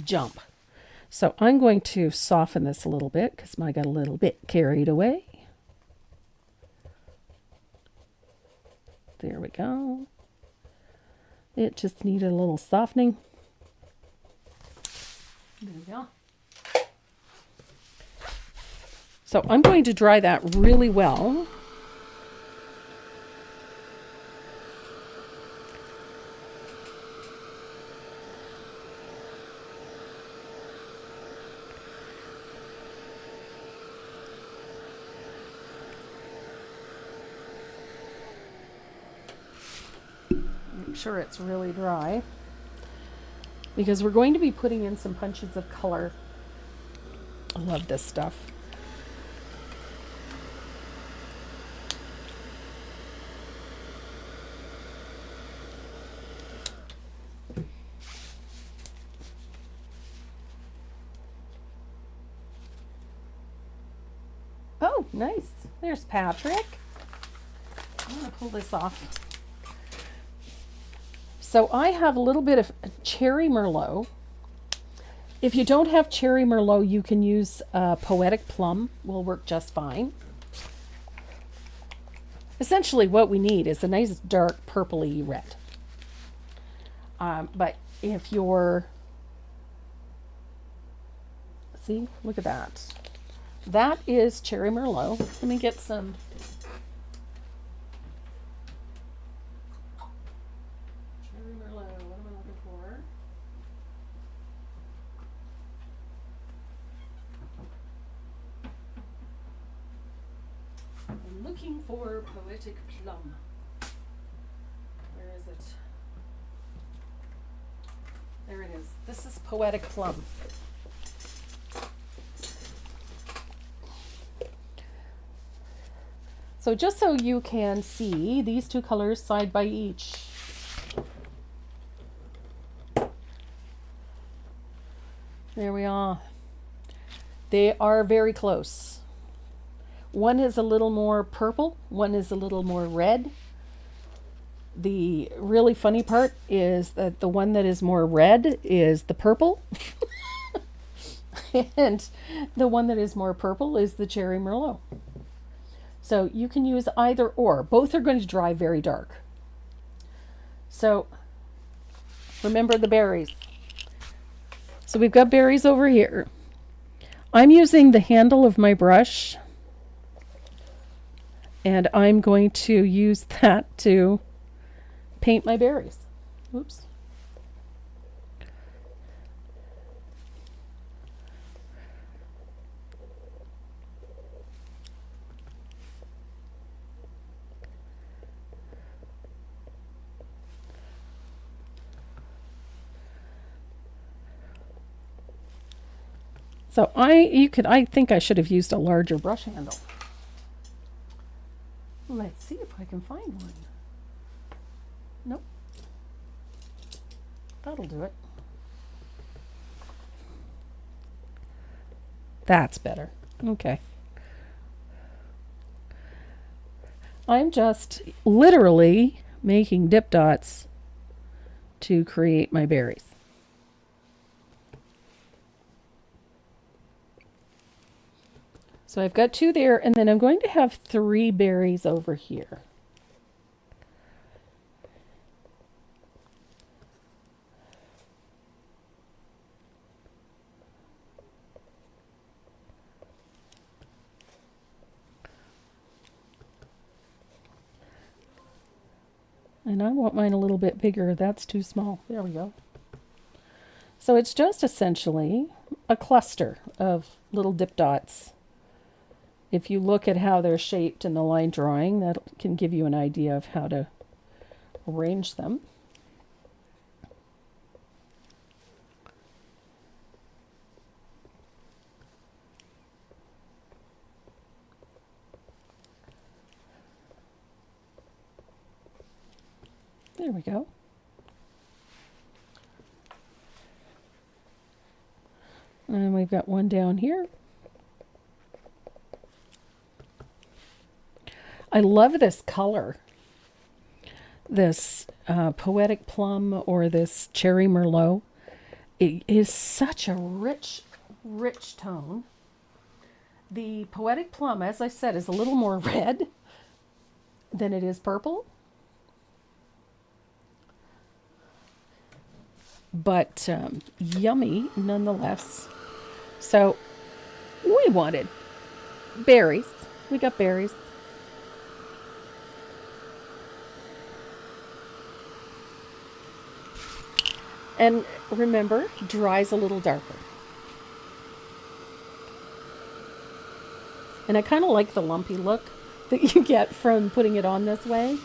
jump. So I'm going to soften this a little bit because I got a little bit carried away. There we go. It just needed a little softening. There we go. So I'm going to dry that really well. sure it's really dry, because we're going to be putting in some punches of color. I love this stuff. Oh, nice. There's Patrick. I'm going to pull this off. So I have a little bit of cherry merlot. If you don't have cherry merlot, you can use poetic plum. Will work just fine. Essentially what we need is a nice dark purpley red. But if you're... See, look at that. That is cherry merlot. Let me get some... Cherry merlot, what am I looking for? I'm looking for poetic plum. Where is it? There it is. This is poetic plum. So just so you can see these two colors side by each. There we are. They are very close. One is a little more purple, one is a little more red. The really funny part is that the one that is more red is the purple. And the one that is more purple is the cherry merlot. So you can use either or. Both are going to dry very dark. So remember the berries. So we've got berries over here. I'm using the handle of my brush, and I'm going to use that to paint my berries. Oops. So I think I should have used a larger brush handle. Let's see if I can find one. Nope. That'll do it. That's better. Okay. I'm just literally making dip dots to create my berries. So I've got two there, and then I'm going to have 3 berries over here. And I want mine a little bit bigger. That's too small. There we go. So it's just essentially a cluster of little dip dots. If you look at how they're shaped in the line drawing, that can give you an idea of how to arrange them. There we go. And we've got one down here. I love this color, this poetic plum or this cherry merlot. It is such a rich, rich tone. The poetic plum, as I said, is a little more red than it is purple. But yummy nonetheless. So we wanted berries. We got berries. And remember, dries a little darker. And I kind of like the lumpy look that you get from putting it on this way.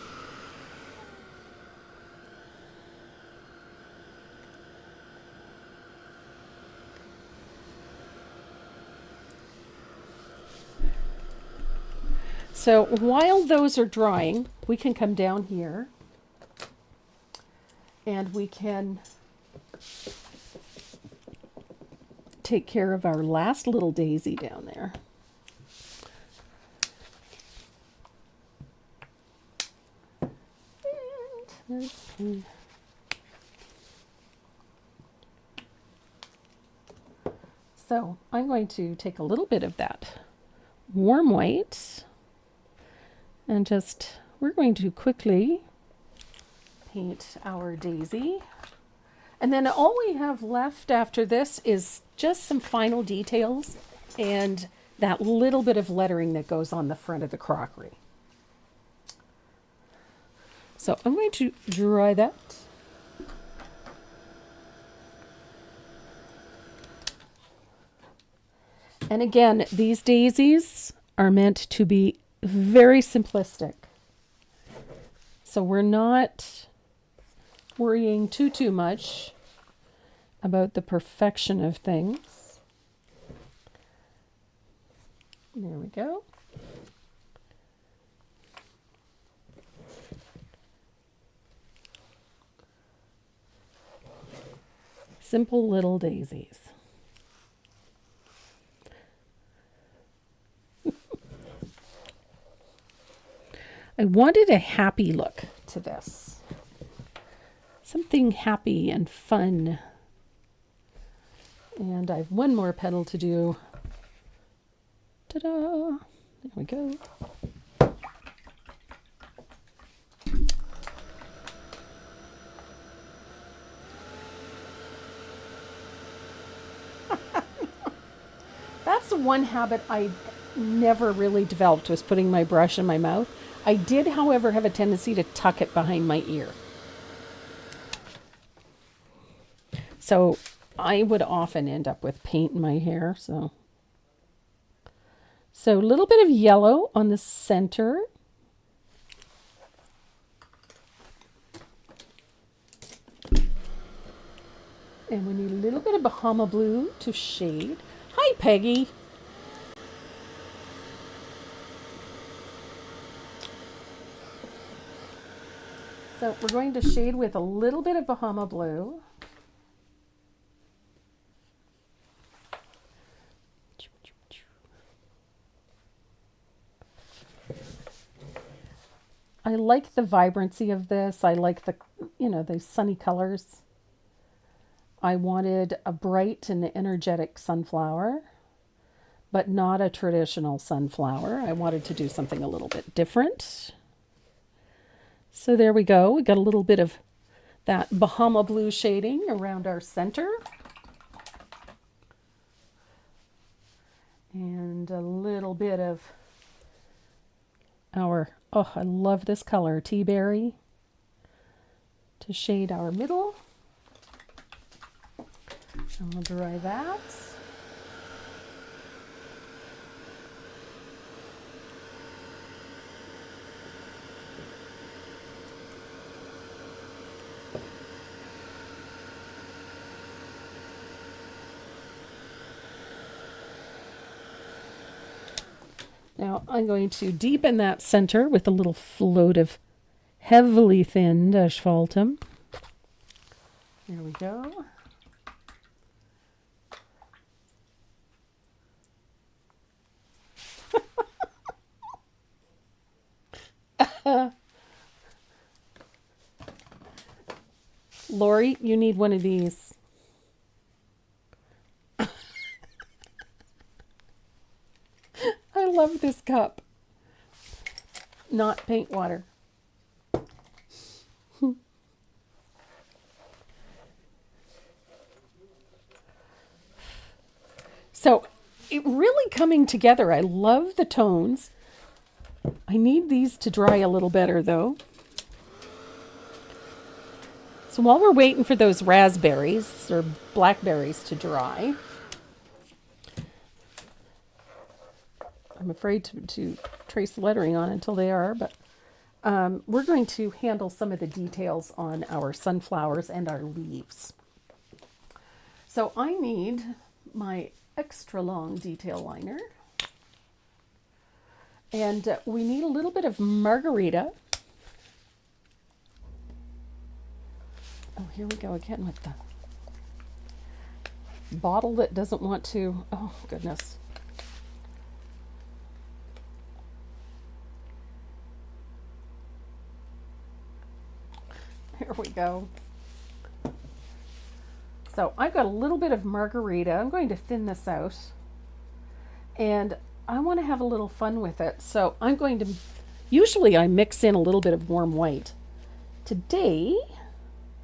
So while those are drying, we can come down here and we can take care of our last little daisy down there. And so I'm going to take a little bit of that warm white and we're going to quickly paint our daisy. And then all we have left after this is just some final details and that little bit of lettering that goes on the front of the crockery. So I'm going to dry that. And again, these daisies are meant to be very simplistic. So we're not worrying too much about the perfection of things. There we go. Simple little daisies. I wanted a happy look to this. Something happy and fun. And I have one more petal to do. Ta-da! There we go. That's the one habit I never really developed, was putting my brush in my mouth. I did, however, have a tendency to tuck it behind my ear. So I would often end up with paint in my hair. So a little bit of yellow on the center. And we need a little bit of Bahama blue to shade. Hi, Peggy. So we're going to shade with a little bit of Bahama blue. I like the vibrancy of this. I like the, the sunny colors. I wanted a bright and energetic sunflower, but not a traditional sunflower. I wanted to do something a little bit different. So there we go. We got a little bit of that Bahama blue shading around our center. And a little bit of our, oh, I love this color, tea berry, to shade our middle. And we'll dry that. Now I'm going to deepen that center with a little float of heavily thinned asphaltum. There we go. Lori, you need one of these. I love this cup. Not paint water. So it really coming together. I love the tones. I need these to dry a little better though. So while we're waiting for those raspberries or blackberries to dry, I'm afraid to trace lettering on until they are, but we're going to handle some of the details on our sunflowers and our leaves. So I need my extra long detail liner. And we need a little bit of margarita. Oh, here we go again with the bottle that doesn't want to. Oh, goodness. Here we go. So I've got a little bit of margarita. I'm going to thin this out. And I want to have a little fun with it. So I'm going to, usually I mix in a little bit of warm white. Today,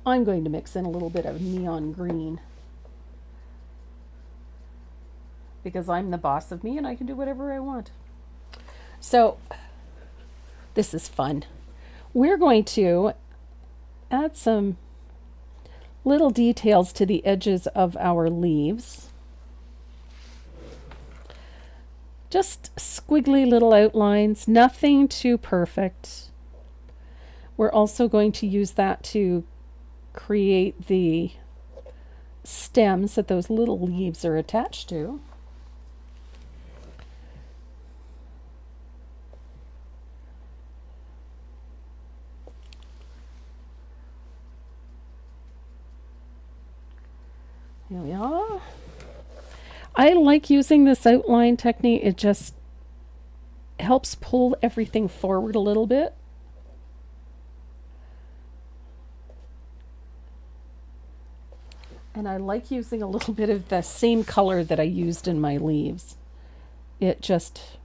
I'm going to mix in a little bit of neon green. Because I'm the boss of me and I can do whatever I want. So this is fun. We're going to add some little details to the edges of our leaves. Just squiggly little outlines, nothing too perfect. We're also going to use that to create the stems that those little leaves are attached to. Here we are. I like using this outline technique. It just helps pull everything forward a little bit. And I like using a little bit of the same color that I used in my leaves. It just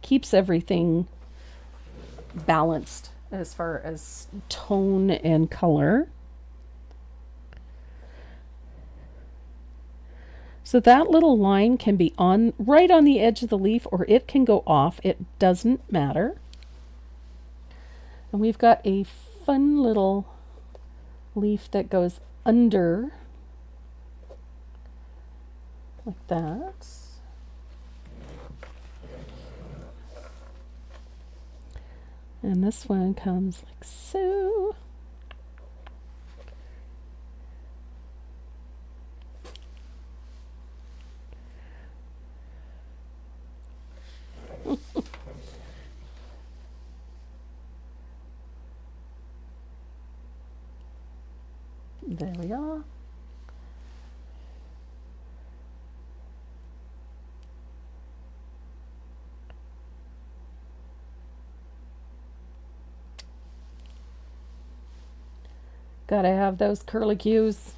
keeps everything balanced as far as tone and color. So that little line can be on right on the edge of the leaf, or it can go off. It doesn't matter. And we've got a fun little leaf that goes under like that. And this one comes like so. There we are. Gotta have those curlicues.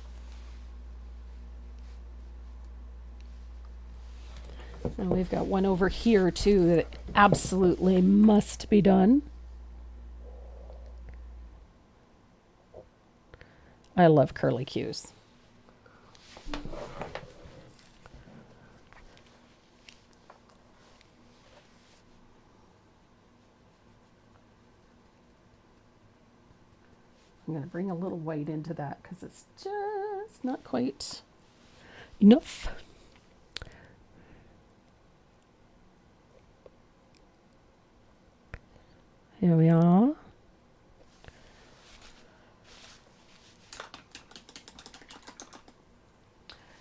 And we've got one over here too that absolutely must be done. I love curlicues. I'm going to bring a little white into that because it's just not quite enough. Here we are.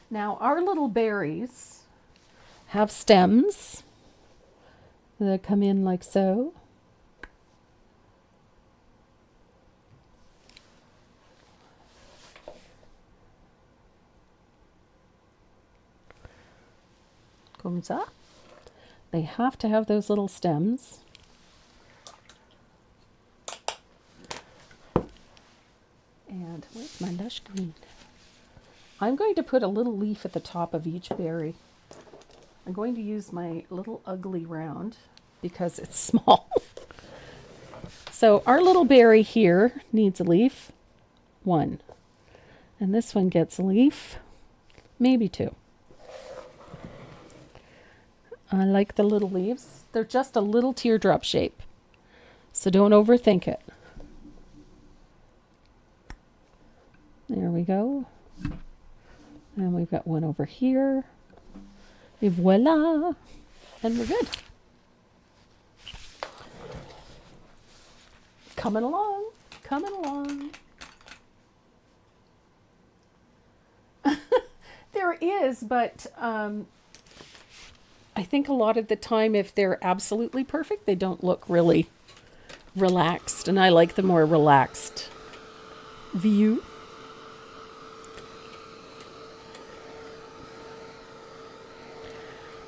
Now our little berries have stems that come in like so. Comme ça. They have to have those little stems. And where's my lush green? I'm going to put a little leaf at the top of each berry. I'm going to use my little ugly round because it's small. So our little berry here needs a leaf. One. And this one gets a leaf. Maybe two. I like the little leaves. They're just a little teardrop shape. So don't overthink it. There we go. And we've got one over here. Et voila. And we're good. Coming along. Coming along. There is, but I think a lot of the time, if they're absolutely perfect, they don't look really relaxed. And I like the more relaxed view.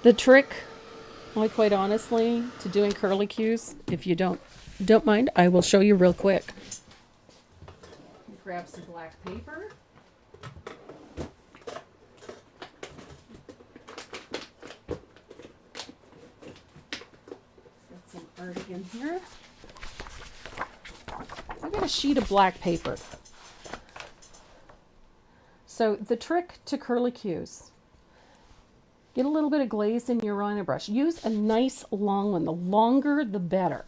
The trick, like quite honestly, to doing curlicues, if you don't mind, I will show you real quick. Grab some black paper. Got some art in here. I've got a sheet of black paper. So the trick to curlicues, get a little bit of glaze in your liner brush. Use a nice long one. The longer, the better.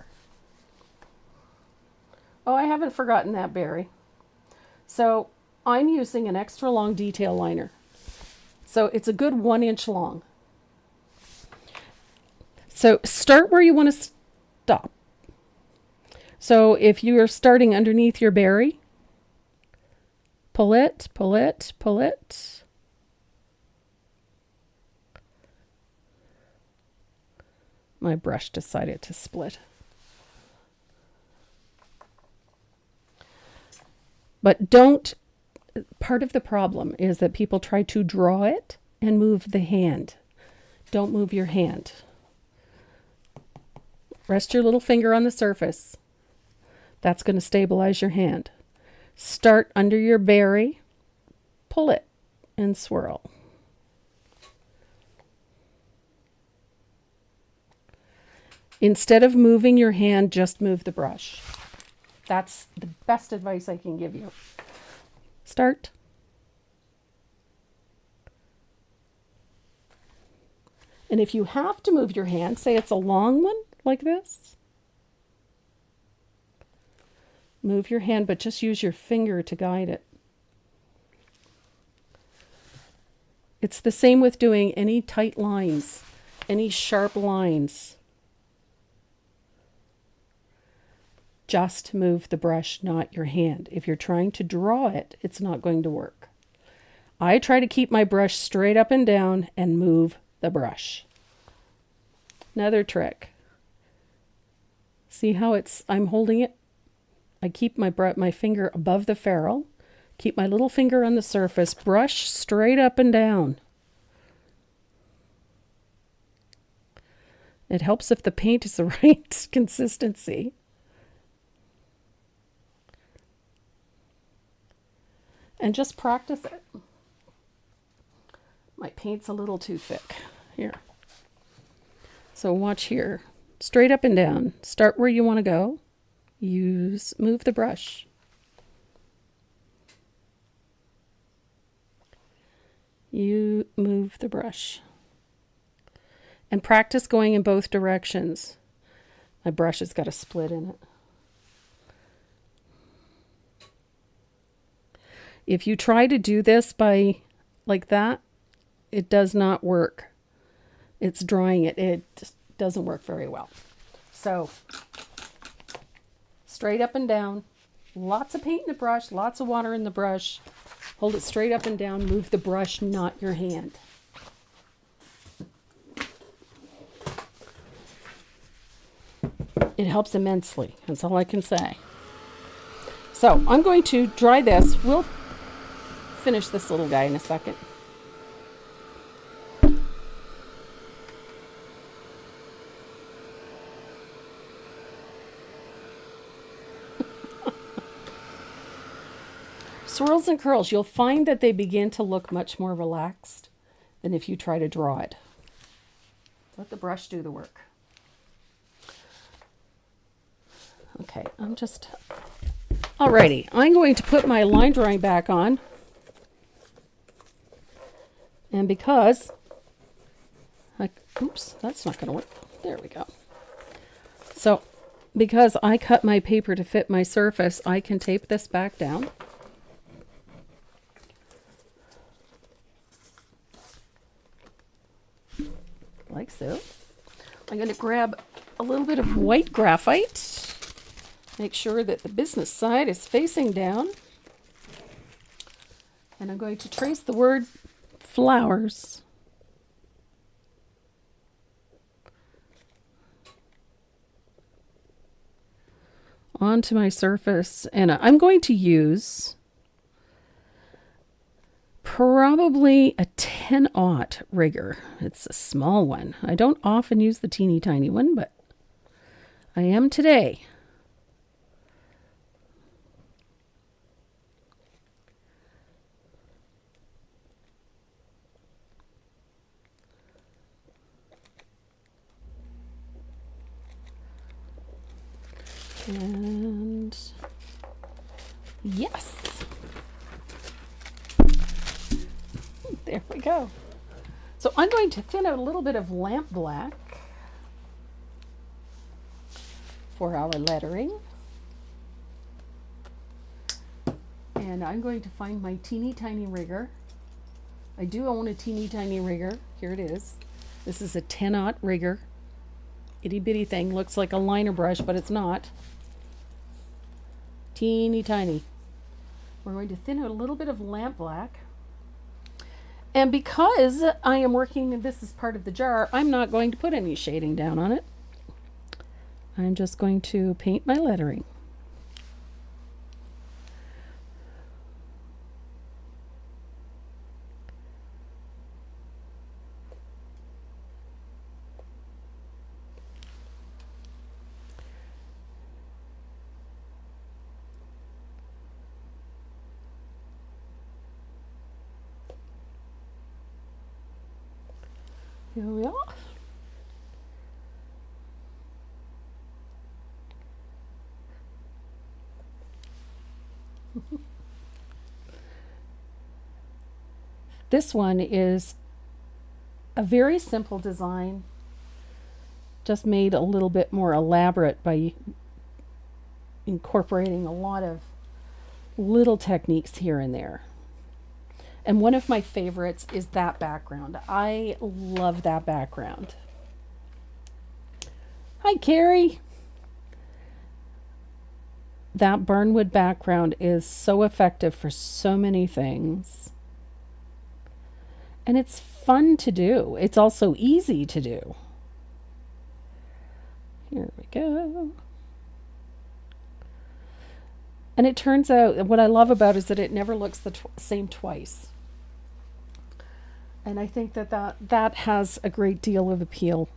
Oh, I haven't forgotten that, Barry. So I'm using an extra long detail liner. So it's a good 1 inch long. So start where you want to stop. So if you are starting underneath your berry, pull it, pull it, pull it. My brush decided to split. But part of the problem is that people try to draw it and move the hand. Don't move your hand. Rest your little finger on the surface. That's going to stabilize your hand. Start under your berry, pull it, and swirl. Instead of moving your hand, just move the brush. That's the best advice I can give you. Start. And if you have to move your hand, say it's a long one like this, move your hand, but just use your finger to guide it. It's the same with doing any tight lines, any sharp lines. Just move the brush, not your hand. If you're trying to draw it, it's not going to work. I try to keep my brush straight up and down and move the brush. Another trick. See how I'm holding it? I keep my finger above the ferrule, keep my little finger on the surface, brush straight up and down. It helps if the paint is the right consistency. And just practice it. My paint's a little too thick. Here. So watch here. Straight up and down. Start where you want to go. Move the brush. You move the brush. And practice going in both directions. My brush has got a split in it. If you try to do this like that, it does not work. It's drawing it. It just doesn't work very well. So, straight up and down. Lots of paint in the brush, lots of water in the brush. Hold it straight up and down. Move the brush, not your hand. It helps immensely. That's all I can say. So, I'm going to dry this. We'll finish this little guy in a second. Swirls and curls, you'll find that they begin to look much more relaxed than if you try to draw it. Let the brush do the work. Okay, alrighty, I'm going to put my line drawing back on. And because, oops, that's not going to work. There we go. So, because I cut my paper to fit my surface, I can tape this back down. Like so. I'm going to grab a little bit of white graphite. Make sure that the business side is facing down. And I'm going to trace the word flowers onto my surface, and I'm going to use probably a 10-aught rigger. It's a small one. I don't often use the teeny tiny one, but I am today. And yes, there we go. So I'm going to thin out a little bit of lamp black for our lettering. And I'm going to find my teeny tiny rigger. I do own a teeny tiny rigger. Here it is. This is a 10-aught rigger. Itty bitty thing. Looks like a liner brush, but it's not. Teeny tiny. We're going to thin out a little bit of lamp black. And because I am working, this is part of the jar, I'm not going to put any shading down on it. I'm just going to paint my lettering. Here we are. This one is a very simple design, just made a little bit more elaborate by incorporating a lot of little techniques here and there. And one of my favorites is that background. I love that background. Hi, Carrie. That barnwood background is so effective for so many things. And it's fun to do. It's also easy to do. Here we go. And it turns out, what I love about it is that it never looks the same twice. And I think that has a great deal of appeal.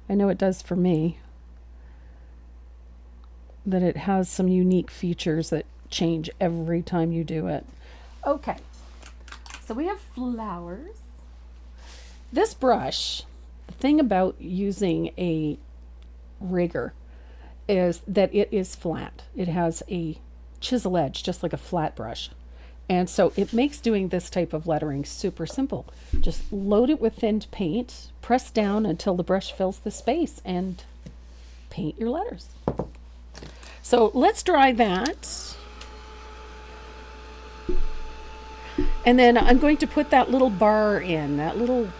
I know it does for me. That it has some unique features that change every time you do it. Okay, so we have flowers. This brush, the thing about using a rigger is that it is flat. It has a chisel edge, just like a flat brush. And so it makes doing this type of lettering super simple. Just load it with thinned paint, press down until the brush fills the space, and paint your letters. So let's dry that. And then I'm going to put that little bar in, that little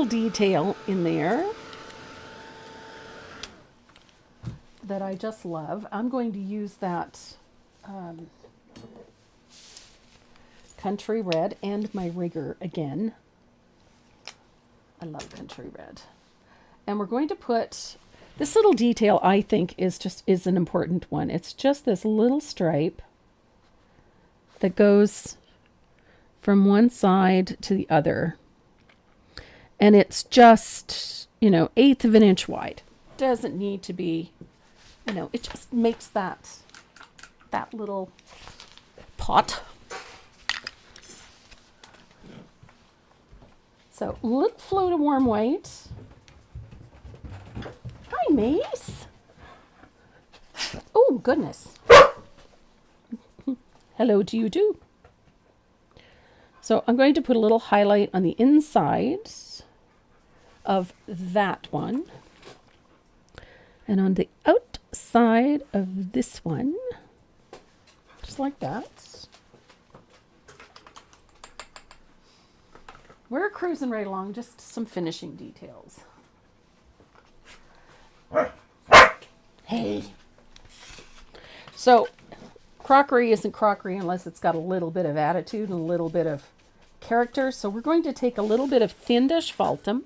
detail in there that I just love. I'm going to use that Country Red and my rigger again. I love Country Red. And we're going to put this little detail, I think, is an important one. It's just this little stripe that goes from one side to the other. And it's just, 1/8 of an inch wide. Doesn't need to be, it just makes that little pot. So let's float a warm white. Hi, Mace. Oh, goodness. Hello to you too. So I'm going to put a little highlight on the inside of that one. And on the outside of this one. Just like that. We're cruising right along, just some finishing details. Hey. So, crockery isn't crockery unless it's got a little bit of attitude and a little bit of character. So we're going to take a little bit of thin asphaltum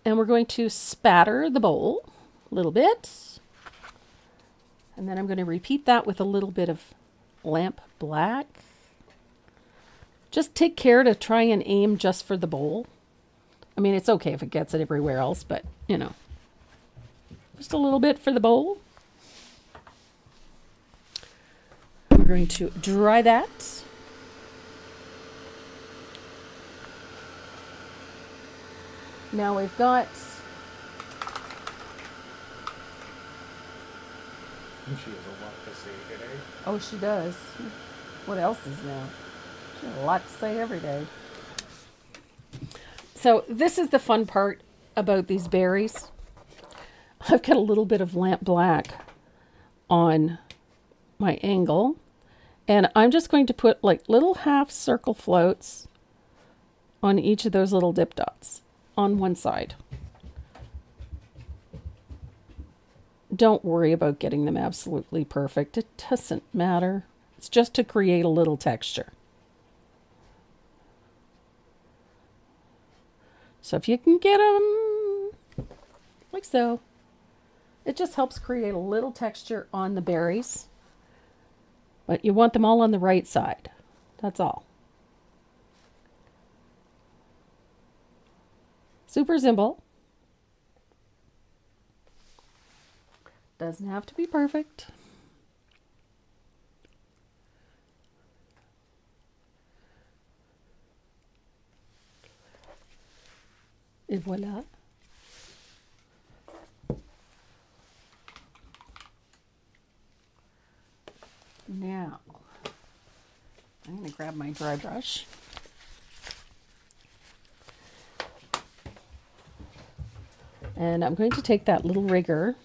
and we're going to spatter the bowl little bit. And then I'm going to repeat that with a little bit of lamp black. Just take care to try and aim just for the bowl. I mean, it's okay if it gets it everywhere else, but, you know, just a little bit for the bowl. We're going to dry that. Now we've got... She has a lot to say today. Oh, she does. What else is new? She has a lot to say every day. So this is the fun part about these berries. I've got a little bit of lamp black on my angle. And I'm just going to put like little half circle floats on each of those little dip dots on one side. Don't worry about getting them absolutely perfect. It doesn't matter. It's just to create a little texture. So if you can get them like so, it just helps create a little texture on the berries. But you want them all on the right side. That's all. Super simple. Doesn't have to be perfect. Et voilà. Now, I'm going to grab my dry brush. And I'm going to take that little rigger,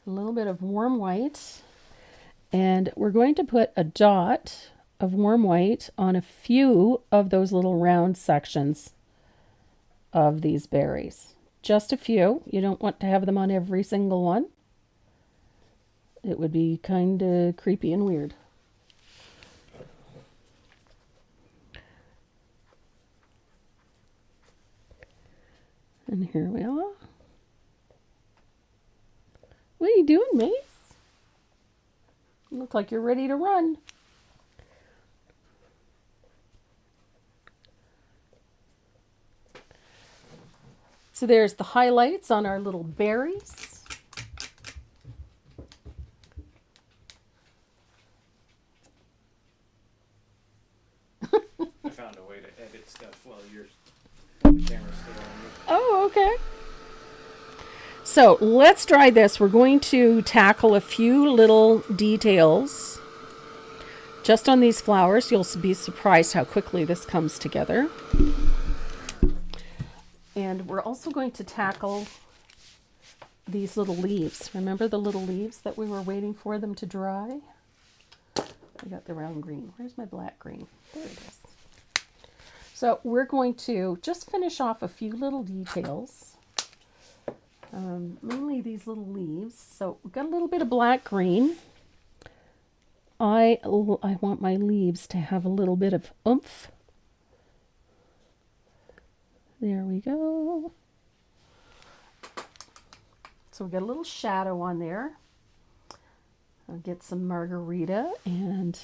a little bit of warm white, and we're going to put a dot of warm white on a few of those little round sections of these berries. Just a few. You don't want to have them on every single one. It would be kind of creepy and weird. And here we are. What are you doing, Mace? You look like you're ready to run. So there's the highlights on our little berries. I found a way to edit stuff while the camera's still on you. Oh, okay. So let's try this. We're going to tackle a few little details just on these flowers. You'll be surprised how quickly this comes together. And we're also going to tackle these little leaves. Remember the little leaves that we were waiting for them to dry? I got the round green. Where's my black green? There it is. So we're going to just finish off a few little details. Mainly these little leaves. So we've got a little bit of black green. I want my leaves to have a little bit of oomph. There we go. So we got a little shadow on there. I'll get some margarita and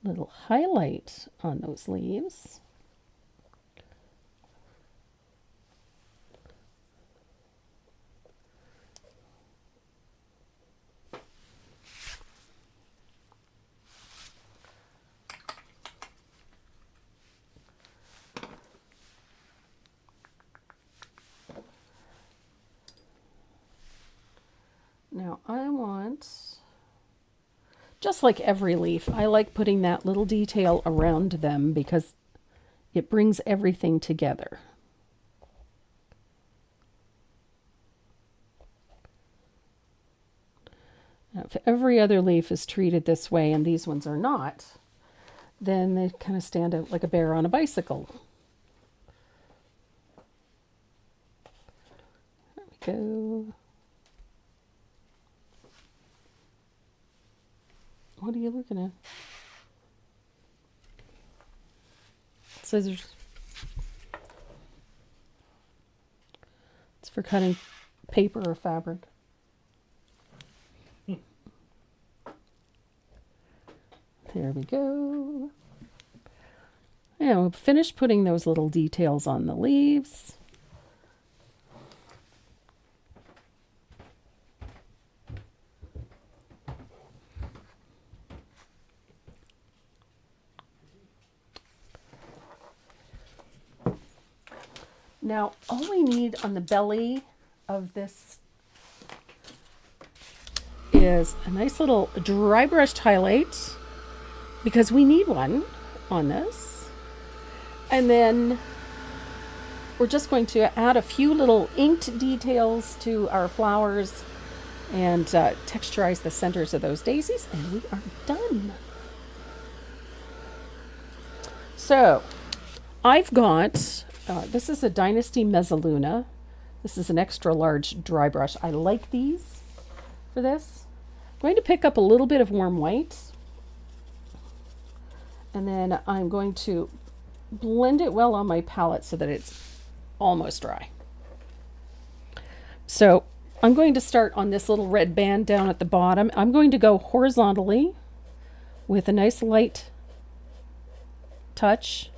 a little highlight on those leaves. Now I want, just like every leaf, I like putting that little detail around them because it brings everything together. Now, if every other leaf is treated this way and these ones are not, then they kind of stand out like a bear on a bicycle. There we go. What are you looking at? Scissors. Let's for cutting paper or fabric. There we go. And we'll finish putting those little details on the leaves. Now, all we need on the belly of this is a nice little dry brushed highlight, because we need one on this. And then we're just going to add a few little inked details to our flowers and texturize the centers of those daisies, and we are done. So I've got, this is a Dynasty Mezzaluna. This is an extra large dry brush. I like these for this. I'm going to pick up a little bit of warm white, and then I'm going to blend it well on my palette so that it's almost dry. So I'm going to start on this little red band down at the bottom. I'm going to go horizontally with a nice light touch.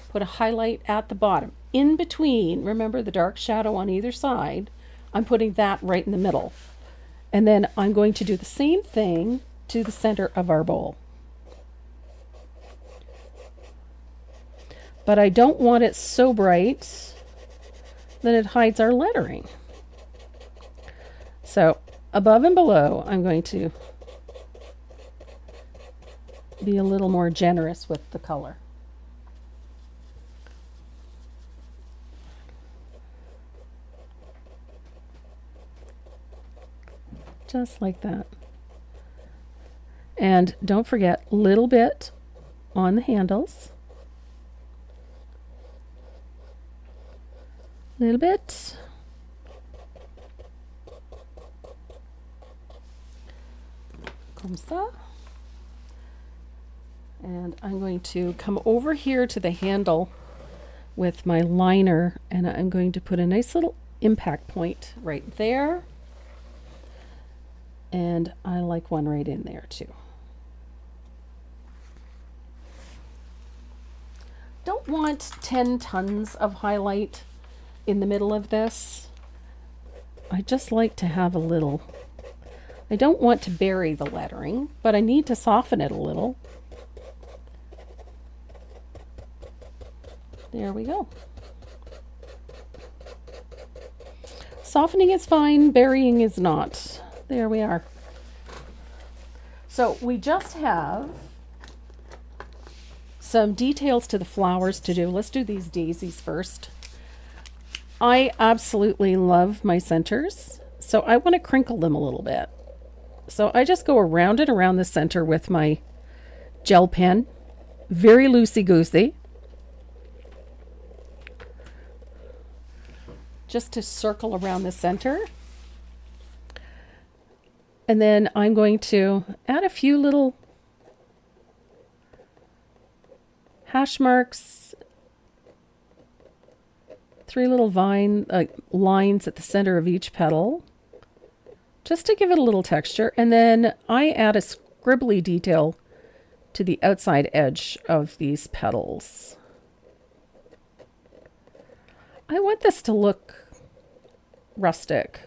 Put a highlight at the bottom. In between, remember the dark shadow on either side, I'm putting that right in the middle. And then I'm going to do the same thing to the center of our bowl. But I don't want it so bright that it hides our lettering. So above and below, I'm going to be a little more generous with the color. Just like that. And don't forget, little bit on the handles. Little bit. Comme ça. And I'm going to come over here to the handle with my liner, and I'm going to put a nice little impact point right there. And I like one right in there too. Don't want 10 tons of highlight in the middle of this. I just like to have a little. I don't want to bury the lettering, but I need to soften it a little. There we go. Softening is fine, burying is not. There we are. So we just have some details to the flowers to do. Let's do these daisies first. I absolutely love my centers, so I want to crinkle them a little bit. So I just go around and around the center with my gel pen, very loosey-goosey, just to circle around the center. And then I'm going to add a few little hash marks, 3 little lines at the center of each petal, just to give it a little texture. And then I add a scribbly detail to the outside edge of these petals. I want this to look rustic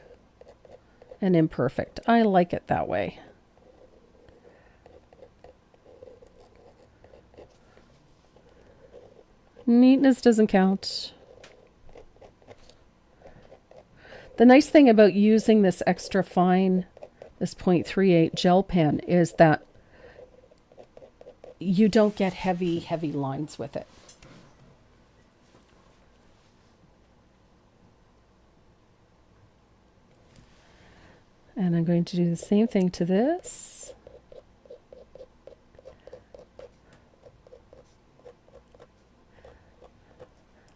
and imperfect. I like it that way. Neatness doesn't count. The nice thing about using this extra fine, this 0.38 gel pen, is that you don't get heavy lines with it. And I'm going to do the same thing to this.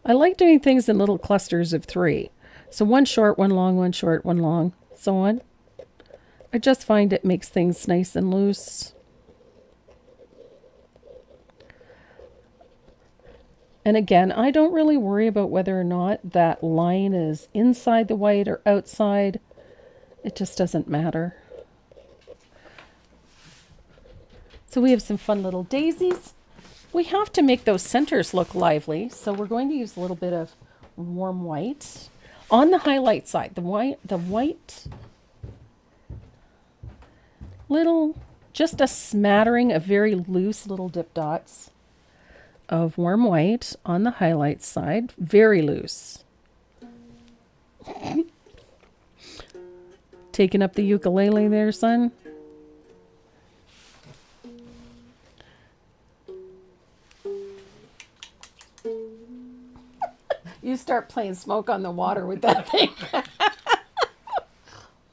I like doing things in little clusters of 3. So one short, one long, one short, one long, so on. I just find it makes things nice and loose. And again, I don't really worry about whether or not that line is inside the white or outside. It just doesn't matter. So we have some fun little daisies. We have to make those centers look lively, so we're going to use a little bit of warm white on the highlight side. The white little, just a smattering of very loose little dip dots of warm white on the highlight side, very loose. Taking up the ukulele there, son. You start playing Smoke on the Water with that thing.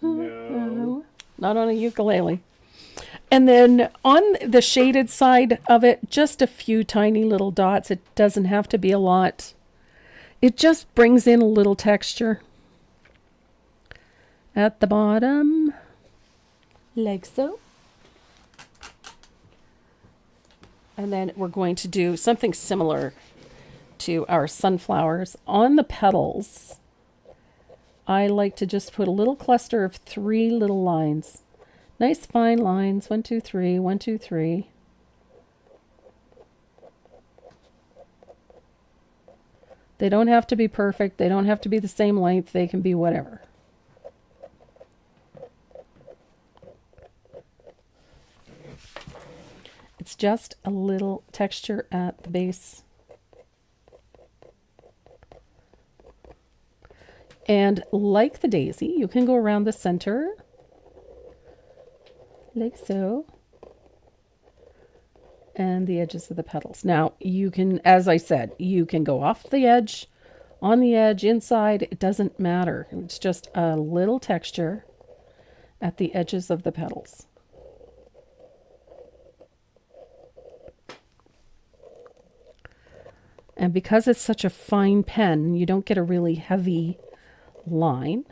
No. Not on a ukulele. And then on the shaded side of it, just a few tiny little dots. It doesn't have to be a lot. It just brings in a little texture. At the bottom, like so. And then we're going to do something similar to our sunflowers. On the petals, I like to just put a little cluster of 3 little lines. Nice fine lines, 1, 2, 3, 1, 2, 3. They don't have to be perfect. They don't have to be the same length. They can be whatever. It's just a little texture at the base. And like the daisy, you can go around the center, like so, and the edges of the petals. Now, you can, as I said, you can go off the edge, on the edge, inside. It doesn't matter. It's just a little texture at the edges of the petals. And because it's such a fine pen, you don't get a really heavy line.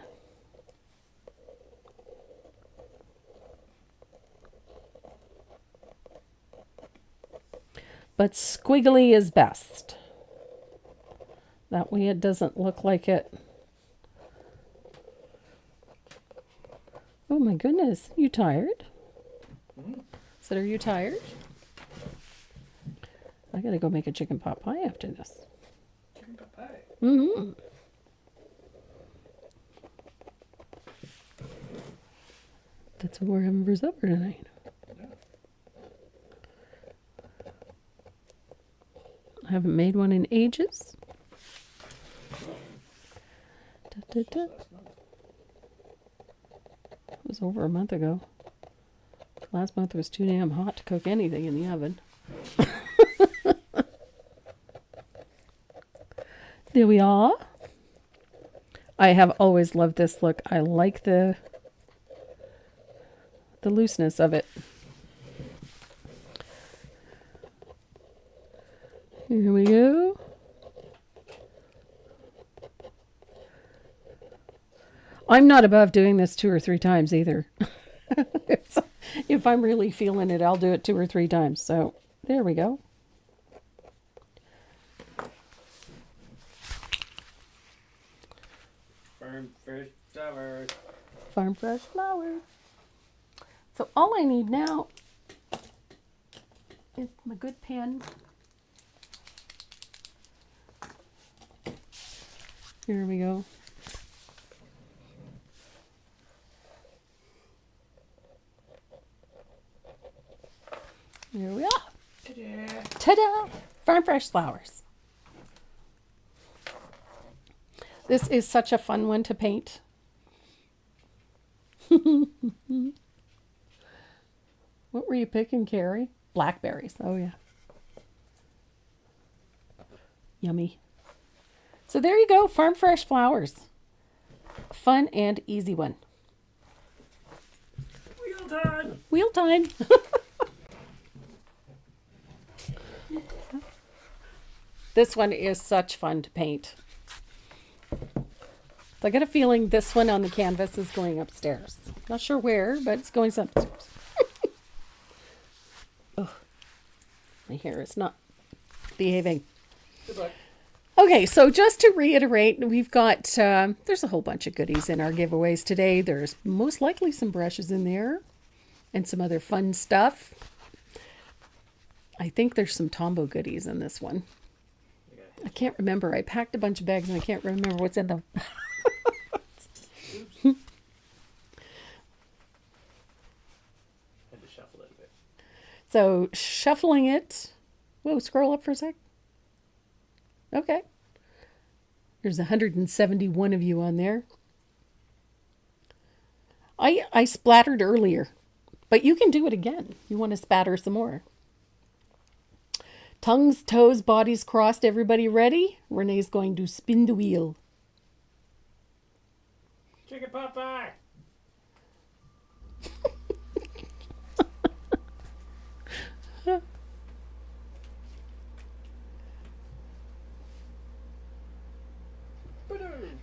But squiggly is best. That way it doesn't look like it. Oh my goodness, you tired? So are you tired? I gotta go make a chicken pot pie after this. Chicken pot pie. Mm-hmm. That's what we're having for supper tonight. Yeah. I haven't made one in ages. Da, da, da. It was over a month ago. Last month was too damn hot to cook anything in the oven. There we are. I have always loved this look. I like the looseness of it. Here we go. I'm not above doing this 2 or 3 times either. If I'm really feeling it, I'll do it 2 or 3 times. So there we go. Farm fresh flowers. Farm fresh flowers. So all I need now is my good pen. Here we go. Here we are. Ta-da. Ta-da! Farm fresh flowers. This is such a fun one to paint. What were you picking, Carrie? Blackberries. Oh, yeah. Yummy. So there you go. Farm fresh flowers. Fun and easy one. Wheel time. Wheel time. This one is such fun to paint. So I got a feeling this one on the canvas is going upstairs. Not sure where, but it's going upstairs. Oh, my hair is not behaving. Good luck. Okay, so just to reiterate, we've got, there's a whole bunch of goodies in our giveaways today. There's most likely some brushes in there and some other fun stuff. I think there's some Tombow goodies in this one. I can't remember. I packed a bunch of bags and I can't remember what's in them. Had to shuffle it a bit. So shuffling it. Whoa, scroll up for a sec. Okay. There's 171 of you on there. I splattered earlier, but you can do it again. You want to spatter some more. Tongues, toes, bodies crossed. Everybody ready? Renee's going to spin the wheel. Chicken pot pie.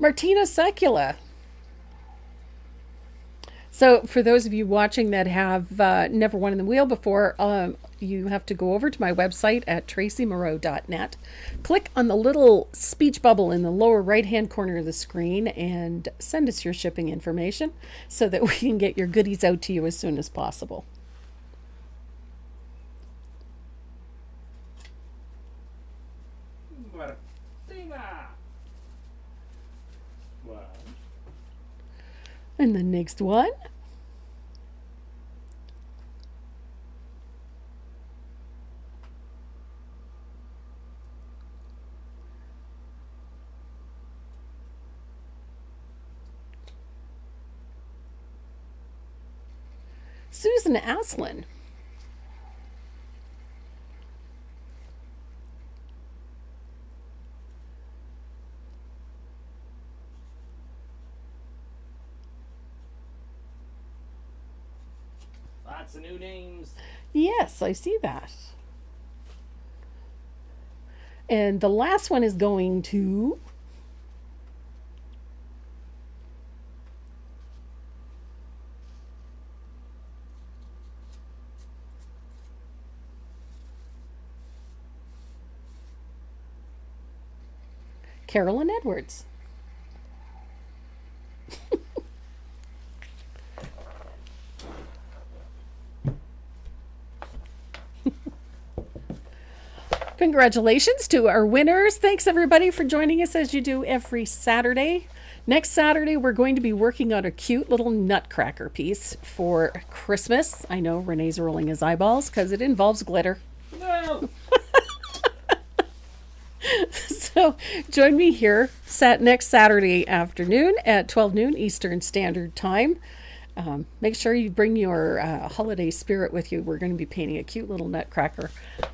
Martina Secula. So for those of you watching that have never won in the wheel before, you have to go over to my website at tracymoreau.net. Click on the little speech bubble in the lower right-hand corner of the screen and send us your shipping information so that we can get your goodies out to you as soon as possible. Martina. Wow. And the next one. Susan Aslin. Lots of new names. Yes, I see that. And the last one is going to Carolyn Edwards. Congratulations to our winners. Thanks everybody for joining us as you do every Saturday. Next Saturday, we're going to be working on a cute little nutcracker piece for Christmas. I know Renee's rolling his eyeballs because it involves glitter. No. So join me here next Saturday afternoon at 12 noon Eastern Standard Time. Make sure you bring your holiday spirit with you. We're going to be painting a cute little nutcracker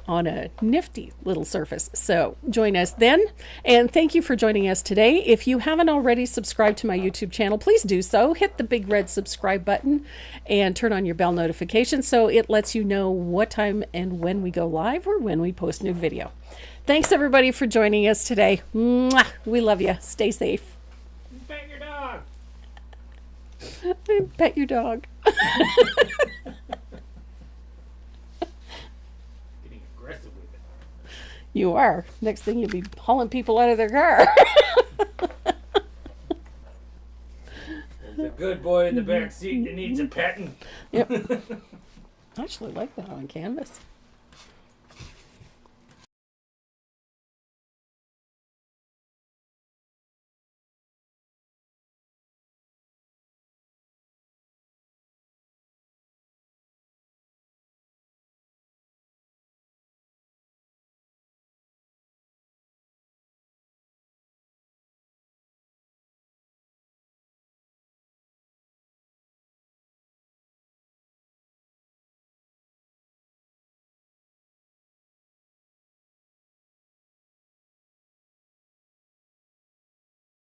on a nifty little surface. So join us then. And thank you for joining us today. If you haven't already subscribed to my YouTube channel, please do so. Hit the big red subscribe button and turn on your bell notification so it lets you know what time and when we go live or when we post new video. Thanks everybody for joining us today. Mwah! We love you. Stay safe. Pet your dog. Pet your dog. Getting aggressive with it. You are. Next thing you'll be hauling people out of their car. There's a good boy in the back seat that needs a petting. Yep. I actually like that on canvas.